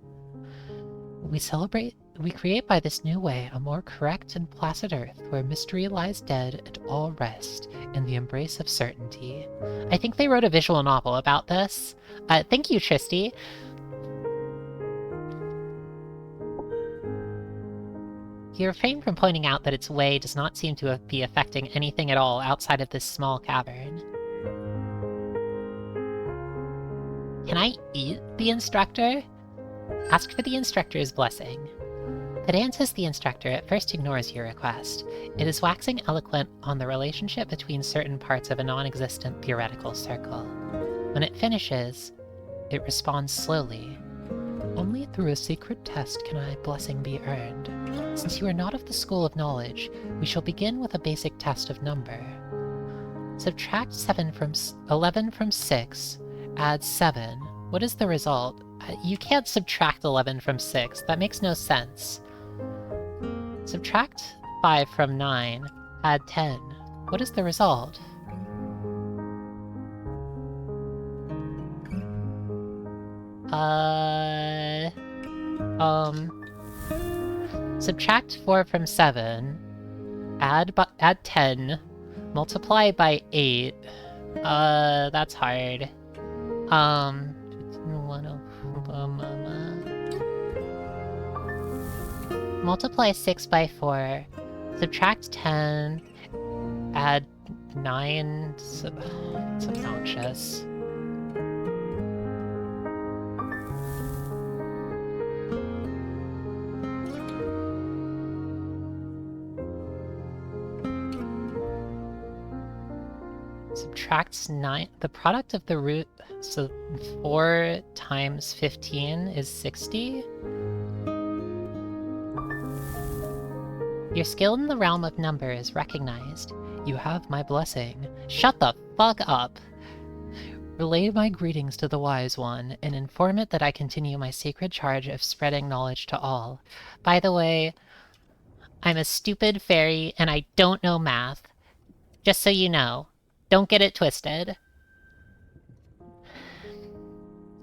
we create by this new way a more correct and placid earth, where mystery lies dead and all rest in the embrace of certainty. I think they wrote a visual novel about this. Thank you, Tristy. You refrain from pointing out that its way does not seem to be affecting anything at all outside of this small cavern. Can I eat the instructor? Ask for the instructor's blessing. Pedantus the instructor at first ignores your request. It is waxing eloquent on the relationship between certain parts of a non-existent theoretical circle. When it finishes, it responds slowly. Only through a secret test can my blessing be earned. Since you are not of the School of Knowledge, we shall begin with a basic test of number. Subtract 11 from 6, add 7. What is the result? You can't subtract 11 from 6. That makes no sense. Subtract 5 from 9, add 10. What is the result? Subtract 4 from 7, add 10, multiply by 8. That's hard. Multiply 6 by 4, subtract 10, add 9, it's obnoxious. subtracts 9. The product of the root. So 4 times 15 is 60. Your skill in the realm of number is recognized. You have my blessing. Shut the fuck up! Relay my greetings to the Wise One, and inform it that I continue my sacred charge of spreading knowledge to all. By the way, I'm a stupid fairy, and I don't know math. Just so you know. Don't get it twisted.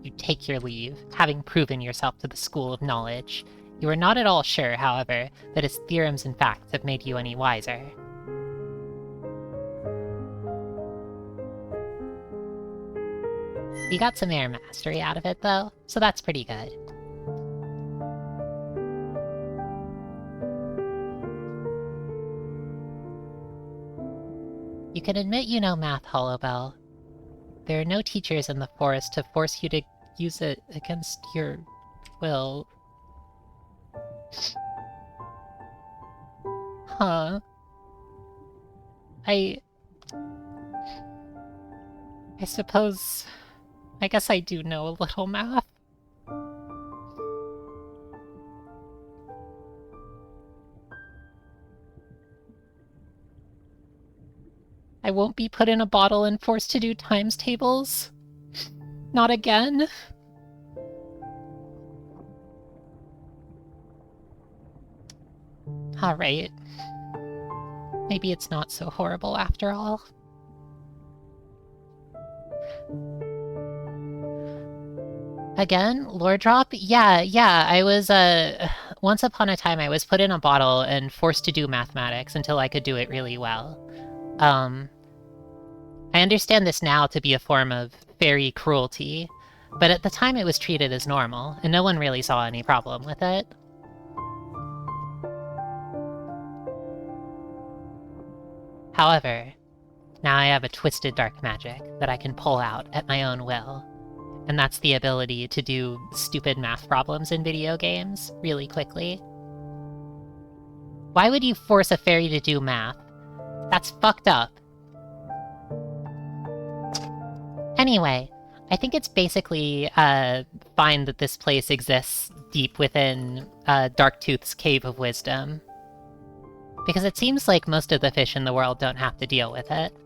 You take your leave, having proven yourself to the School of Knowledge. You are not at all sure, however, that its theorems and facts have made you any wiser. You got some air mastery out of it, though, so that's pretty good. You can admit you know math, Hollowbel. There are no teachers in the forest to force you to use it against your will. Huh. I suppose... I guess I do know a little math. I won't be put in a bottle and forced to do times tables. Not again. Alright. Maybe it's not so horrible after all. Again? Lore drop? Yeah, I was, once upon a time I was put in a bottle and forced to do mathematics until I could do it really well. I understand this now to be a form of fairy cruelty, but at the time it was treated as normal, and no one really saw any problem with it. However, now I have a twisted dark magic that I can pull out at my own will. And that's the ability to do stupid math problems in video games really quickly. Why would you force a fairy to do math? That's fucked up. Anyway, I think it's basically fine that this place exists deep within Darktooth's Cave of Wisdom. Because it seems like most of the fish in the world don't have to deal with it.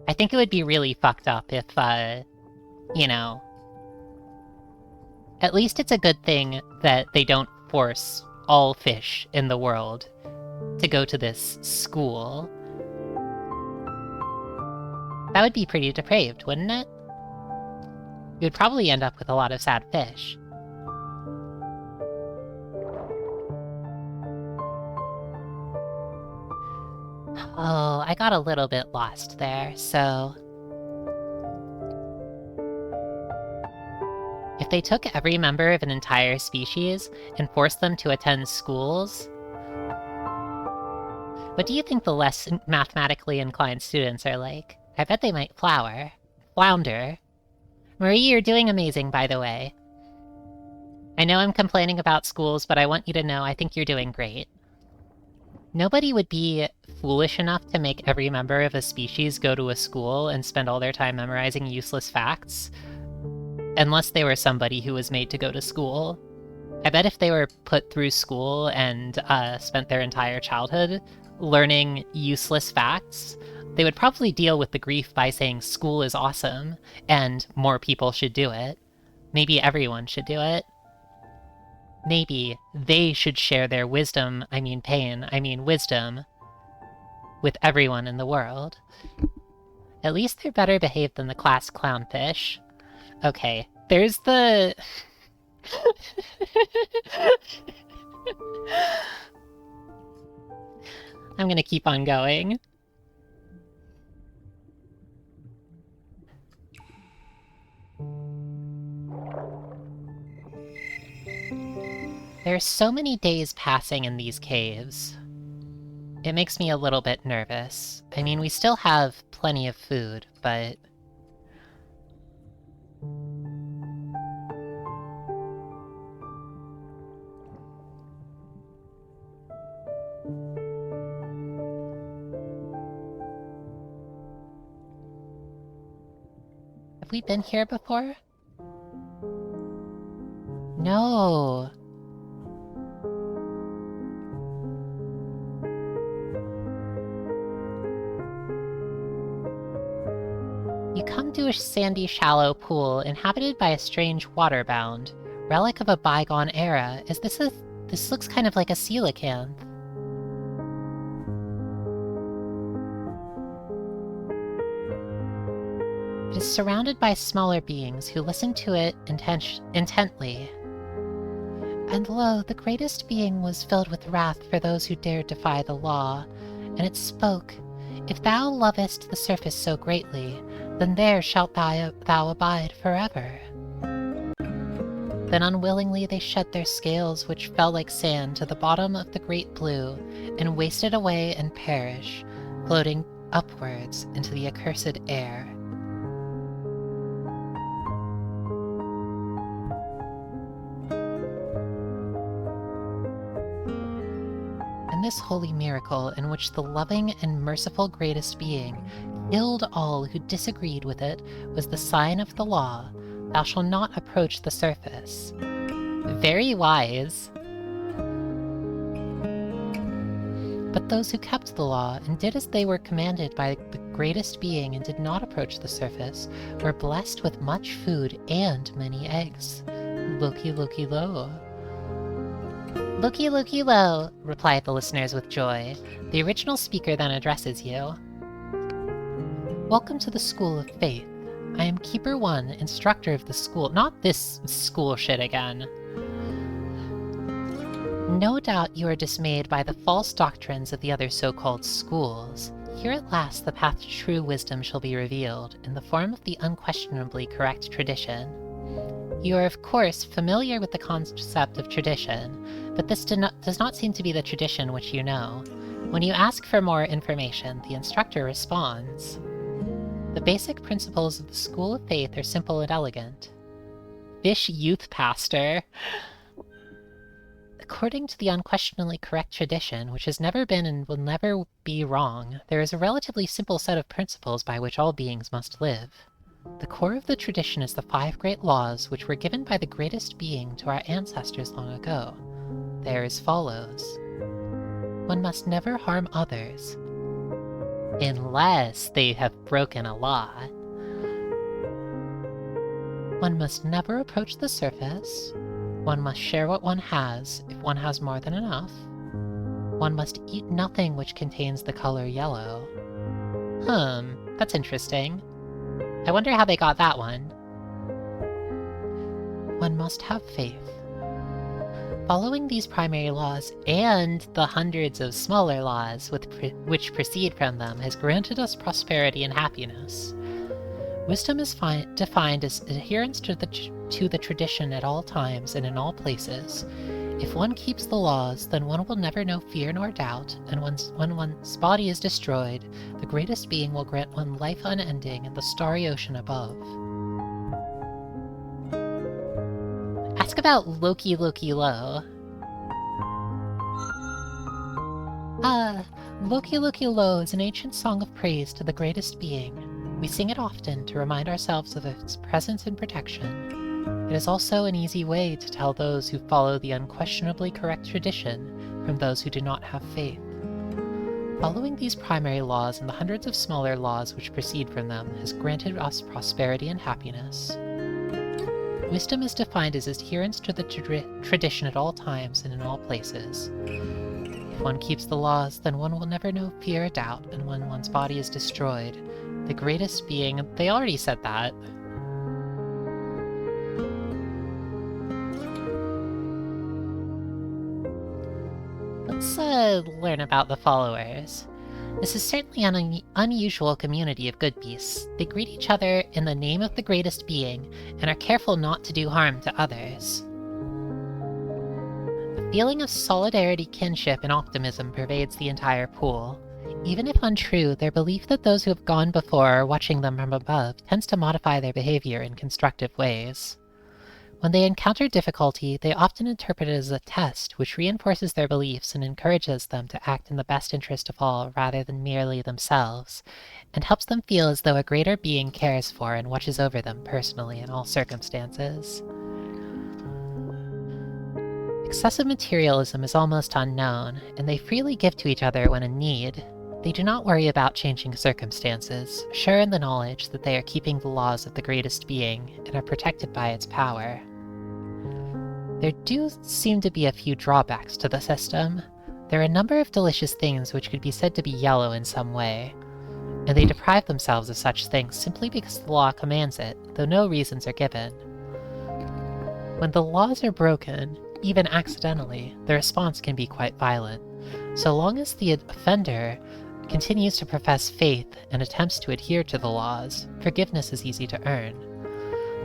I think it would be really fucked up if, you know... At least it's a good thing that they don't force all fish in the world to go to this school. That would be pretty depraved, wouldn't it? You would probably end up with a lot of sad fish. Oh, I got a little bit lost there, so... If they took every member of an entire species and forced them to attend schools... What do you think the less mathematically inclined students are like? I bet they might flounder. Marie, you're doing amazing, by the way. I know I'm complaining about schools, but I want you to know I think you're doing great. Nobody would be foolish enough to make every member of a species go to a school and spend all their time memorizing useless facts, unless they were somebody who was made to go to school. I bet if they were put through school and spent their entire childhood learning useless facts, they would probably deal with the grief by saying school is awesome and more people should do it. Maybe everyone should do it. Maybe they should share their wisdom, wisdom, with everyone in the world. At least they're better behaved than the class clownfish. Okay, there's the... I'm gonna keep on going. There are so many days passing in these caves. It makes me a little bit nervous. I mean, we still have plenty of food, but... Have we been here before? No. You come to a sandy, shallow pool inhabited by a strange waterbound, relic of a bygone era. This looks kind of like a coelacanth. It is surrounded by smaller beings who listen to it intently. And lo, the greatest being was filled with wrath for those who dared defy the law, and it spoke, "If thou lovest the surface so greatly, then there shalt thou abide forever." Then unwillingly they shed their scales, which fell like sand to the bottom of the great blue, and wasted away and perish, floating upwards into the accursed air. And this holy miracle, in which the loving and merciful greatest being killed all who disagreed with it, was the sign of the law: "Thou shalt not approach the surface." Very wise. But those who kept the law and did as they were commanded by the greatest being and did not approach the surface were blessed with much food and many eggs. Loki Loki lo. Loki Loki lo, replied the listeners with joy. The original speaker then addresses you. Welcome to the School of Faith. I am Keeper 1, instructor of the school. Not this school shit again. No doubt you are dismayed by the false doctrines of the other so-called schools. Here at last the path to true wisdom shall be revealed, in the form of the unquestionably correct tradition. You are of course familiar with the concept of tradition, but this does not seem to be the tradition which you know. When you ask for more information, the instructor responds. The basic principles of the School of Faith are simple and elegant. Fish youth pastor. According to the unquestionably correct tradition, which has never been and will never be wrong, there is a relatively simple set of principles by which all beings must live. The core of the tradition is the 5 great laws which were given by the greatest being to our ancestors long ago. They are as follows. One must never harm others, unless they have broken a law. One must never approach the surface. One must share what one has, if one has more than enough. One must eat nothing which contains the color yellow. That's interesting. I wonder how they got that one. One must have faith. Following these primary laws and the hundreds of smaller laws which proceed from them has granted us prosperity and happiness. Wisdom is defined as adherence to the tradition at all times and in all places. If one keeps the laws, then one will never know fear nor doubt, and when one's body is destroyed, the greatest being will grant one life unending in the starry ocean above. Ask about Loki Loki Lo. Loki Loki Lo is an ancient song of praise to the greatest being. We sing it often to remind ourselves of its presence and protection. It is also an easy way to tell those who follow the unquestionably correct tradition from those who do not have faith. Following these primary laws and the hundreds of smaller laws which proceed from them has granted us prosperity and happiness. Wisdom is defined as adherence to the tradition at all times and in all places. If one keeps the laws, then one will never know fear or doubt, and when one's body is destroyed, the greatest being... They already said that. Let's learn about the followers. This is certainly an unusual community of good beasts. They greet each other in the name of the greatest being, and are careful not to do harm to others. A feeling of solidarity, kinship, and optimism pervades the entire pool. Even if untrue, their belief that those who have gone before are watching them from above tends to modify their behavior in constructive ways. When they encounter difficulty, they often interpret it as a test, which reinforces their beliefs and encourages them to act in the best interest of all rather than merely themselves, and helps them feel as though a greater being cares for and watches over them personally in all circumstances. Excessive materialism is almost unknown, and they freely give to each other when in need. They do not worry about changing circumstances, sure in the knowledge that they are keeping the laws of the greatest being and are protected by its power. There do seem to be a few drawbacks to the system. There are a number of delicious things which could be said to be yellow in some way, and they deprive themselves of such things simply because the law commands it, though no reasons are given. When the laws are broken, even accidentally, the response can be quite violent. So long as the offender continues to profess faith and attempts to adhere to the laws, forgiveness is easy to earn.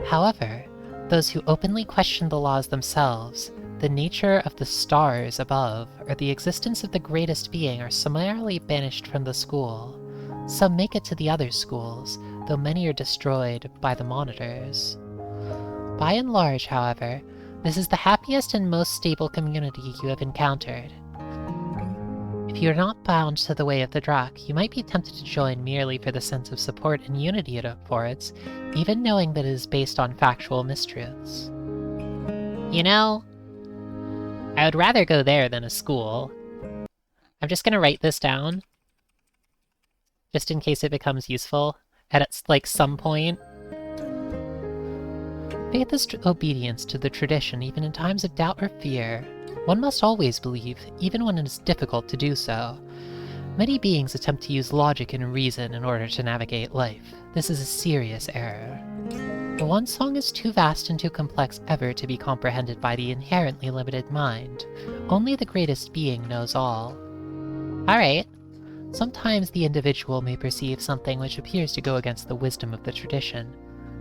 However, those who openly question the laws themselves, the nature of the stars above, or the existence of the greatest being are summarily banished from the school. Some make it to the other schools, though many are destroyed by the monitors. By and large, however, this is the happiest and most stable community you have encountered. If you are not bound to the way of the Drak, you might be tempted to join merely for the sense of support and unity it affords, even knowing that it is based on factual mistruths. You know, I would rather go there than a school. I'm just gonna write this down, just in case it becomes useful at like some point. Faith is obedience to the tradition even in times of doubt or fear. One must always believe, even when it is difficult to do so. Many beings attempt to use logic and reason in order to navigate life. This is a serious error. The one song is too vast and too complex ever to be comprehended by the inherently limited mind. Only the greatest being knows all. Alright. Sometimes the individual may perceive something which appears to go against the wisdom of the tradition.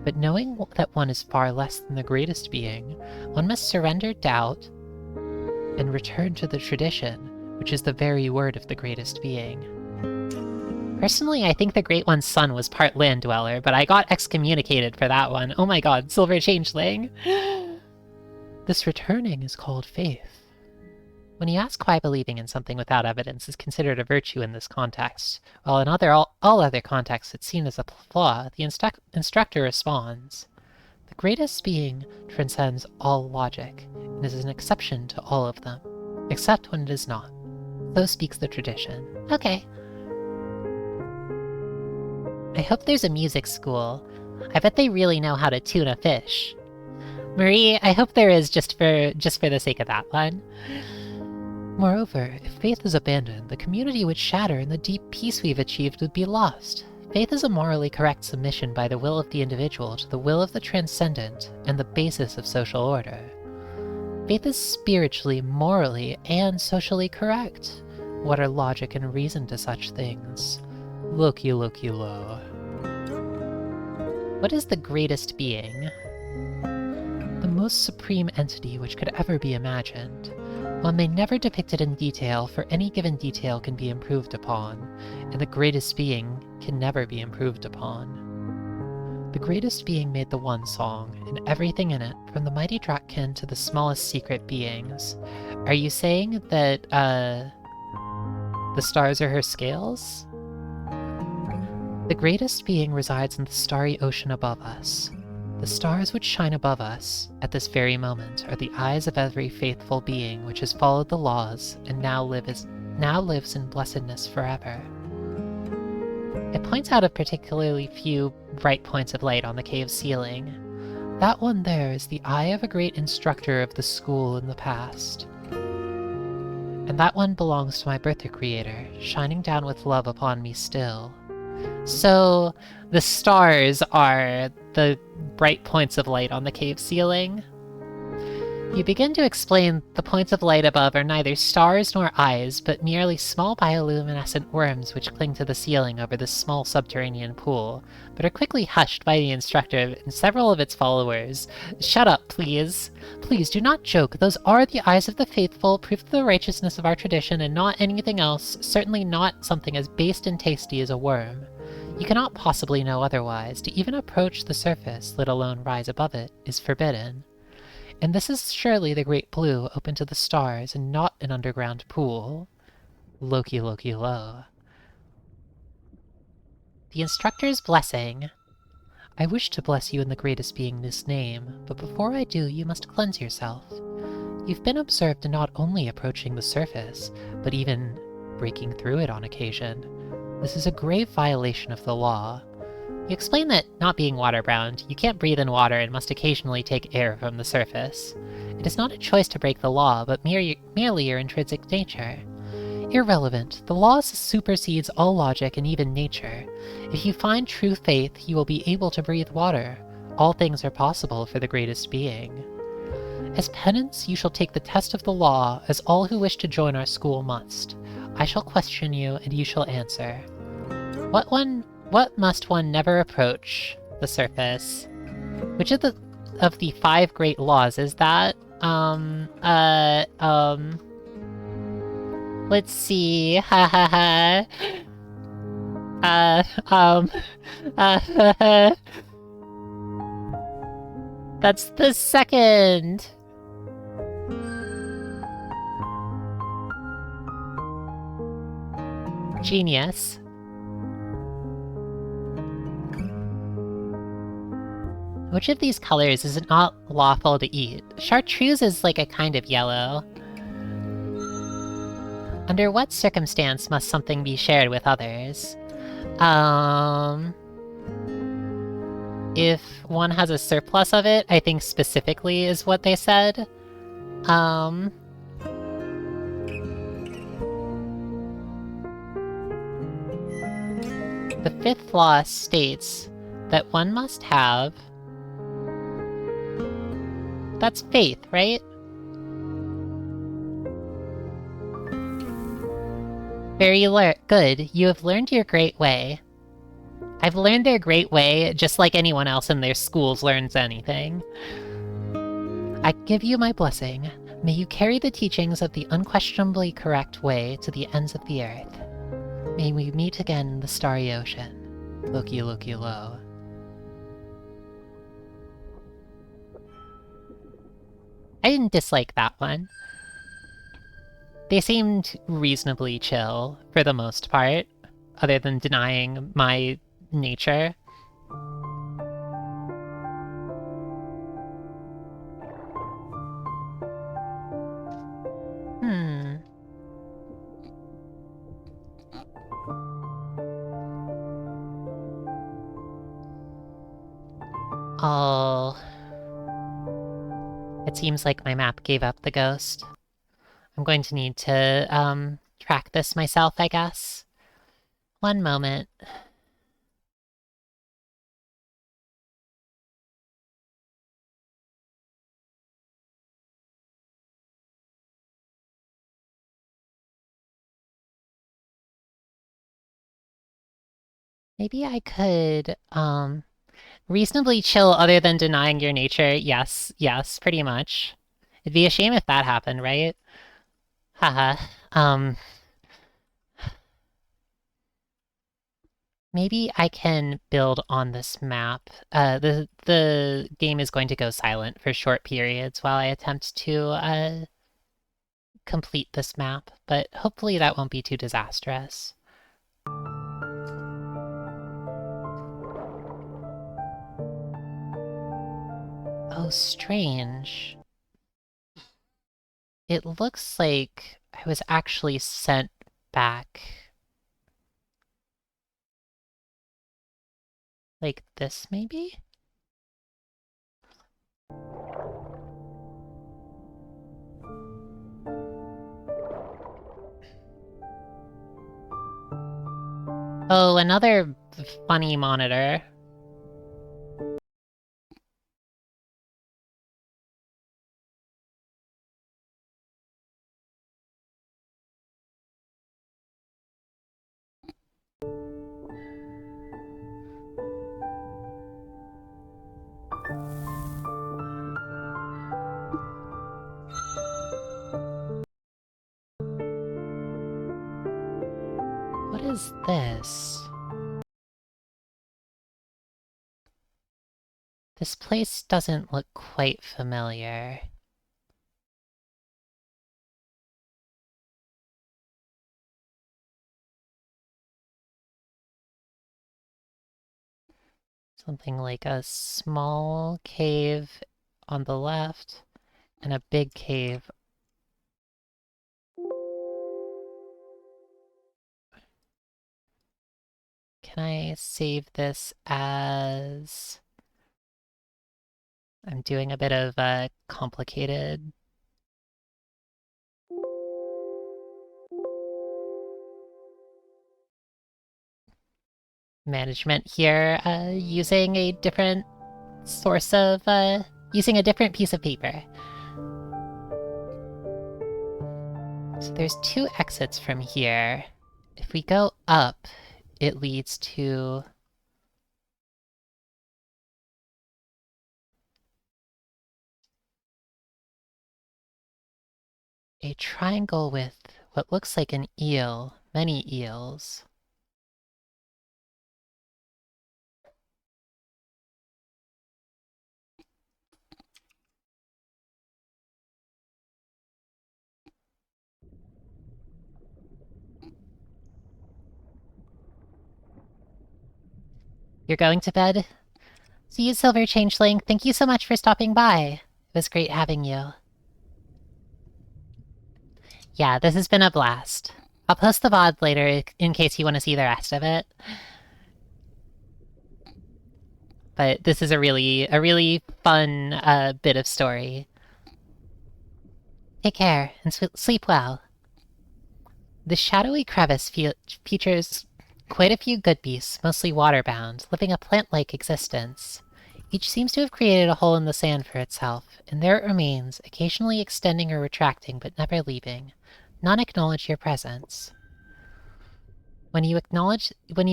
But knowing that one is far less than the greatest being, one must surrender doubt and return to the tradition, which is the very word of the greatest being. Personally, I think the Great One's son was part land dweller, but I got excommunicated for that one. Oh my god, Silver Changeling! This returning is called faith. When you ask why believing in something without evidence is considered a virtue in this context, while in all other contexts it's seen as a flaw, the instructor responds, "The greatest being transcends all logic, and is an exception to all of them, except when it is not. So speaks the tradition." Okay. I hope there's a music school. I bet they really know how to tune a fish. Marie, I hope there is just for the sake of that one. Moreover, if faith is abandoned, the community would shatter and the deep peace we've achieved would be lost. Faith is a morally correct submission by the will of the individual to the will of the transcendent and the basis of social order. Faith is spiritually, morally, and socially correct. What are logic and reason to such things? Looky, looky, lo. What is the greatest being? The most supreme entity which could ever be imagined. One may never depict it in detail, for any given detail can be improved upon, and the greatest being can never be improved upon. The greatest being made the one song, and everything in it, from the mighty Drakkin to the smallest secret beings. Are you saying that, the stars are her scales? The greatest being resides in the starry ocean above us. The stars which shine above us, at this very moment, are the eyes of every faithful being which has followed the laws, and now lives in blessedness forever. It points out a particularly few bright points of light on the cave ceiling. That one there is the eye of a great instructor of the school in the past. And that one belongs to my birthday creator, shining down with love upon me still. So, the stars are the bright points of light on the cave ceiling. You begin to explain the points of light above are neither stars nor eyes, but merely small bioluminescent worms which cling to the ceiling over this small subterranean pool, but are quickly hushed by the instructor and several of its followers. Shut up, please. Please, do not joke. Those are the eyes of the faithful, proof of the righteousness of our tradition, and not anything else, certainly not something as based and tasty as a worm. You cannot possibly know otherwise. To even approach the surface, let alone rise above it, is forbidden. And this is surely the great blue open to the stars and not an underground pool. Loki Loki lo. The instructor's blessing. I wish to bless you in the greatest being's name, but before I do, you must cleanse yourself. You've been observed not only approaching the surface, but even breaking through it on occasion. This is a grave violation of the law. You explain that, not being water-bound, you can't breathe in water and must occasionally take air from the surface. It is not a choice to break the law, but merely your intrinsic nature. Irrelevant. The law supersedes all logic and even nature. If you find true faith, you will be able to breathe water. All things are possible for the greatest being. As penance, you shall take the test of the law, as all who wish to join our school must. I shall question you, and you shall answer. What must one never approach? The surface. Which of the 5 great laws is that? Let's see. Ha ha ha. That's the second. Genius. Which of these colors is it not lawful to eat? Chartreuse is like a kind of yellow. Under what circumstance must something be shared with others? If one has a surplus of it, I think specifically is what they said. The 5th law states that one must have... That's faith, right? Very good. You have learned your great way. I've learned their great way, just like anyone else in their schools learns anything. I give you my blessing. May you carry the teachings of the unquestionably correct way to the ends of the earth. May we meet again in the starry ocean. Loki Loki lo. I didn't dislike that one. They seemed reasonably chill, for the most part, other than denying my nature. It seems like my map gave up the ghost. I'm going to need to, track this myself, I guess. One moment. Maybe I could, reasonably chill other than denying your nature. Yes, yes, pretty much. It'd be a shame if that happened, right? Haha. Maybe I can build on this map. The game is going to go silent for short periods while I attempt to, complete this map, but hopefully that won't be too disastrous. Oh, strange. It looks like I was actually sent back. Like this, maybe? Oh, another funny monitor. What is this? This place doesn't look quite familiar. Something like a small cave on the left and a big cave. Can I save this as... I'm doing a bit of a complicated... management here, using a different source of, using a different piece of paper. So there's 2 exits from here. If we go up, it leads to... a triangle with what looks like an eel, many eels. You're going to bed? See you, Silver Changeling. Thank you so much for stopping by. It was great having you. Yeah, this has been a blast. I'll post the VOD later in case you want to see the rest of it. But this is a really fun bit of story. Take care and sleep well. The shadowy crevice features quite a few good beasts, mostly water-bound, living a plant-like existence. Each seems to have created a hole in the sand for itself, and there it remains, occasionally extending or retracting, but never leaving. None acknowledge your presence. When you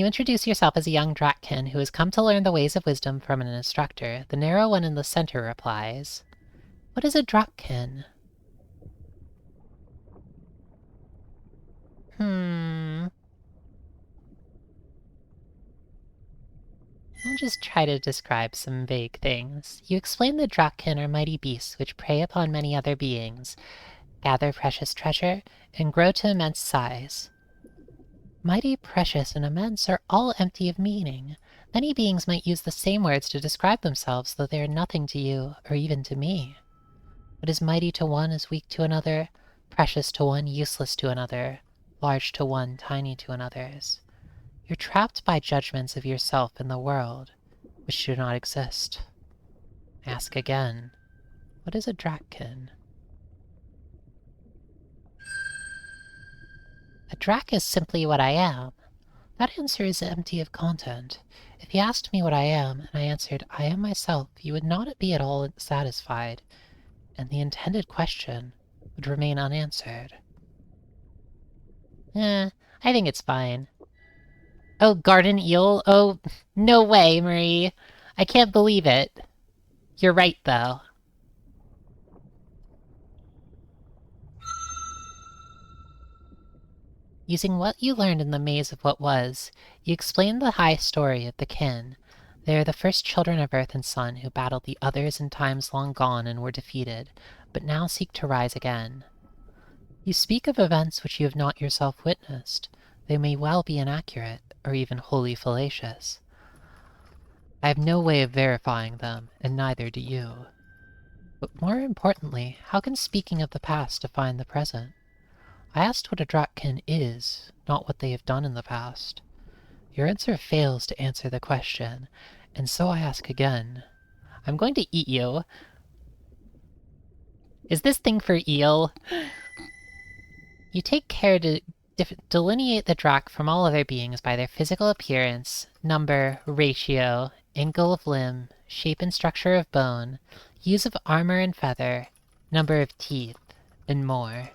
introduce yourself as a young Drakkin who has come to learn the ways of wisdom from an instructor, the narrow one in the center replies, "What is a Drakkin?" I'll just try to describe some vague things. You explain the Drakkin are mighty beasts which prey upon many other beings, gather precious treasure, and grow to immense size. Mighty, precious, and immense are all empty of meaning. Many beings might use the same words to describe themselves, though they are nothing to you, or even to me. What is mighty to one is weak to another, precious to one, useless to another, large to one, tiny to another's. You're trapped by judgments of yourself and the world, which do not exist. Ask again, what is a Drakkin? A Drak is simply what I am. That answer is empty of content. If you asked me what I am, and I answered, I am myself, you would not be at all satisfied, and the intended question would remain unanswered. I think it's fine. Oh, garden eel? Oh, no way, Marie. I can't believe it. You're right, though. Using what you learned in the maze of what was, you explained the high story of the kin. They are the first children of Earth and Sun who battled the others in times long gone and were defeated, but now seek to rise again. You speak of events which you have not yourself witnessed. They may well be inaccurate, or even wholly fallacious. I have no way of verifying them, and neither do you. But more importantly, how can speaking of the past define the present? I asked what a Drakkin is, not what they have done in the past. Your answer fails to answer the question, and so I ask again. I'm going to eat you. Is this thing for eel? You take care to delineate the Drak from all other beings by their physical appearance, number, ratio, angle of limb, shape and structure of bone, use of armor and feather, number of teeth, and more.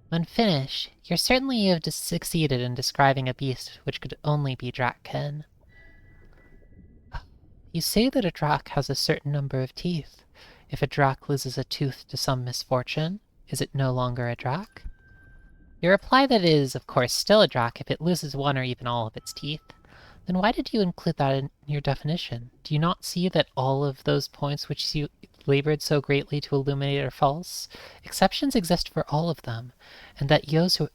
When finished, you're certain you have succeeded in describing a beast which could only be Drakkin. You say that a Drak has a certain number of teeth. If a Drak loses a tooth to some misfortune, is it no longer a Drak? You reply that it is, of course, still a Drak if it loses one or even all of its teeth. Then why did you include that in your definition? Do you not see that all of those points which you labored so greatly to illuminate are false? Exceptions exist for all of them, and that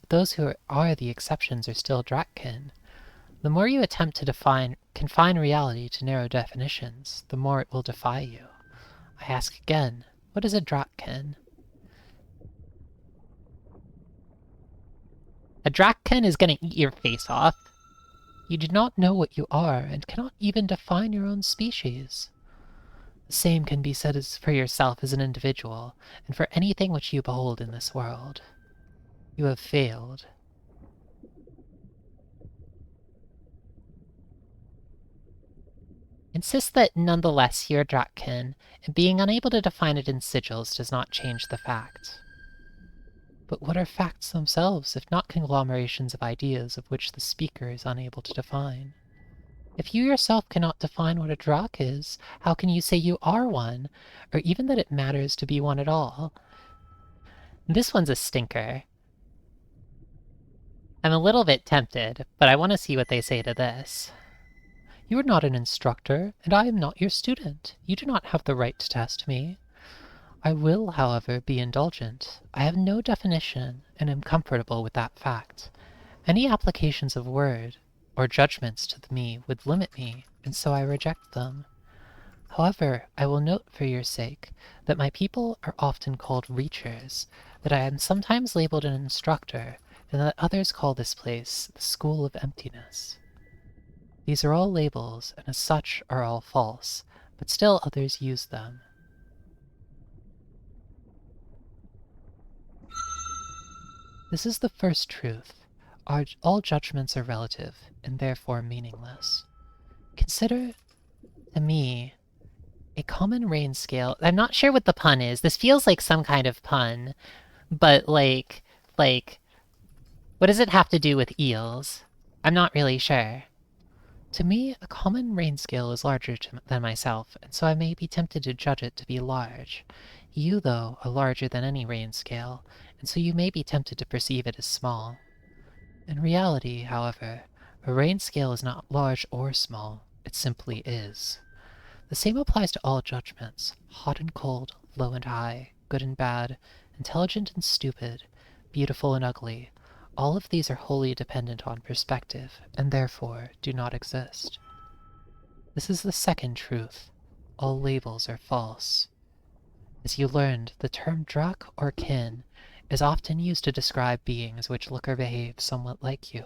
those who are the exceptions are still Drakkin. The more you attempt to confine reality to narrow definitions, the more it will defy you. I ask again, what is a Drakkin? A Drakkin is gonna eat your face off. You do not know what you are, and cannot even define your own species. The same can be said for yourself as an individual, and for anything which you behold in this world. You have failed. Insist that nonetheless you're a Drakkin, and being unable to define it in sigils does not change the fact. But what are facts themselves, if not conglomerations of ideas of which the speaker is unable to define? If you yourself cannot define what a Drak is, how can you say you are one, or even that it matters to be one at all? This one's a stinker. I'm a little bit tempted, but I want to see what they say to this. You are not an instructor, and I am not your student. You do not have the right to test me. I will, however, be indulgent. I have no definition, and am comfortable with that fact. Any applications of word or judgments to me would limit me, and so I reject them. However, I will note for your sake that my people are often called reachers, that I am sometimes labeled an instructor, and that others call this place the School of Emptiness. These are all labels, and as such are all false, but still others use them. This is the first truth. All judgments are relative, and therefore meaningless. Consider, to me, a common rain scale. I'm not sure what the pun is. This feels like some kind of pun, but like, what does it have to do with eels? I'm not really sure. To me, a common rain scale is larger than myself, and so I may be tempted to judge it to be large. You, though, are larger than any rain scale, and so you may be tempted to perceive it as small. In reality, however, a rain scale is not large or small, it simply is. The same applies to all judgments, hot and cold, low and high, good and bad, intelligent and stupid, beautiful and ugly. All of these are wholly dependent on perspective, and therefore do not exist. This is the second truth. All labels are false. As you learned, the term Drak or kin is often used to describe beings which look or behave somewhat like you,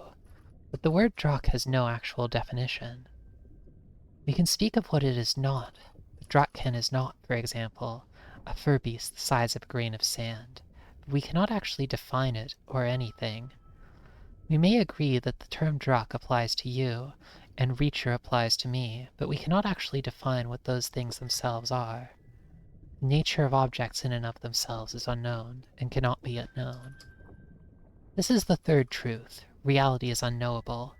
but the word Drak has no actual definition. We can speak of what it is not. The Drakkin is not, for example, a fur beast the size of a grain of sand, but we cannot actually define it or anything. We may agree that the term Drak applies to you, and Reacher applies to me, but we cannot actually define what those things themselves are. The nature of objects in and of themselves is unknown, and cannot be yet known. This is the third truth. Reality is unknowable.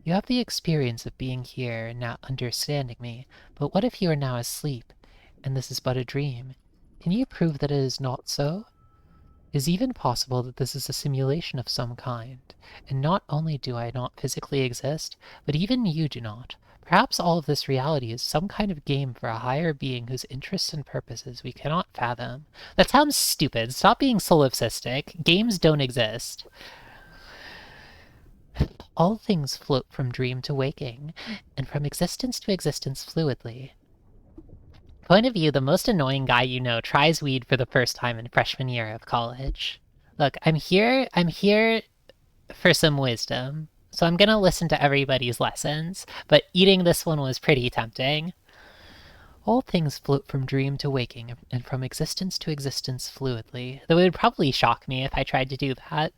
You have the experience of being here and now understanding me, but what if you are now asleep, and this is but a dream? Can you prove that it is not so? It is even possible that this is a simulation of some kind, and not only do I not physically exist, but even you do not. Perhaps all of this reality is some kind of game for a higher being whose interests and purposes we cannot fathom. That sounds stupid. Stop being solipsistic. Games don't exist. All things float from dream to waking, and from existence to existence fluidly. Point of view, the most annoying guy you know tries weed for the first time in freshman year of college. Look, I'm here for some wisdom, so I'm gonna listen to everybody's lessons, but eating this one was pretty tempting. All things float from dream to waking, and from existence to existence fluidly. Though it would probably shock me if I tried to do that.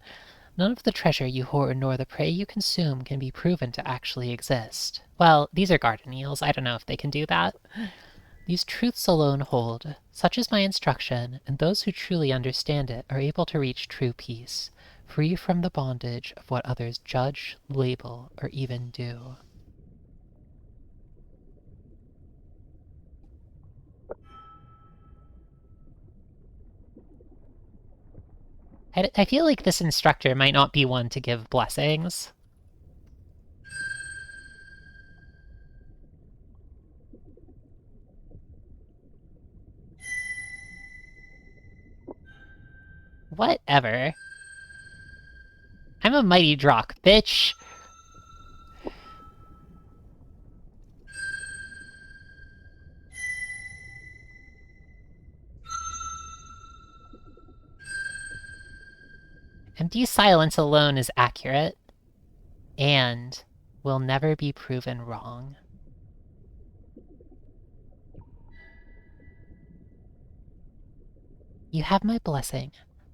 None of the treasure you hoard nor the prey you consume can be proven to actually exist. Well, these are garden eels. I don't know if they can do that. These truths alone hold. Such is my instruction, and those who truly understand it are able to reach true peace, free from the bondage of what others judge, label, or even do. I feel like this instructor might not be one to give blessings. Whatever. I'm a mighty Drock, bitch! Empty silence alone is accurate, and will never be proven wrong. You have my blessing.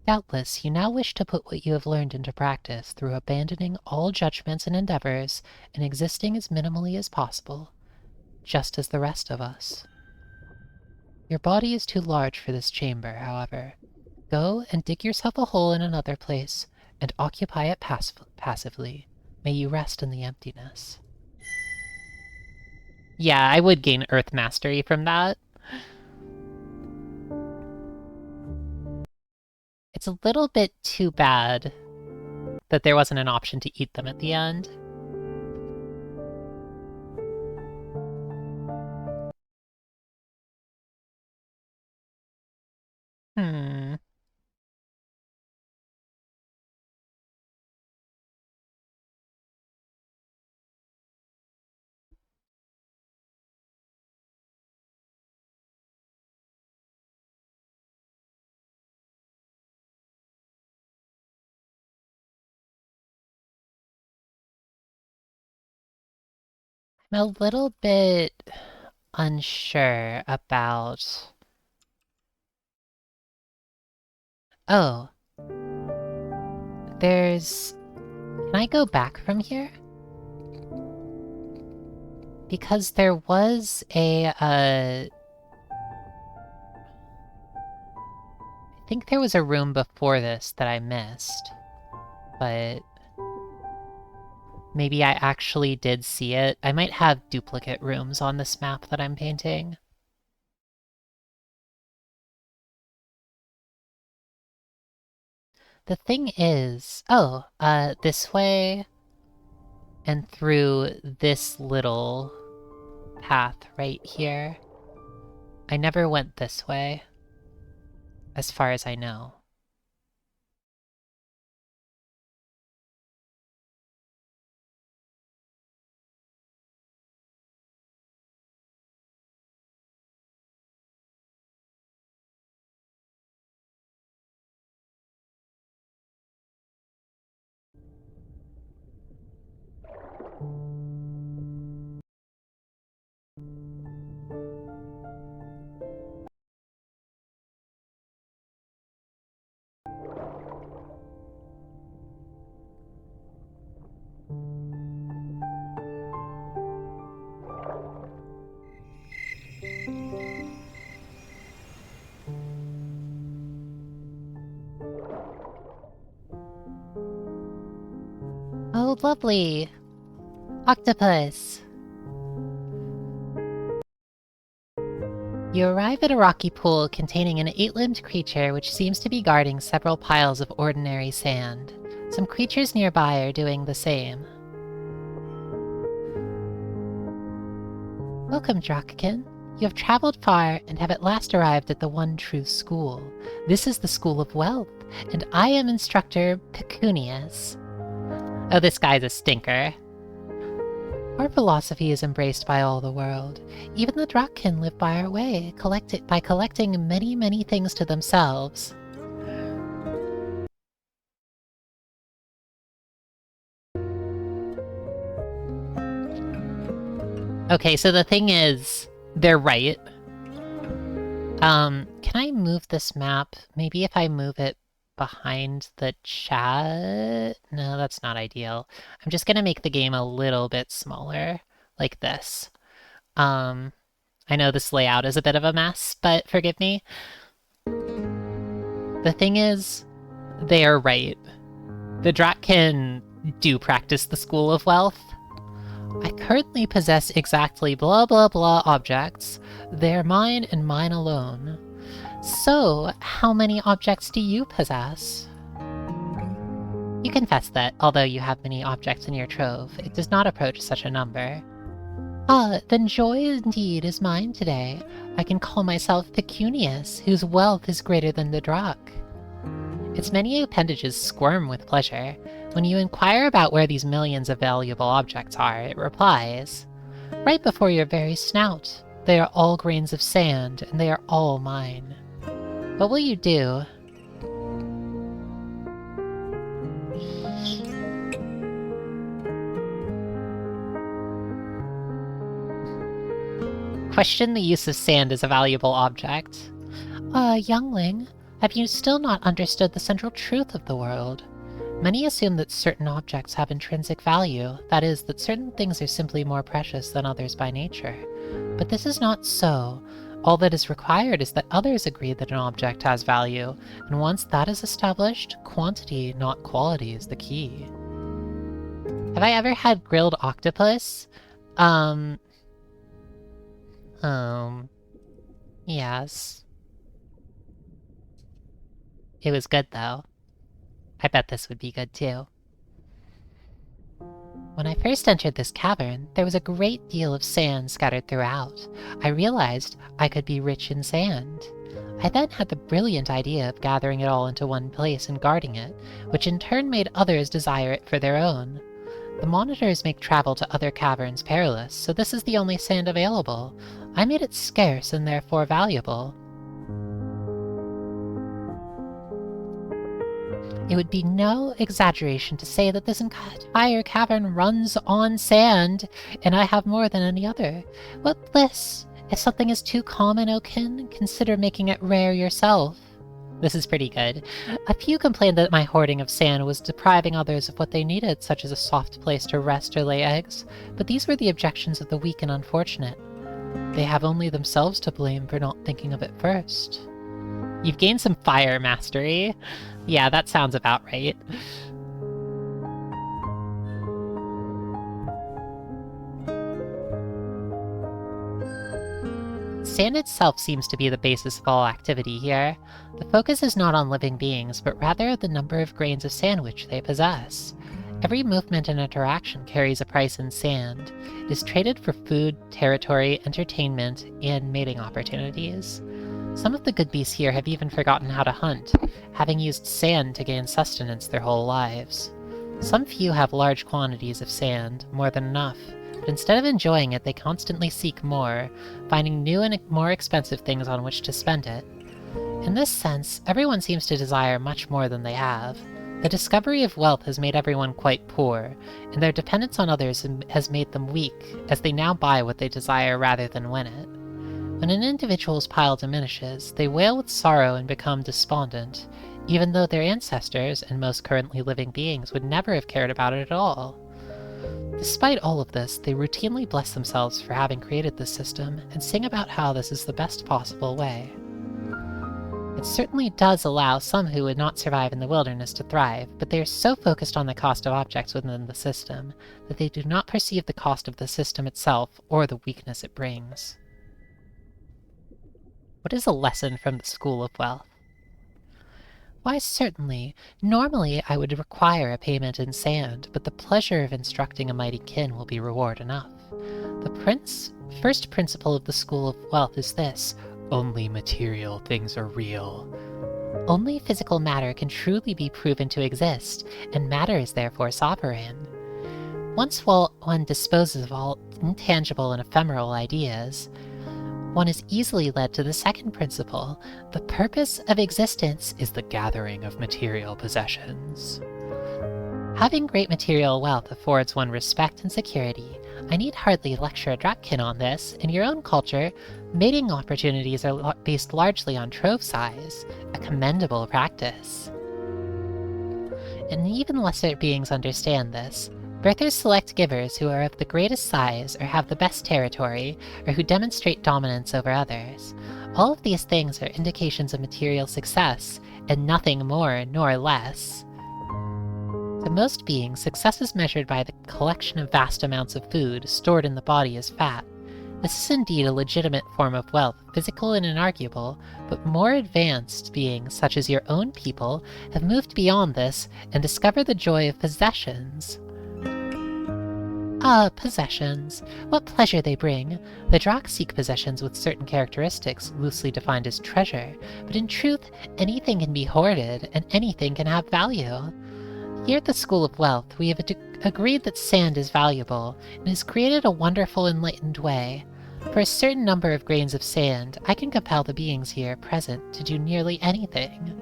Doubtless, you now wish to put what you have learned into practice through abandoning all judgments and endeavors and existing as minimally as possible, just as the rest of us. Your body is too large for this chamber, however. Go and dig yourself a hole in another place and occupy it passively. May you rest in the emptiness. Yeah, I would gain Earth Mastery from that. It's a little bit too bad that there wasn't an option to eat them at the end. I'm a little bit unsure about... Oh. There's... Can I go back from here? Because there was a, I think there was a room before this that I missed. But... maybe I actually did see it. I might have duplicate rooms on this map that I'm painting. The thing is... Oh, this way... and through this little path right here. I never went this way, as far as I know. Oh, lovely! Octopus! You arrive at a rocky pool containing an 8-limbed creature which seems to be guarding several piles of ordinary sand. Some creatures nearby are doing the same. Welcome, Drakkin. You have traveled far and have at last arrived at the one true school. This is the School of Wealth, and I am Instructor Pecunius. Oh, this guy's a stinker. Our philosophy is embraced by all the world. Even the Drakkin live by our way, by collecting many, many things to themselves. Okay, so the thing is, they're right. Can I move this map? Maybe if I move it behind the chat? No, that's not ideal. I'm just gonna make the game a little bit smaller, like this. I know this layout is a bit of a mess, but forgive me. The thing is, they are right. The Drakkin do practice the School of Wealth. I currently possess exactly blah blah blah objects. They're mine and mine alone. So, how many objects do you possess? You confess that, although you have many objects in your trove, it does not approach such a number. Ah, then joy indeed is mine today. I can call myself Pecunius, whose wealth is greater than the Drak. Its many appendages squirm with pleasure. When you inquire about where these millions of valuable objects are, it replies, "Right before your very snout. They are all grains of sand, and they are all mine." What will you do? Question the use of sand as a valuable object. Youngling, have you still not understood the central truth of the world? Many assume that certain objects have intrinsic value, that is, that certain things are simply more precious than others by nature. But this is not so. All that is required is that others agree that an object has value, and once that is established, quantity, not quality, is the key. Have I ever had grilled octopus? Yes. It was good, though. I bet this would be good, too. When I first entered this cavern, there was a great deal of sand scattered throughout. I realized I could be rich in sand. I then had the brilliant idea of gathering it all into one place and guarding it, which in turn made others desire it for their own. The monitors make travel to other caverns perilous, so this is the only sand available. I made it scarce and therefore valuable. It would be no exaggeration to say that this entire cavern runs on sand, and I have more than any other. What bliss! If something is too common, O kin, consider making it rare yourself. This is pretty good. A few complained that my hoarding of sand was depriving others of what they needed, such as a soft place to rest or lay eggs, but these were the objections of the weak and unfortunate. They have only themselves to blame for not thinking of it first. You've gained some fire mastery. Yeah, that sounds about right. Sand itself seems to be the basis of all activity here. The focus is not on living beings, but rather the number of grains of sand which they possess. Every movement and interaction carries a price in sand. It is traded for food, territory, entertainment, and mating opportunities. Some of the good beasts here have even forgotten how to hunt, having used sand to gain sustenance their whole lives. Some few have large quantities of sand, more than enough, but instead of enjoying it, they constantly seek more, finding new and more expensive things on which to spend it. In this sense, everyone seems to desire much more than they have. The discovery of wealth has made everyone quite poor, and their dependence on others has made them weak, as they now buy what they desire rather than win it. When an individual's pile diminishes, they wail with sorrow and become despondent, even though their ancestors, and most currently living beings, would never have cared about it at all. Despite all of this, they routinely bless themselves for having created this system, and sing about how this is the best possible way. It certainly does allow some who would not survive in the wilderness to thrive, but they are so focused on the cost of objects within the system that they do not perceive the cost of the system itself or the weakness it brings. What is a lesson from the School of Wealth? Why, certainly. Normally I would require a payment in sand, but the pleasure of instructing a mighty kin will be reward enough. The first principle of the School of Wealth is this: only material things are real. Only physical matter can truly be proven to exist, and matter is therefore sovereign. Once one disposes of all intangible and ephemeral ideas, one is easily led to the second principle. The purpose of existence is the gathering of material possessions. Having great material wealth affords one respect and security. I need hardly lecture a Drakkin on this. In your own culture, mating opportunities are based largely on trove size, a commendable practice. And even lesser beings understand this. Birthers select givers who are of the greatest size, or have the best territory, or who demonstrate dominance over others. All of these things are indications of material success, and nothing more nor less. To most beings, success is measured by the collection of vast amounts of food stored in the body as fat. This is indeed a legitimate form of wealth, physical and inarguable, but more advanced beings, such as your own people, have moved beyond this and discovered the joy of possessions. Ah, possessions. What pleasure they bring. The Drakh seek possessions with certain characteristics, loosely defined as treasure, but in truth, anything can be hoarded, and anything can have value. Here at the School of Wealth, we have agreed that sand is valuable, and has created a wonderful enlightened way. For a certain number of grains of sand, I can compel the beings here present to do nearly anything.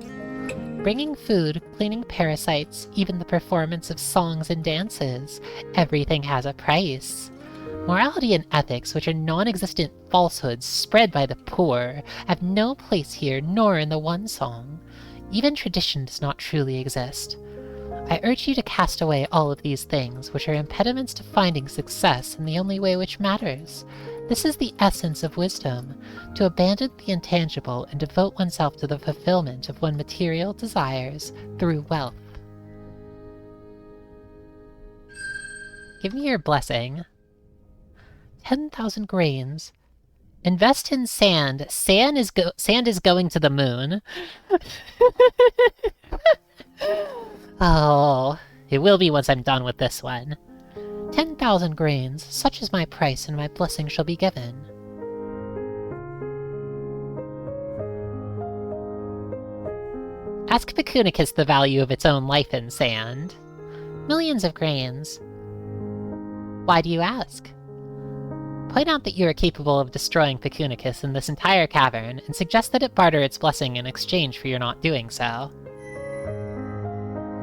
Bringing food, cleaning parasites, even the performance of songs and dances. Everything has a price. Morality and ethics, which are non-existent falsehoods spread by the poor, have no place here nor in the One Song. Even tradition does not truly exist. I urge you to cast away all of these things, which are impediments to finding success in the only way which matters. This is the essence of wisdom, to abandon the intangible and devote oneself to the fulfillment of one's material desires through wealth. Give me your blessing. 10,000 grains. Invest in sand. Sand is going to the moon. Oh, it will be once I'm done with this one. 10,000 grains, such is my price, and my blessing shall be given. Ask Picunicus the value of its own life in sand. Millions of grains. Why do you ask? Point out that you are capable of destroying Picunicus in this entire cavern, and suggest that it barter its blessing in exchange for your not doing so.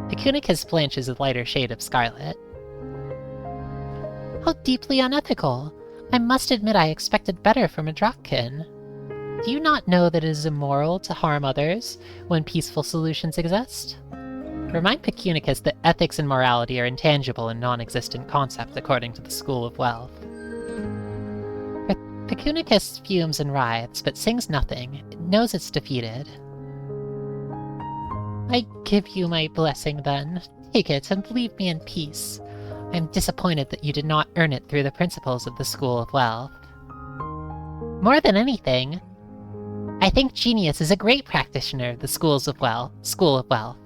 Picunicus blanches a lighter shade of scarlet. How deeply unethical! I must admit I expected better from a Drakkin. Do you not know that it is immoral to harm others when peaceful solutions exist? Remind Picunicus that ethics and morality are intangible and non-existent concepts according to the School of Wealth. Picunicus fumes and writhes, but sings nothing. It knows it's defeated. I give you my blessing, then. Take it and leave me in peace. I am disappointed that you did not earn it through the principles of the School of Wealth. More than anything, I think Genius is a great practitioner of the School of Wealth,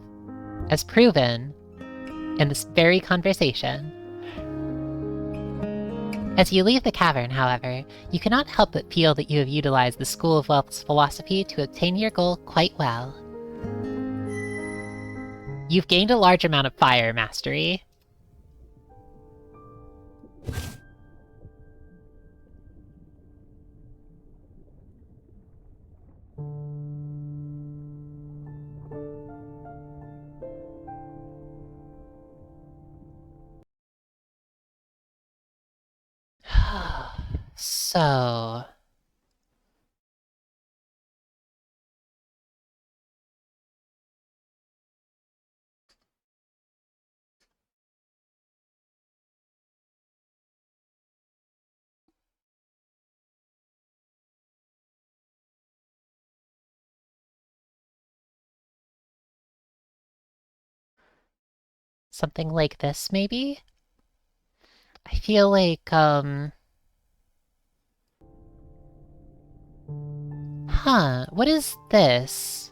as proven in this very conversation. As you leave the cavern, however, you cannot help but feel that you have utilized the School of Wealth's philosophy to obtain your goal quite well. You've gained a large amount of fire mastery. So... something like this, maybe? I feel like, Huh, what is this?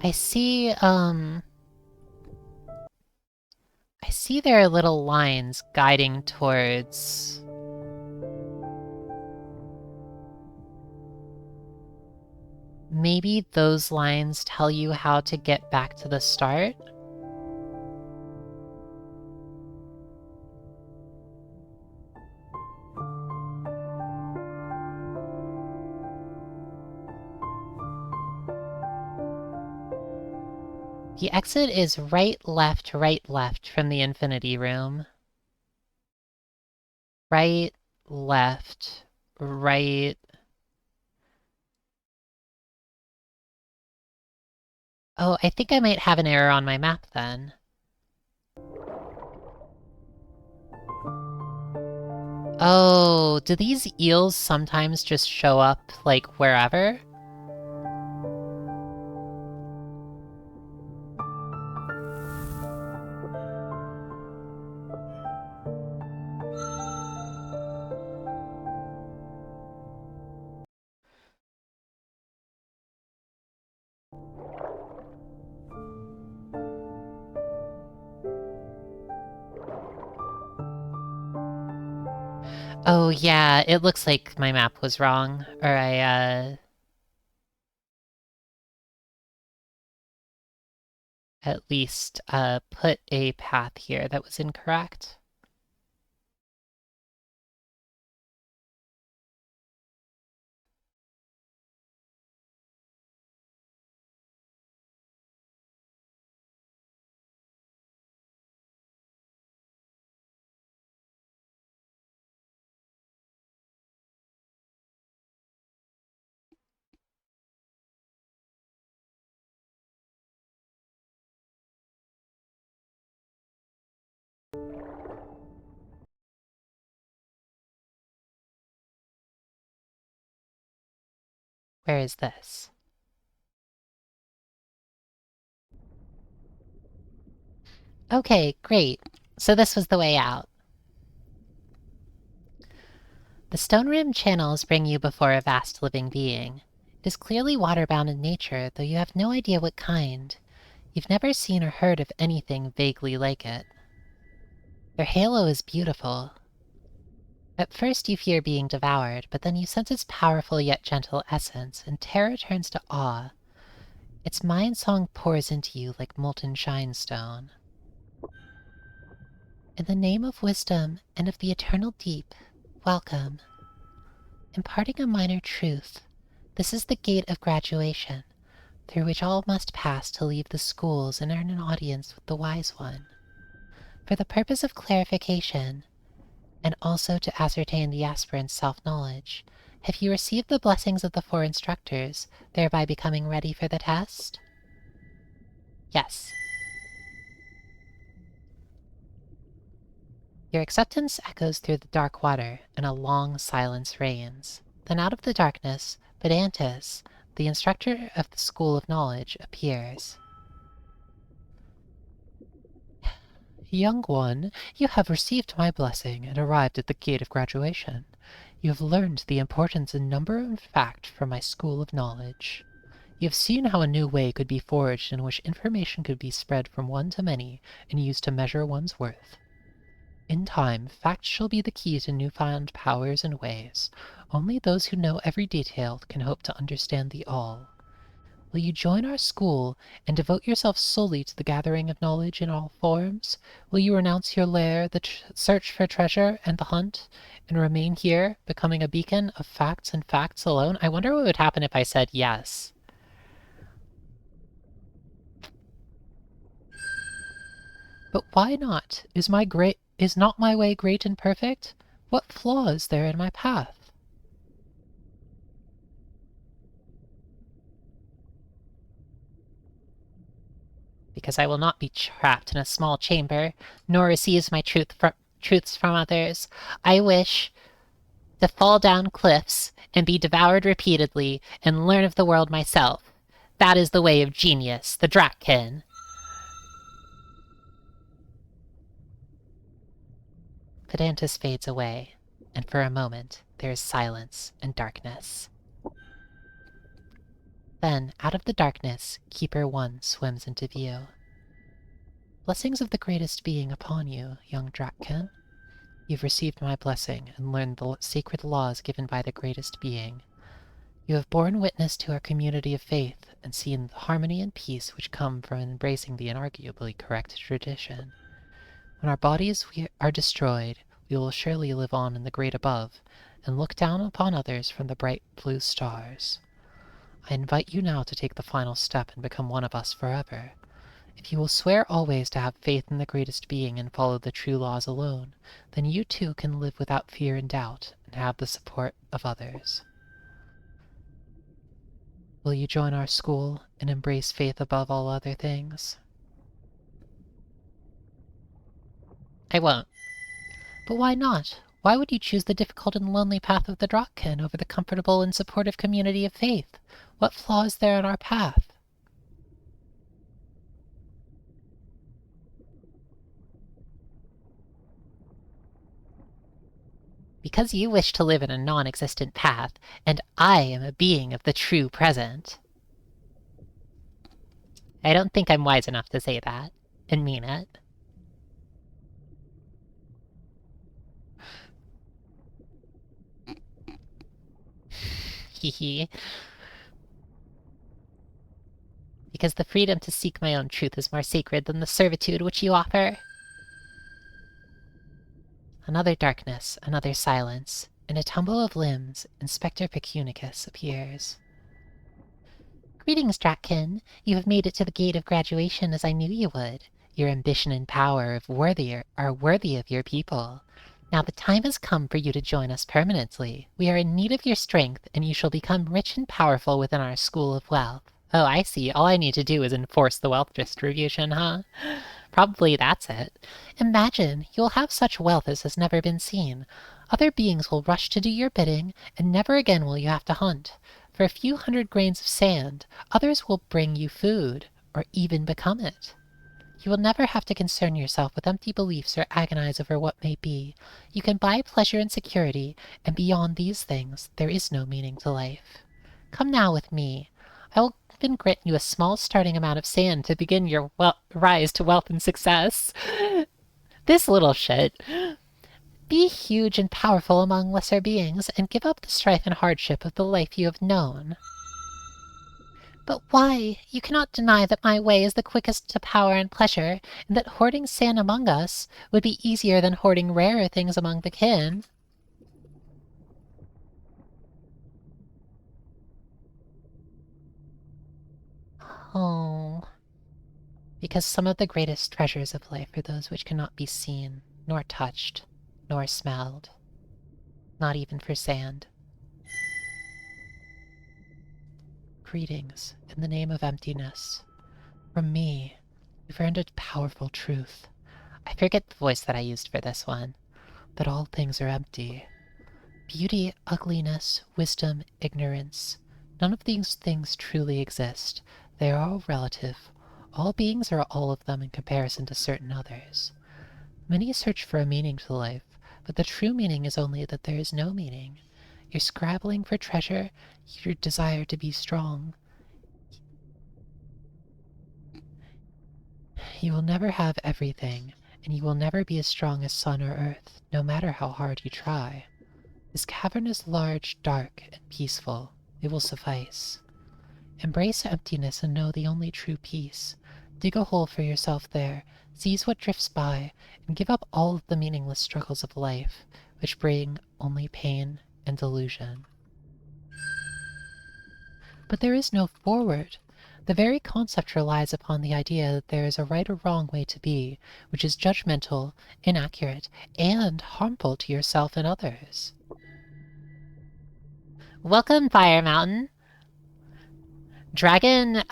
I see there are little lines guiding towards... Maybe those lines tell you how to get back to the start? The exit is right, left from the Infinity Room. Right, left, right... Oh, I think I might have an error on my map then. Oh, do these eels sometimes just show up, like, wherever? Oh yeah, it looks like my map was wrong. Or I, at least, put a path here that was incorrect. Where is this? Okay, great. So this was the way out. The stone-rimmed channels bring you before a vast living being. It is clearly water-bound in nature, though you have no idea what kind. You've never seen or heard of anything vaguely like it. Their halo is beautiful. At first you fear being devoured, but then you sense its powerful yet gentle essence, and terror turns to awe. Its mind song pours into you like molten shinestone. In the name of wisdom and of the eternal deep, welcome. Imparting a minor truth, this is the gate of graduation, through which all must pass to leave the schools and earn an audience with the Wise One. For the purpose of clarification, and also to ascertain the aspirant's self-knowledge, have you received the blessings of the 4 instructors, thereby becoming ready for the test? Yes. Your acceptance echoes through the dark water, and a long silence reigns. Then out of the darkness, Vedantis, the instructor of the School of Knowledge, appears. Young one, you have received my blessing and arrived at the gate of graduation. You have learned the importance in number and fact from my School of Knowledge. You have seen how a new way could be forged in which information could be spread from one to many and used to measure one's worth. In time, fact shall be the key to newfound powers and ways. Only those who know every detail can hope to understand the all. Will you join our school and devote yourself solely to the gathering of knowledge in all forms? Will you renounce your lair, the search for treasure, and the hunt, and remain here, becoming a beacon of facts and facts alone? I wonder what would happen if I said yes. But why not? Is not my way great and perfect? What flaw is there in my path? Because I will not be trapped in a small chamber, nor receive my truths from others. I wish to fall down cliffs and be devoured repeatedly and learn of the world myself. That is the way of genius, the Dratkin. Vedantis fades away, and for a moment there is silence and darkness. Then, out of the darkness, Keeper 1 swims into view. Blessings of the greatest being upon you, young Dratkin. You've received my blessing and learned the sacred laws given by the greatest being. You have borne witness to our community of faith and seen the harmony and peace which come from embracing the inarguably correct tradition. When our bodies are destroyed, we will surely live on in the great above, and look down upon others from the bright blue stars. I invite you now to take the final step and become one of us forever. If you will swear always to have faith in the greatest being and follow the true laws alone, then you too can live without fear and doubt, and have the support of others. Will you join our school and embrace faith above all other things? I won't. But why not? Why would you choose the difficult and lonely path of the Drakkin over the comfortable and supportive community of faith? What flaw is there in our path? Because you wish to live in a non-existent path, and I am a being of the true present. I don't think I'm wise enough to say that, and mean it. Hehe. Because the freedom to seek my own truth is more sacred than the servitude which you offer. Another darkness, another silence. In a tumble of limbs, Inspector Pecunicus appears. Greetings, Dratkin. You have made it to the gate of graduation as I knew you would. Your ambition and power are worthy of your people. Now the time has come for you to join us permanently. We are in need of your strength, and you shall become rich and powerful within our school of wealth. Oh, I see. All I need to do is enforce the wealth distribution, huh? Probably that's it. Imagine, you'll have such wealth as has never been seen. Other beings will rush to do your bidding, and never again will you have to hunt. For a few hundred grains of sand, others will bring you food, or even become it. You will never have to concern yourself with empty beliefs or agonize over what may be. You can buy pleasure and security, and beyond these things, there is no meaning to life. Come now with me. I will even grant you a small starting amount of sand to begin your rise to wealth and success. This little shit. Be huge and powerful among lesser beings, and give up the strife and hardship of the life you have known. But why? You cannot deny that my way is the quickest to power and pleasure, and that hoarding sand among us would be easier than hoarding rarer things among the kin. Oh. Because some of the greatest treasures of life are those which cannot be seen, nor touched, nor smelled. Not even for sand. Greetings, in the name of emptiness. From me, you've earned a powerful truth. I forget the voice that I used for this one. That all things are empty. Beauty, ugliness, wisdom, ignorance. None of these things truly exist. They are all relative. All beings are all of them in comparison to certain others. Many search for a meaning to life, but the true meaning is only that there is no meaning. You're scrabbling for treasure, your desire to be strong. You will never have everything, and you will never be as strong as sun or earth, no matter how hard you try. This cavern is large, dark, and peaceful. It will suffice. Embrace emptiness and know the only true peace. Dig a hole for yourself there, seize what drifts by, and give up all of the meaningless struggles of life, which bring only pain and delusion. But there is no forward. The very concept relies upon the idea that there is a right or wrong way to be, which is judgmental, inaccurate, and harmful to yourself and others. Welcome, Fire Mountain. Dragon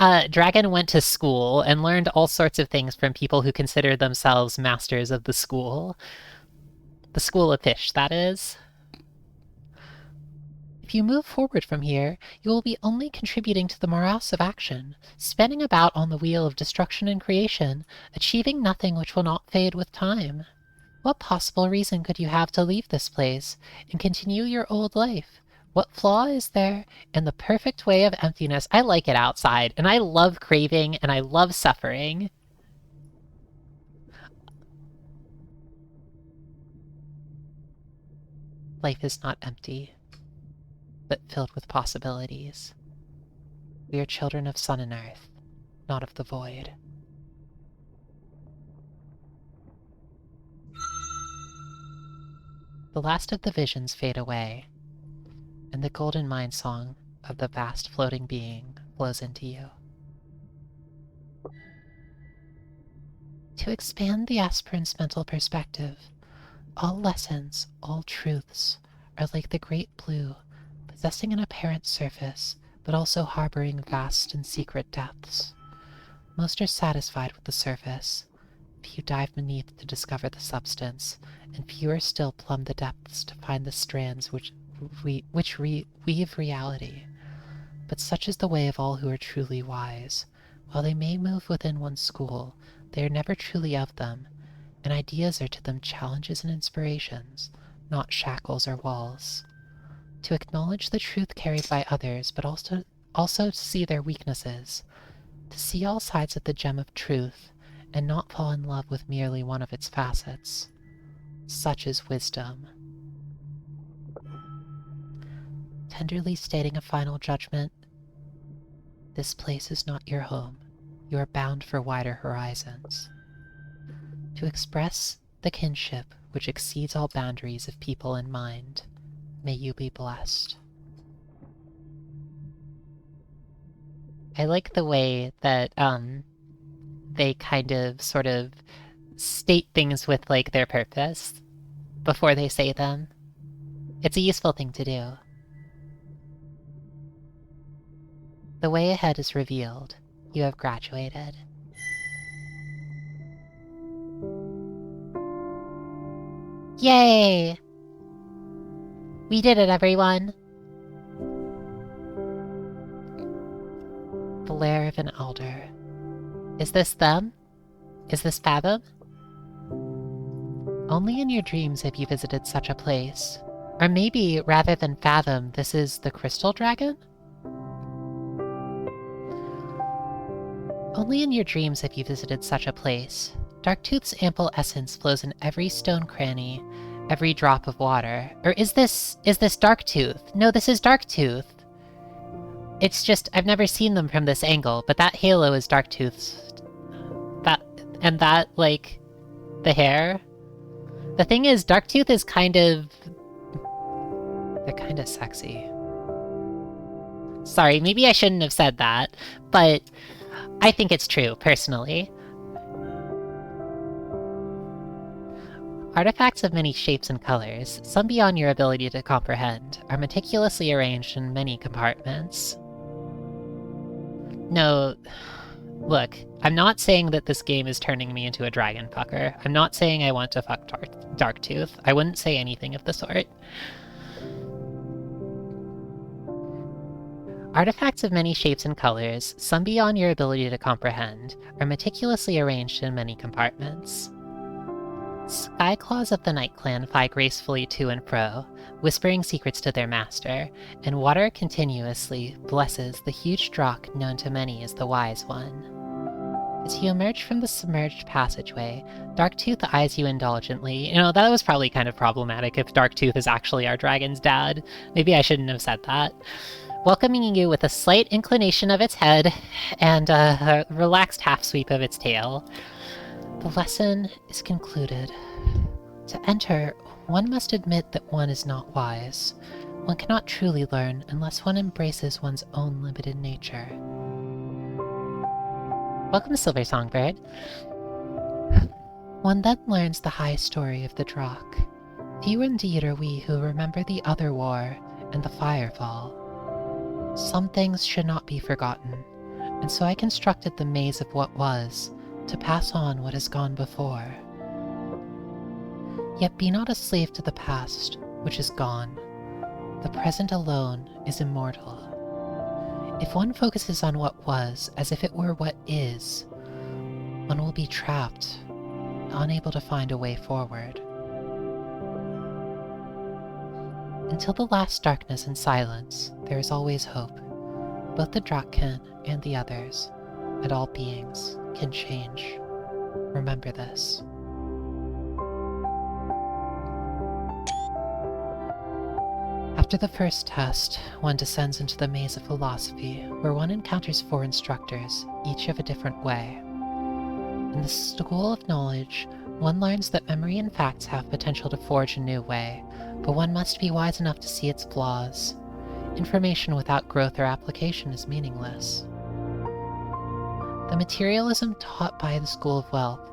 went to school and learned all sorts of things from people who considered themselves masters of the school. The school of fish, that is. If you move forward from here, you will be only contributing to the morass of action, spinning about on the wheel of destruction and creation, achieving nothing which will not fade with time. What possible reason could you have to leave this place and continue your old life? What flaw is there in the perfect way of emptiness? I like it outside, and I love craving, and I love suffering. Life is not empty, but filled with possibilities. We are children of sun and earth, not of the void. The last of the visions fade away, and the golden mind song of the vast floating being flows into you. To expand the aspirant's mental perspective, all lessons, all truths, are like the great blue, possessing an apparent surface, but also harboring vast and secret depths. Most are satisfied with the surface. Few dive beneath to discover the substance, and fewer still plumb the depths to find the strands which weave reality. But such is the way of all who are truly wise. While they may move within one's school, they are never truly of them, and ideas are to them challenges and inspirations, not shackles or walls. To acknowledge the truth carried by others, but also to see their weaknesses, to see all sides of the gem of truth, and not fall in love with merely one of its facets. Such is wisdom. tenderly stating a final judgment. This place is not your home. You are bound for wider horizons. To express the kinship which exceeds all boundaries of people and mind, may you be blessed. I like the way that they kind of sort of state things with like their purpose before they say them. It's a useful thing to do. The way ahead is revealed. You have graduated. Yay! We did it, everyone! The lair of an elder. Is this them? Is this Fathom? Only in your dreams have you visited such a place. Or maybe, rather than Fathom, this is the Crystal Dragon? Only in your dreams have you visited such a place. Darktooth's ample essence flows in every stone cranny, every drop of water. Or is this Darktooth? No, this is Darktooth. It's just, I've never seen them from this angle, but that halo is Darktooth's. That, like, the hair? The thing is, Darktooth is kind of... They're kind of sexy. Sorry, maybe I shouldn't have said that, but I think it's true, personally. Artifacts of many shapes and colors, some beyond your ability to comprehend, are meticulously arranged in many compartments. No, look, I'm not saying that this game is turning me into a dragon fucker. I'm not saying I want to fuck Darktooth. I wouldn't say anything of the sort. Artifacts of many shapes and colors, some beyond your ability to comprehend, are meticulously arranged in many compartments. Skyclaws of the Night Clan fly gracefully to and fro, whispering secrets to their master, and water continuously blesses the huge Drakk known to many as the Wise One. As you emerge from the submerged passageway, Darktooth eyes you indulgently. You know, that was probably kind of problematic if Darktooth is actually our dragon's dad. Maybe I shouldn't have said that. Welcoming you with a slight inclination of its head and a relaxed half-sweep of its tail. The lesson is concluded. To enter, one must admit that one is not wise. One cannot truly learn unless one embraces one's own limited nature. Welcome to Silver Songbird. One then learns the high story of the Drakk. Few indeed are we who remember the other war and the firefall. Some things should not be forgotten, and so I constructed the maze of what was, to pass on what has gone before. Yet be not a slave to the past, which is gone. The present alone is immortal. If one focuses on what was as if it were what is, one will be trapped, unable to find a way forward. Until the last darkness and silence, there is always hope. Both the Drakkin and the others, and all beings, can change. Remember this. After the first test, one descends into the maze of philosophy, where one encounters 4 instructors, each of a different way. In the School of Knowledge, one learns that memory and facts have potential to forge a new way, but one must be wise enough to see its flaws. Information without growth or application is meaningless. The materialism taught by the School of Wealth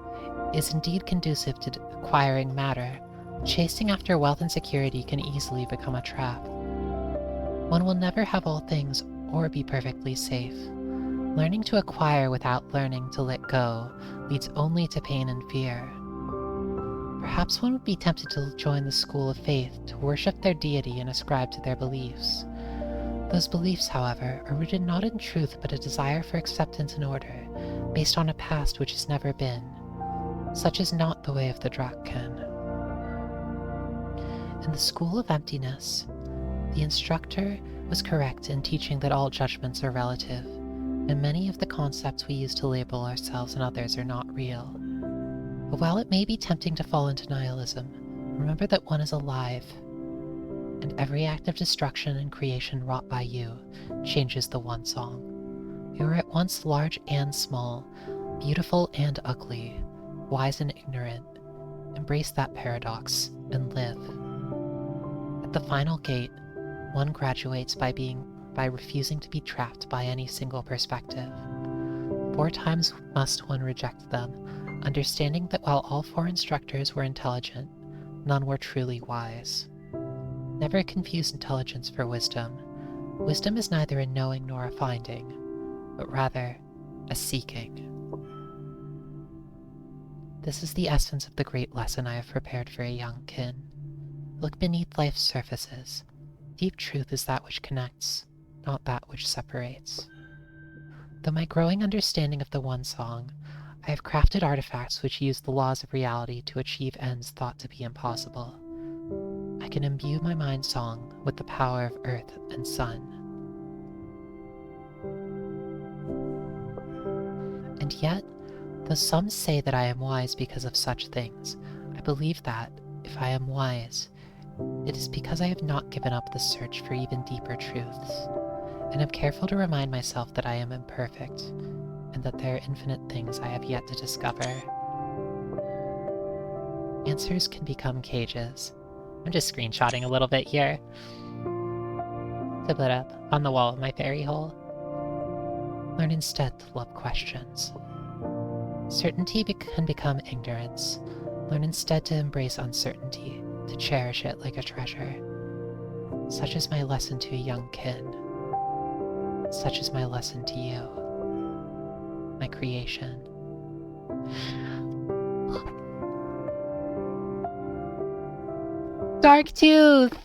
is indeed conducive to acquiring matter. Chasing after wealth and security can easily become a trap. One will never have all things or be perfectly safe. Learning to acquire without learning to let go leads only to pain and fear. Perhaps one would be tempted to join the School of Faith to worship their deity and ascribe to their beliefs. Those beliefs, however, are rooted not in truth but a desire for acceptance and order, based on a past which has never been. Such is not the way of the Drakkin. In the School of Emptiness, the instructor was correct in teaching that all judgments are relative, and many of the concepts we use to label ourselves and others are not real. But while it may be tempting to fall into nihilism, remember that one is alive. and every act of destruction and creation wrought by you changes the one song. You were at once large and small, beautiful and ugly, wise and ignorant. Embrace that paradox and live. At the final gate, one graduates by refusing to be trapped by any single perspective. 4 times must one reject them, understanding that while all 4 instructors were intelligent, none were truly wise. Never confuse intelligence for wisdom. Wisdom is neither a knowing nor a finding, but rather a seeking. This is the essence of the great lesson I have prepared for a young kin. Look beneath life's surfaces. Deep truth is that which connects, not that which separates. Though my growing understanding of the one song, I have crafted artifacts which use the laws of reality to achieve ends thought to be impossible. I can imbue my mind song with the power of earth and sun. And yet, though some say that I am wise because of such things, I believe that, if I am wise, it is because I have not given up the search for even deeper truths, and am careful to remind myself that I am imperfect, and that there are infinite things I have yet to discover. Answers can become cages. I'm just screenshotting a little bit here to put up on the wall of my fairy hole. Learn instead to love questions. Certainty can become ignorance. Learn instead to embrace uncertainty, to cherish it like a treasure. Such is my lesson to a young kin. Such is my lesson to you, my creation. Dark Tooth!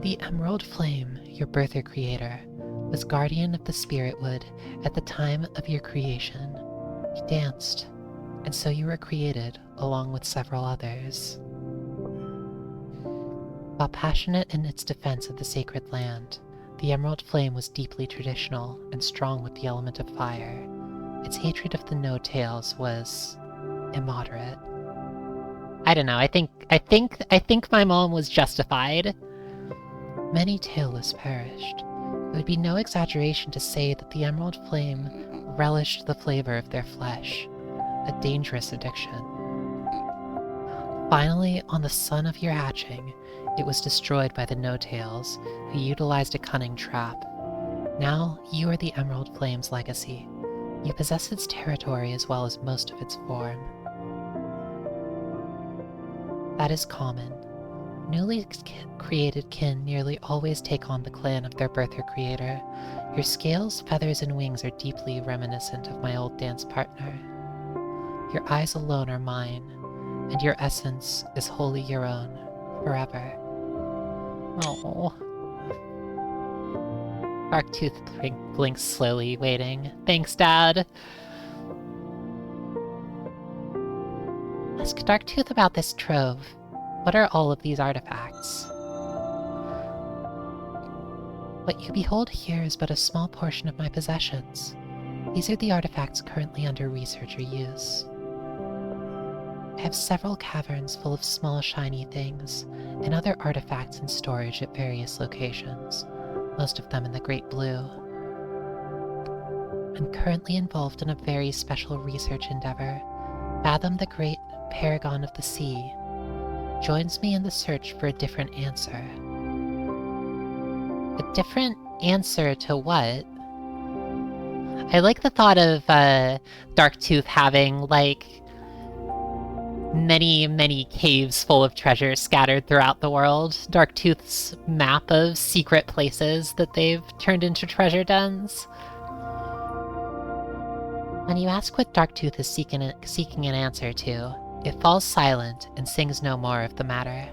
The Emerald Flame, your birther creator, was guardian of the spirit wood at the time of your creation. He danced, and so you were created along with several others. While passionate in its defense of the sacred land, the Emerald Flame was deeply traditional and strong with the element of fire. Its hatred of the No-Tails was immoderate. I don't know, I think my mom was justified. Many tailless perished. It would be no exaggeration to say that the Emerald Flame relished the flavor of their flesh, a dangerous addiction. Finally, on the sun of your hatching, it was destroyed by the No-Tails, who utilized a cunning trap. Now, you are the Emerald Flame's legacy. You possess its territory as well as most of its form. That is common. Newly created kin nearly always take on the clan of their birther creator. Your scales, feathers, and wings are deeply reminiscent of my old dance partner. Your eyes alone are mine, and your essence is wholly your own, forever. Oh. Darktooth blinks slowly, waiting. Thanks, Dad. Ask Darktooth about this trove. What are all of these artifacts? What you behold here is but a small portion of my possessions. These are the artifacts currently under research or use. I have several caverns full of small shiny things, and other artifacts in storage at various locations, most of them in the Great Blue. I'm currently involved in a very special research endeavor. Fathom, the great paragon of the sea, joins me in the search for a different answer. A different answer to what? I like the thought of Darktooth having, like, many caves full of treasure scattered throughout the world. Darktooth's map of secret places that they've turned into treasure dens. When you ask what Darktooth is seeking an answer to, it falls silent and sings no more of the matter.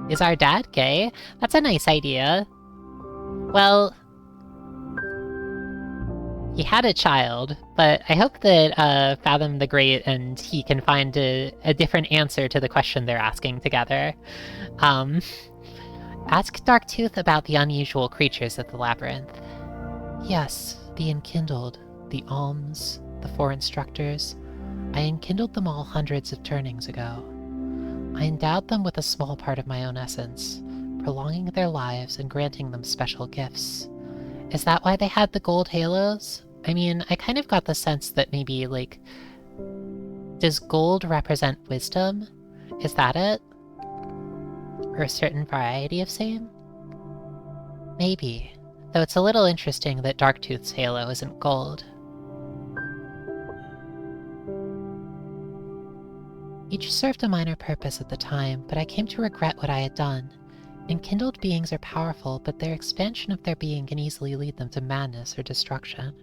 Is our dad gay? That's a nice idea. Well, he had a child, but I hope that Fathom the Great and he can find a different answer to the question they're asking together. Ask Darktooth about the unusual creatures of the labyrinth. Yes, the enkindled, the alms, the 4 instructors. I enkindled them all hundreds of turnings ago. I endowed them with a small part of my own essence, prolonging their lives and granting them special gifts. Is that why they had the gold halos? I mean, I kind of got the sense that maybe, like, does gold represent wisdom? Is that it? Or a certain variety of same? Maybe. Though it's a little interesting that Darktooth's halo isn't gold. Each served a minor purpose at the time, but I came to regret what I had done. Enkindled beings are powerful, but their expansion of their being can easily lead them to madness or destruction.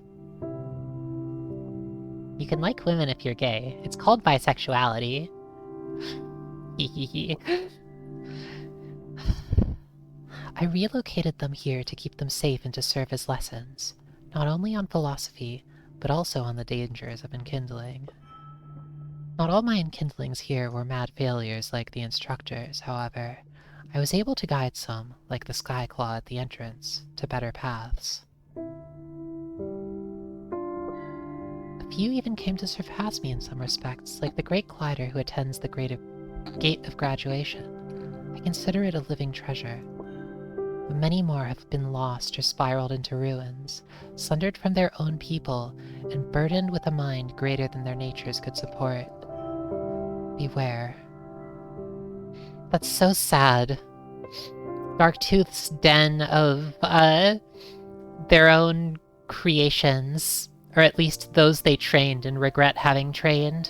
You can like women if you're gay. It's called bisexuality. I relocated them here to keep them safe and to serve as lessons, not only on philosophy, but also on the dangers of enkindling. Not all my enkindlings here were mad failures like the instructors, however. I was able to guide some, like the Skyclaw at the entrance, to better paths. A few even came to surpass me in some respects, like the Great Glider who attends the Gate of Graduation. I consider it a living treasure. But many more have been lost or spiraled into ruins, sundered from their own people, and burdened with a mind greater than their natures could support. Beware. That's so sad. Darktooth's den of, their own creations, or at least those they trained and regret having trained.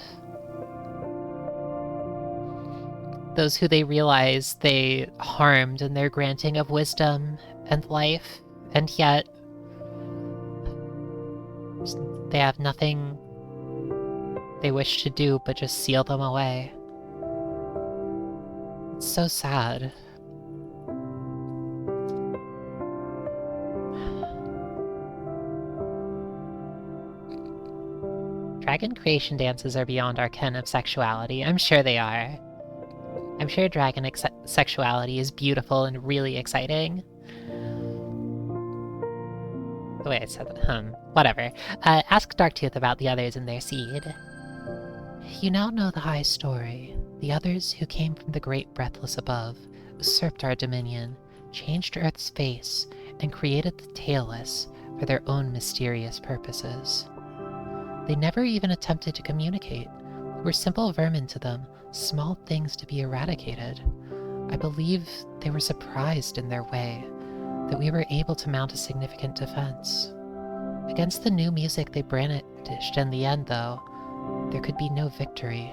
Those who they realize they harmed in their granting of wisdom and life, and yet they have nothing they wish to do but just seal them away. It's so sad. Dragon creation dances are beyond our ken of sexuality. I'm sure they are. I'm sure dragon sexuality is beautiful and really exciting. The way I said that, whatever. Ask Darktooth about the others in their seed. You now know the high story. The others who came from the great breathless above, usurped our dominion, changed Earth's face, and created the tailless for their own mysterious purposes. They never even attempted to communicate. We were simple vermin to them, small things to be eradicated. I believe they were surprised in their way, that we were able to mount a significant defense. Against the new music they brandished in the end, though, there could be no victory.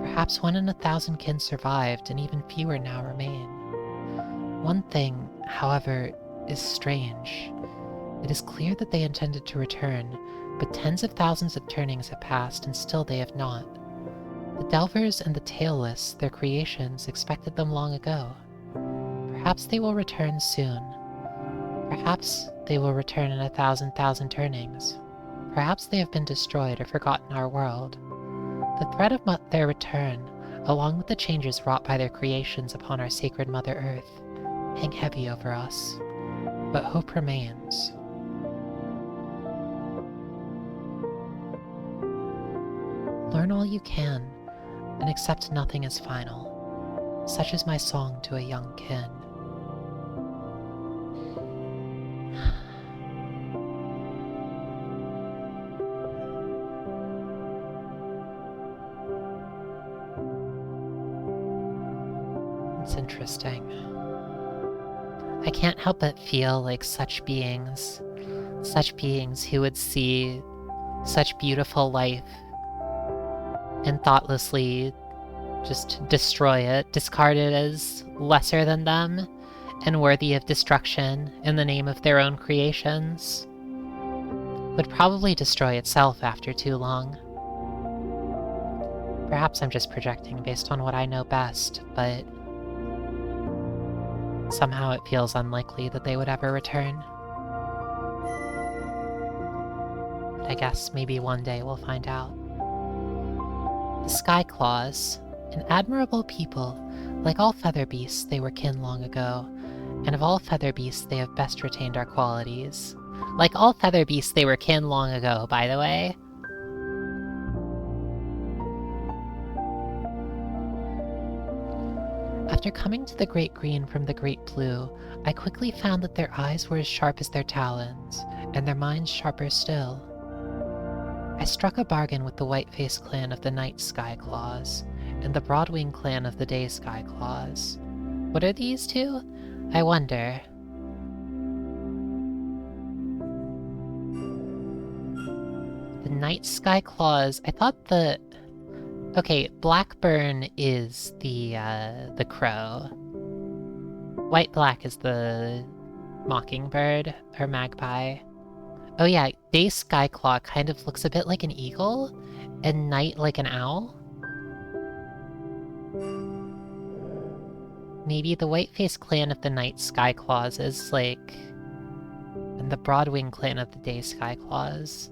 Perhaps 1 in 1,000 kin survived, and even fewer now remain. One thing, however, is strange. It is clear that they intended to return, but tens of thousands of turnings have passed, and still they have not. The Delvers and the Tailless, their creations, expected them long ago. Perhaps they will return soon. Perhaps they will return in 1,000 turnings. Perhaps they have been destroyed or forgotten our world. The threat of their return, along with the changes wrought by their creations upon our sacred Mother Earth, hang heavy over us. But hope remains. Learn all you can, and accept nothing as final. Such is my song to a young kin. It's interesting. I can't help but feel like such beings who would see such beautiful life and thoughtlessly just destroy it, discard it as lesser than them and worthy of destruction in the name of their own creations, would probably destroy itself after too long. Perhaps I'm just projecting based on what I know best, but somehow it feels unlikely that they would ever return. But I guess maybe one day we'll find out. The Skyclaws, an admirable people. Like all feather beasts, they were kin long ago, And of all feather beasts, they have best retained our qualities. Like all feather beasts, they were kin long ago, by the way. After coming to the Great Green from the Great Blue, I quickly found that their eyes were as sharp as their talons, and their minds sharper still. I struck a bargain with the White-Faced clan of the Night Skyclaws, and the Broadwing clan of the Day Skyclaws. What are these two? I wonder. The Night Skyclaws, I thought the... Okay, Blackburn is the crow. White-Black is the mockingbird, or magpie. Oh yeah, Day Skyclaw kind of looks a bit like an eagle, and Night like an owl. Maybe the White-Faced clan of the Night Skyclaws is like... and the Broadwing clan of the Day Skyclaws.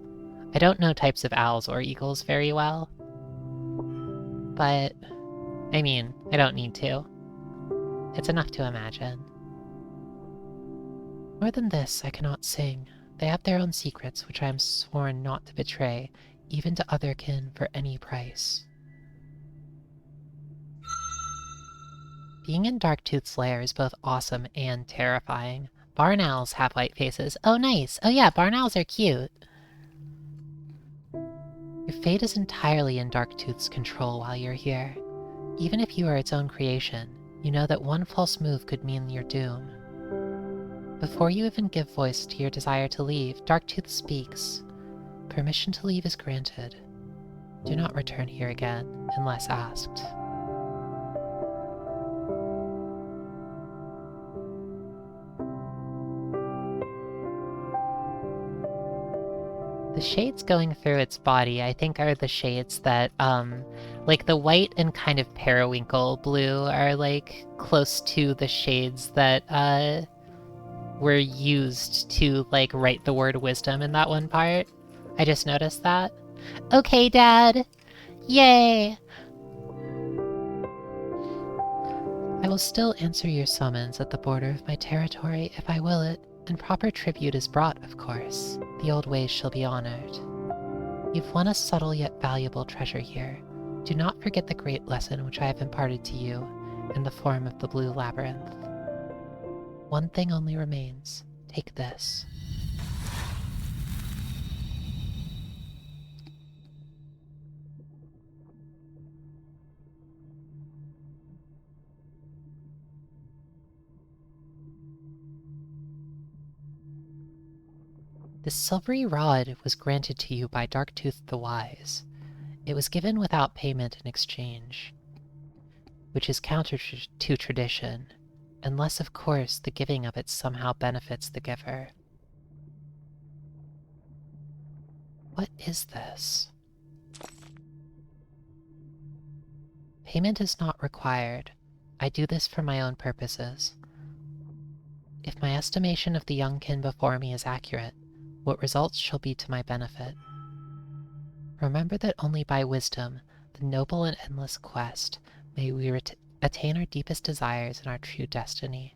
I don't know types of owls or eagles very well. But, I mean, I don't need to. It's enough to imagine. More than this, I cannot sing. They have their own secrets, which I am sworn not to betray, even to other kin, for any price. Being in Darktooth's lair is both awesome and terrifying. Barn owls have white faces. Oh, nice! Oh yeah, barn owls are cute! Your fate is entirely in Darktooth's control while you're here. Even if you are its own creation, you know that one false move could mean your doom. Before you even give voice to your desire to leave, Darktooth speaks. Permission to leave is granted. Do not return here again, unless asked. The shades going through its body, I think, are the shades that, like the white and kind of periwinkle blue are, like, close to the shades that, were used to, like, write the word wisdom in that one part. I just noticed that. Okay, Dad! Yay! I will still answer your summons at the border of my territory if I will it, and proper tribute is brought, of course. The old ways shall be honored. You've won a subtle yet valuable treasure here. Do not forget the great lesson which I have imparted to you in the form of the Blue Labyrinth. One thing only remains. Take this. This silvery rod was granted to you by Darktooth the Wise. It was given without payment in exchange, which is counter to tradition, unless, of course, the giving of it somehow benefits the giver. What is this? Payment is not required. I do this for my own purposes. If my estimation of the youngkin before me is accurate, what results shall be to my benefit. Remember that only by wisdom, the noble and endless quest, may we attain our deepest desires and our true destiny.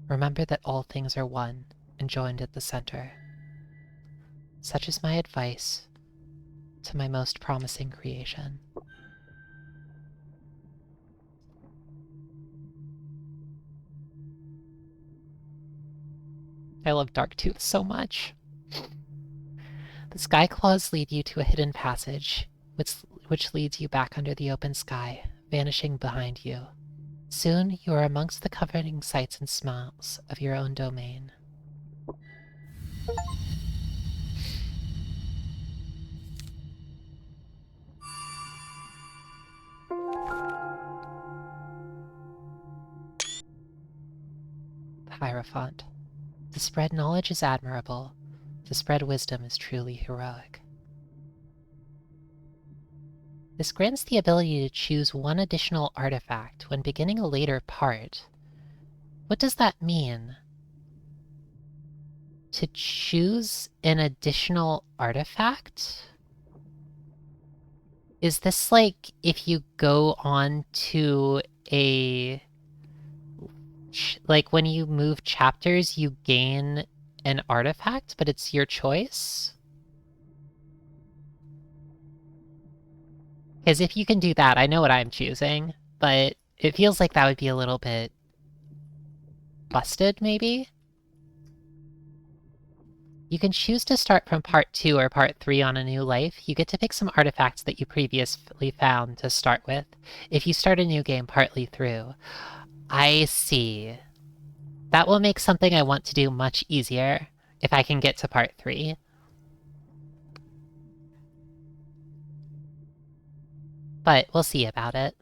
Remember that all things are one and joined at the center. Such is my advice to my most promising creation. I love Darktooth so much. The Skyclaws lead you to a hidden passage, which leads you back under the open sky, vanishing behind you. Soon you are amongst the comforting sights and smells of your own domain. The Hierophant. To spread knowledge is admirable. To spread wisdom is truly heroic. This grants the ability to choose one additional artifact when beginning a later part. What does that mean? To choose an additional artifact? Is this like if you go on to a like when you move chapters, you gain an artifact, but it's your choice. Because if you can do that, I know what I'm choosing, but it feels like that would be a little bit busted, maybe? You can choose to start from part 2 or part 3 on a new life. You get to pick some artifacts that you previously found to start with if you start a new game partly through. I see. That will make something I want to do much easier if I can get to part 3. But we'll see about it.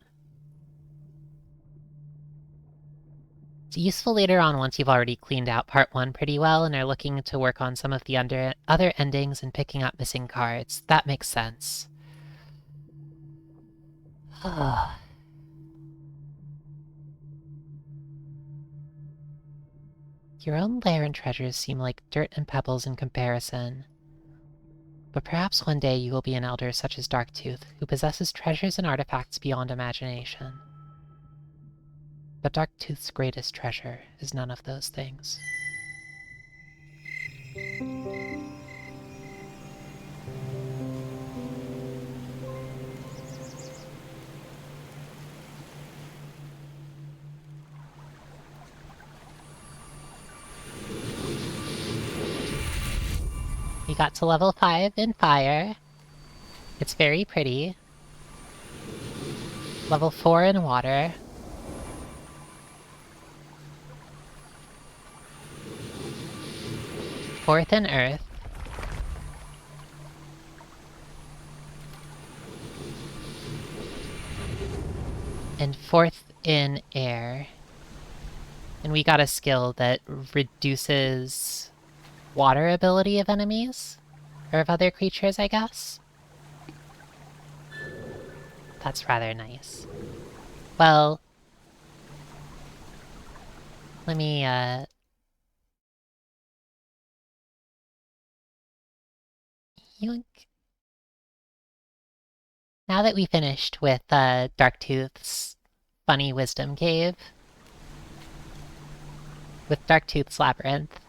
It's useful later on once you've already cleaned out part 1 pretty well and are looking to work on some of the other endings and picking up missing cards. That makes sense. Your own lair and treasures seem like dirt and pebbles in comparison. But perhaps one day you will be an elder such as Darktooth, who possesses treasures and artifacts beyond imagination. But Darktooth's greatest treasure is none of those things. We got to level 5 in fire. It's very pretty. Level 4 in water. Fourth in earth. And fourth in air. And we got a skill that reduces water ability of enemies. Or of other creatures, I guess. That's rather nice. Well, let me, yoink. Now that we finished with, Darktooth's funny wisdom cave, with Darktooth's labyrinth,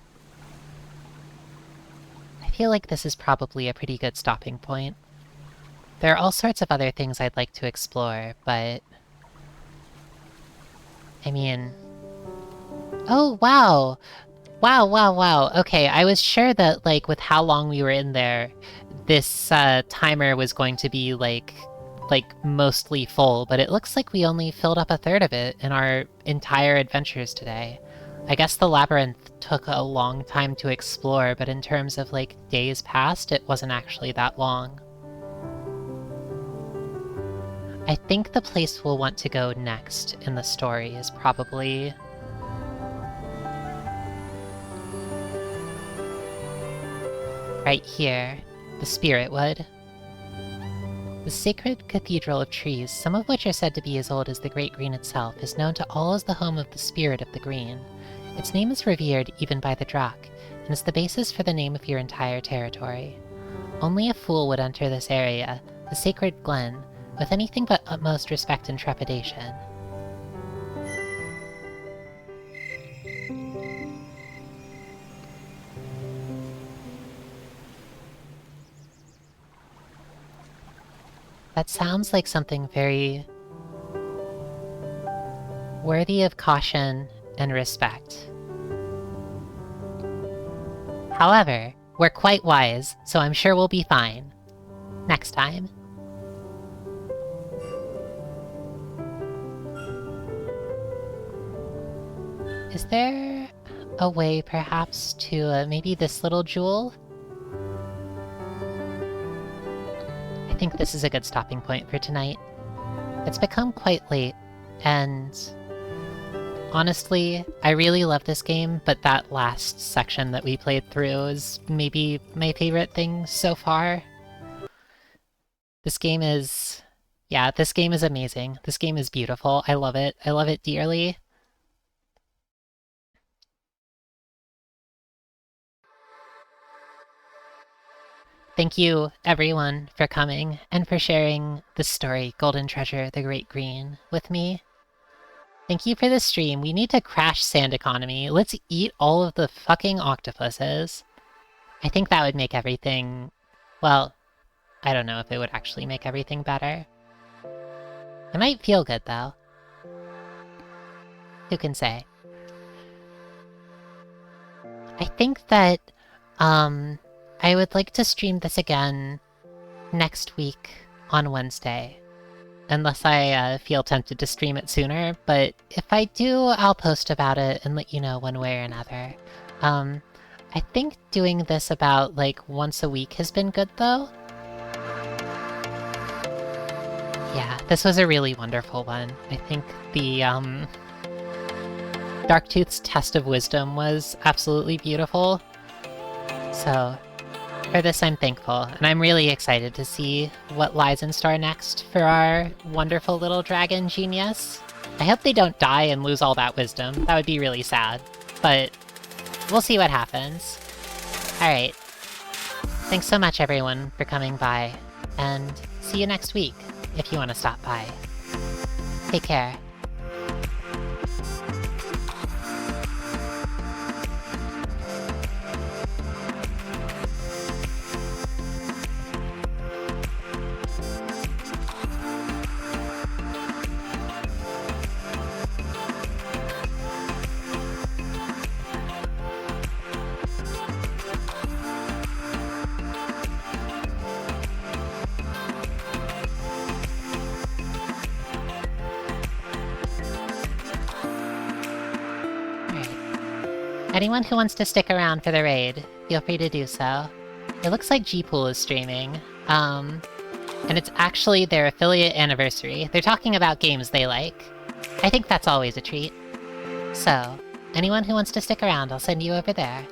I feel like this is probably a pretty good stopping point. There are all sorts of other things I'd like to explore, but... I mean... Oh, wow! Wow. Okay, I was sure that, like, with how long we were in there, this, timer was going to be, like, mostly full, but it looks like we only filled up a third of it in our entire adventures today. I guess the labyrinth took a long time to explore, but in terms of, like, days past, it wasn't actually that long. I think the place we'll want to go next in the story is probably... right here, the Spirit Wood. The sacred cathedral of trees, some of which are said to be as old as the Great Green itself, is known to all as the home of the Spirit of the Green. Its name is revered even by the Drakh, and is the basis for the name of your entire territory. Only a fool would enter this area, the sacred glen, with anything but utmost respect and trepidation. That sounds like something very worthy of caution and respect. However, we're quite wise, so I'm sure we'll be fine. Next time. Is there a way, perhaps, to maybe this little jewel? I think this is a good stopping point for tonight. It's become quite late, and honestly, I really love this game, but that last section that we played through is maybe my favorite thing so far. This game is... yeah, this game is amazing. This game is beautiful. I love it. I love it dearly. Thank you, everyone, for coming and for sharing this story, Golden Treasure, the Great Green, with me. Thank you for the stream. We need to crash sand economy. Let's eat all of the fucking octopuses. I think that would make everything... Well, I don't know if it would actually make everything better. It might feel good, though. Who can say? I think that, I would like to stream this again next week on Wednesday. Unless I feel tempted to stream it sooner, but if I do, I'll post about it and let you know one way or another. I think doing this about, like, once a week has been good, though. Yeah, this was a really wonderful one. I think the, Darktooth's Test of Wisdom was absolutely beautiful. So, for this I'm thankful, and I'm really excited to see what lies in store next for our wonderful little dragon genius. I hope they don't die and lose all that wisdom. That would be really sad, but we'll see what happens. Alright. Thanks so much, everyone, for coming by, and see you next week, if you want to stop by. Take care. Anyone who wants to stick around for the raid, feel free to do so. It looks like Gpool is streaming, and it's actually their affiliate anniversary. They're talking about games they like. I think that's always a treat. So, anyone who wants to stick around, I'll send you over there.